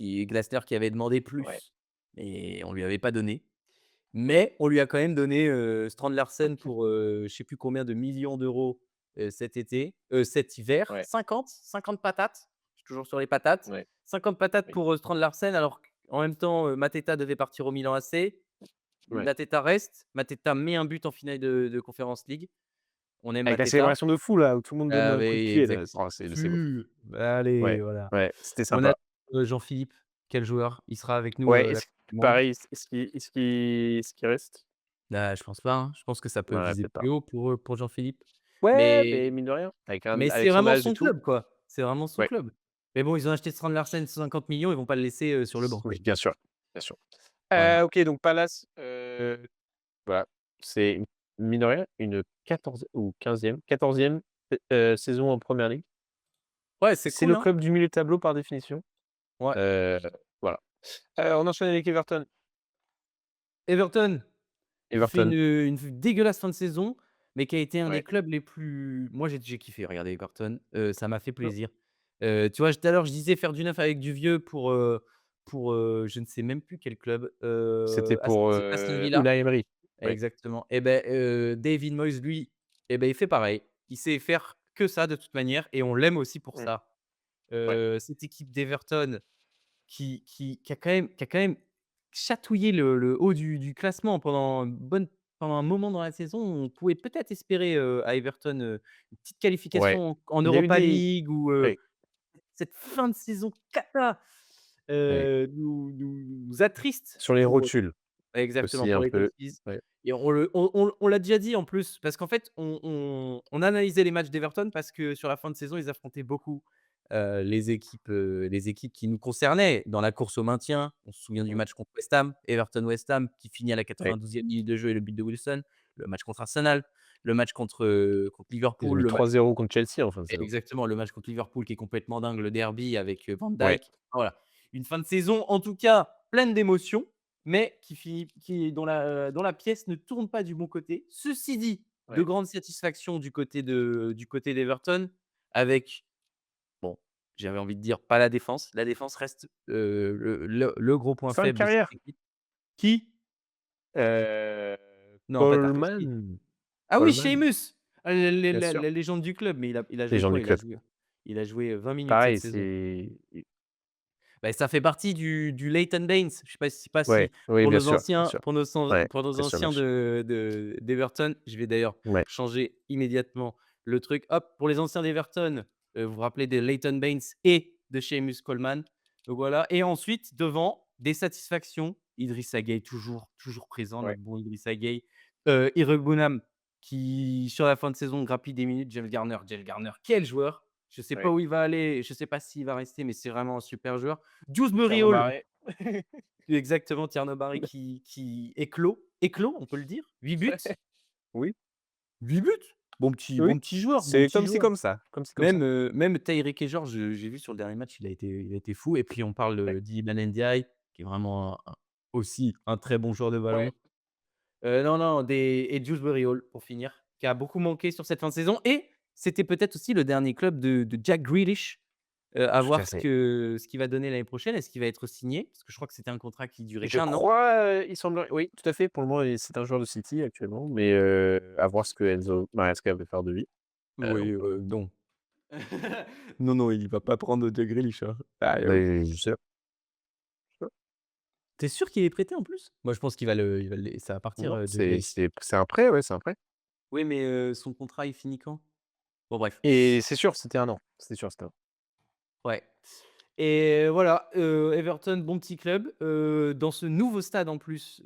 Speaker 2: Glasner qui avait demandé
Speaker 1: ouais.
Speaker 2: plus et on lui avait pas donné. Mais on lui a quand même donné, Strand Larsen pour, je sais plus combien de millions d'euros, cet hiver.
Speaker 1: Ouais,
Speaker 2: 50 patates. Je suis toujours sur les patates.
Speaker 1: ouais,
Speaker 2: 50 patates
Speaker 1: oui,
Speaker 2: pour, Strand Larsen alors qu'en même temps, Mateta devait partir au Milan AC.
Speaker 1: ouais.
Speaker 2: Mateta reste. Mateta met un but en finale de Conference League. On aime
Speaker 1: Avec la
Speaker 2: Mateta.
Speaker 1: célébration de fou là, où tout le monde donne
Speaker 2: Ah
Speaker 1: un
Speaker 2: oui,
Speaker 1: coup de pied là.
Speaker 2: exact.
Speaker 1: Oh, c'est beau.
Speaker 2: Allez,
Speaker 1: Ouais,
Speaker 2: voilà.
Speaker 1: ouais, c'était
Speaker 2: On a,
Speaker 1: sympa.
Speaker 2: Jean-Philippe, quel joueur. Il sera avec nous,
Speaker 1: Ouais,
Speaker 2: la coupe du monde.
Speaker 1: pareil, est-ce qu'il reste?
Speaker 2: Bah, je pense pas, hein. Je pense que ça peut
Speaker 1: Ouais,
Speaker 2: viser
Speaker 1: peut-être pas.
Speaker 2: plus haut pour Jean-Philippe.
Speaker 1: Ouais,
Speaker 2: Mais
Speaker 1: mais mine de rien,
Speaker 2: mais c'est
Speaker 1: avec son
Speaker 2: vraiment
Speaker 1: âge et
Speaker 2: son
Speaker 1: tout.
Speaker 2: club, quoi. C'est vraiment son
Speaker 1: Ouais,
Speaker 2: club. Mais bon, ils ont acheté Strand Larsen 150 millions, ils vont pas le laisser, sur le banc.
Speaker 1: oui, bien sûr, bien sûr.
Speaker 2: Voilà.
Speaker 1: OK, donc Palace, voilà, c'est mine de rien une 14 ou 15e, 14e saison en Première Ligue.
Speaker 2: Ouais, c'est
Speaker 1: C'est
Speaker 2: cool,
Speaker 1: le
Speaker 2: hein?
Speaker 1: club du milieu de tableau par définition.
Speaker 2: Ouais.
Speaker 1: Heu, voilà. On enchaîne avec Everton.
Speaker 2: Everton, qui fait
Speaker 1: Everton,
Speaker 2: une dégueulasse fin de saison, mais qui a été un des
Speaker 1: ouais.
Speaker 2: clubs les plus moi j'ai kiffé regarder Everton, ça m'a fait
Speaker 1: Mmh.
Speaker 2: plaisir. Tu vois, tout à l'heure, je disais faire du neuf avec du vieux je ne sais même plus quel club,
Speaker 1: C'était pour,
Speaker 2: Aston Villa.
Speaker 1: Unai Emery. Ouais.
Speaker 2: Exactement. Et beh, David Moyes, lui, et ben il fait pareil. Il sait faire que ça de toute manière et on l'aime aussi pour
Speaker 1: Mmh.
Speaker 2: ça.
Speaker 1: Ouais.
Speaker 2: Cette équipe d'Everton qui a quand même chatouillé le haut du classement pendant un moment dans la saison. On pouvait peut-être espérer, à Everton, une petite
Speaker 1: Ouais.
Speaker 2: qualification en
Speaker 1: Il y a eu
Speaker 2: Europa
Speaker 1: des
Speaker 2: League ou,
Speaker 1: ouais,
Speaker 2: cette fin de saison cata,
Speaker 1: ouais.
Speaker 2: nous attriste
Speaker 1: Sur les
Speaker 2: pour
Speaker 1: rotules
Speaker 2: exactement,
Speaker 1: aussi
Speaker 2: pour
Speaker 1: un
Speaker 2: les
Speaker 1: peu.
Speaker 2: Toffees.
Speaker 1: Ouais,
Speaker 2: Et on l'a déjà dit en plus, parce qu'en fait, on analysait les matchs d'Everton parce que sur la fin de saison, ils affrontaient beaucoup, les équipes qui nous concernaient dans la course au maintien. On se souvient du
Speaker 1: mmh,
Speaker 2: match contre West Ham, Everton-West Ham qui finit à la
Speaker 1: ouais.
Speaker 2: 92e minute de jeu et le but de Wilson. Le match contre Arsenal, le match contre
Speaker 1: Ils ont
Speaker 2: Liverpool,
Speaker 1: mis
Speaker 2: le match
Speaker 1: 3-0 contre Chelsea en fin de saison.
Speaker 2: exactement, le match contre Liverpool qui est complètement dingue, le derby avec, Van
Speaker 1: Ouais,
Speaker 2: Dijk. Voilà, une fin de saison en tout cas pleine d'émotions, mais dont la pièce ne tourne pas du bon côté. Ceci dit, de
Speaker 1: ouais.
Speaker 2: grandes satisfactions du côté d'Everton avec, bon, j'avais envie de dire pas la défense. La défense reste, le gros point
Speaker 1: Fin de
Speaker 2: faible de cette
Speaker 1: carrière,
Speaker 2: équipe. Qui?
Speaker 1: heu,
Speaker 2: Non, pas Tarkowski.
Speaker 1: Coleman,
Speaker 2: Ah oui,
Speaker 1: Coleman,
Speaker 2: Sheamus! Ah,
Speaker 1: bien sûr,
Speaker 2: la légende du club, mais il a
Speaker 1: les
Speaker 2: joué
Speaker 1: gens
Speaker 2: quoi?
Speaker 1: du club.
Speaker 2: Il a joué 20 minutes cette
Speaker 1: Pareil,
Speaker 2: saison.
Speaker 1: c'est
Speaker 2: Bah, ça fait partie du Leighton Baines. Je sais pas
Speaker 1: ouais,
Speaker 2: si
Speaker 1: oui,
Speaker 2: pour
Speaker 1: bien
Speaker 2: nos
Speaker 1: sûr, bien
Speaker 2: anciens
Speaker 1: sûr.
Speaker 2: pour nos an
Speaker 1: Ouais,
Speaker 2: pour nos
Speaker 1: très sûr,
Speaker 2: anciens
Speaker 1: match.
Speaker 2: d'Everton, je vais d'ailleurs
Speaker 1: Ouais,
Speaker 2: changer immédiatement le truc. Hop, pour les anciens d'Everton, vous vous rappelez de Leighton Baines et de Seamus Coleman. Donc voilà, et ensuite devant, des satisfactions, Idrissa Gueye toujours présent,
Speaker 1: ouais,
Speaker 2: notre bon Idrissa Gueye. Iroegbunam qui sur la fin de saison grappille des minutes. James Garner, quel joueur! Je sais pas
Speaker 1: ouais.
Speaker 2: où il va aller, je sais pas s'il va rester, mais c'est vraiment un super joueur. Dewsbury
Speaker 1: Thierno
Speaker 2: Hall,
Speaker 1: Barret.
Speaker 2: exactement, Tierno Barry qui éclos, on peut le dire. 8 buts,
Speaker 1: Oui,
Speaker 2: 8 buts!
Speaker 1: oui,
Speaker 2: Bon petit joueur, bon
Speaker 1: c'est
Speaker 2: petit
Speaker 1: comme ci
Speaker 2: joueur.
Speaker 1: comme ça, comme ci comme ça.
Speaker 2: Même Tyreek et George, j'ai vu sur le dernier match, il a été fou. Et puis on parle,
Speaker 1: Ouais,
Speaker 2: d'Iliman Ndiaye, qui est vraiment aussi un très bon joueur de ballon.
Speaker 1: ouais,
Speaker 2: Non, non, et Dewsbury Hall pour finir, qui a beaucoup manqué sur cette fin de saison, et c'était peut-être aussi le dernier club de Jack Grealish. À
Speaker 1: tout à
Speaker 2: voir
Speaker 1: fait.
Speaker 2: ce qu'il va donner l'année prochaine. Est-ce qu'il va être signé? Parce que je crois que c'était un contrat qui durait
Speaker 1: Je
Speaker 2: qu'1 an.
Speaker 1: crois, il semblerait oui, tout à fait, pour le moment, c'est un joueur de City actuellement, mais à voir ce que Enzo Maresca veut faire de lui.
Speaker 2: Oui,
Speaker 1: Donc
Speaker 2: non. Non, non, il va pas prendre Jack Grealish, hein. Ah,
Speaker 1: beh, je sais pas.
Speaker 2: tu sûr qu'il est prêté en plus? Moi, je pense qu'il va ça va partir,
Speaker 1: Non,
Speaker 2: Jack Grealish.
Speaker 1: c'est un prêt, ouais, c'est un prêt
Speaker 2: Oui, mais son contrat, il finit quand? Bon bref.
Speaker 1: et c'est sûr, c'était 1 an. C'était sûr, c'était 1 an.
Speaker 2: Ouais, et voilà, Everton, bon petit club, dans ce nouveau stade en plus,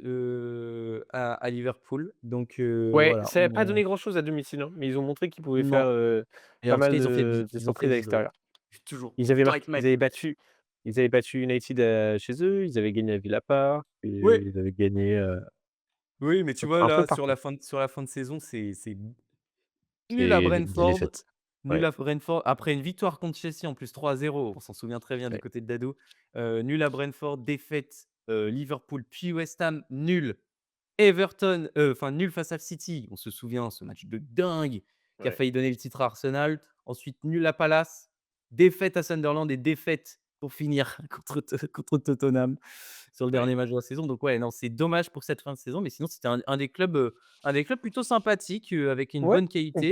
Speaker 2: à Liverpool. Donc
Speaker 1: Ouais,
Speaker 2: voilà,
Speaker 1: ça a pas donné grand-chose à domicile, hein, mais ils ont montré qu'ils pouvaient faire,
Speaker 2: non, et
Speaker 1: pas
Speaker 2: en tout
Speaker 1: mal
Speaker 2: cas,
Speaker 1: de
Speaker 2: ils ont fait
Speaker 1: surprises à
Speaker 2: vivre,
Speaker 1: l'extérieur.
Speaker 2: toujours
Speaker 1: Ils avaient
Speaker 2: tight
Speaker 1: marqué
Speaker 2: match.
Speaker 1: ils avaient battu United, chez eux, ils avaient gagné à Villa Park et
Speaker 2: Oui,
Speaker 1: ils avaient gagné,
Speaker 2: oui, mais tu vois
Speaker 1: un peu
Speaker 2: là, sur
Speaker 1: partout.
Speaker 2: la fin de saison, c'est nul à
Speaker 1: C'est des
Speaker 2: Brentford,
Speaker 1: défaites. Ouais,
Speaker 2: après une victoire contre Chelsea en plus 3-0, on s'en souvient très bien du
Speaker 1: ouais,
Speaker 2: côté de Dadou. Nul à Brentford, défaite, Liverpool puis West Ham, nul. Everton, enfin nul face à City, on se souvient, ce match de dingue qui a
Speaker 1: ouais,
Speaker 2: failli donner le titre à Arsenal. Ensuite nul à Palace, défaite à Sunderland et défaite pour finir contre Tottenham sur le
Speaker 1: ouais.
Speaker 2: dernier match de la saison. Donc ouais, non, c'est dommage pour cette fin de saison, mais sinon c'était un des clubs plutôt sympathiques, avec une
Speaker 1: Ouais,
Speaker 2: bonne qualité,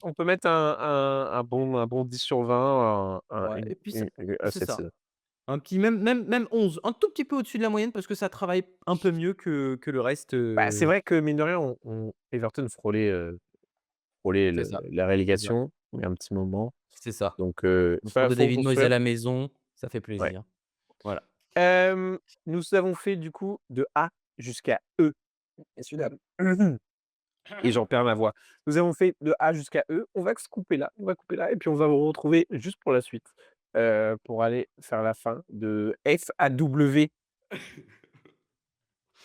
Speaker 1: on peut mettre un bon 10 sur 20,
Speaker 2: ouais, et puis ça
Speaker 1: à
Speaker 2: c'est
Speaker 1: cette
Speaker 2: ça.
Speaker 1: saison.
Speaker 2: Un petit même 11, un tout petit peu au-dessus de la moyenne parce que ça travaille un peu mieux que le reste,
Speaker 1: Bah, c'est vrai que mine de rien, on Everton frôlait
Speaker 2: c'est
Speaker 1: le
Speaker 2: ça,
Speaker 1: la
Speaker 2: c'est ça,
Speaker 1: relégation, il y a un petit moment,
Speaker 2: c'est ça.
Speaker 1: donc
Speaker 2: Retour de David
Speaker 1: faut
Speaker 2: Moyes à
Speaker 1: souffler.
Speaker 2: la maison, ça fait
Speaker 1: Ouais.
Speaker 2: plaisir. Voilà.
Speaker 1: Nous avons fait du coup de A jusqu'à E. messieurs, dames. Et j'en perds ma voix. Nous avons fait de A jusqu'à E, on va se couper là, on va couper là et puis on va vous retrouver juste pour la suite, pour aller faire la fin de F à W.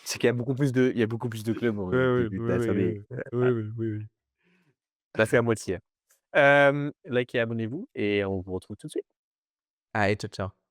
Speaker 1: C'est qu'il y a beaucoup plus de il y a beaucoup plus de clubs au
Speaker 2: Ouais, ouais,
Speaker 1: début de
Speaker 2: oui,
Speaker 1: la
Speaker 2: oui,
Speaker 1: fin des
Speaker 2: oui. Oui, oui, oui, oui.
Speaker 1: on a fait à moitié. Likez, abonnez-vous et on vous retrouve tout de suite.
Speaker 2: Allez, ciao, ciao.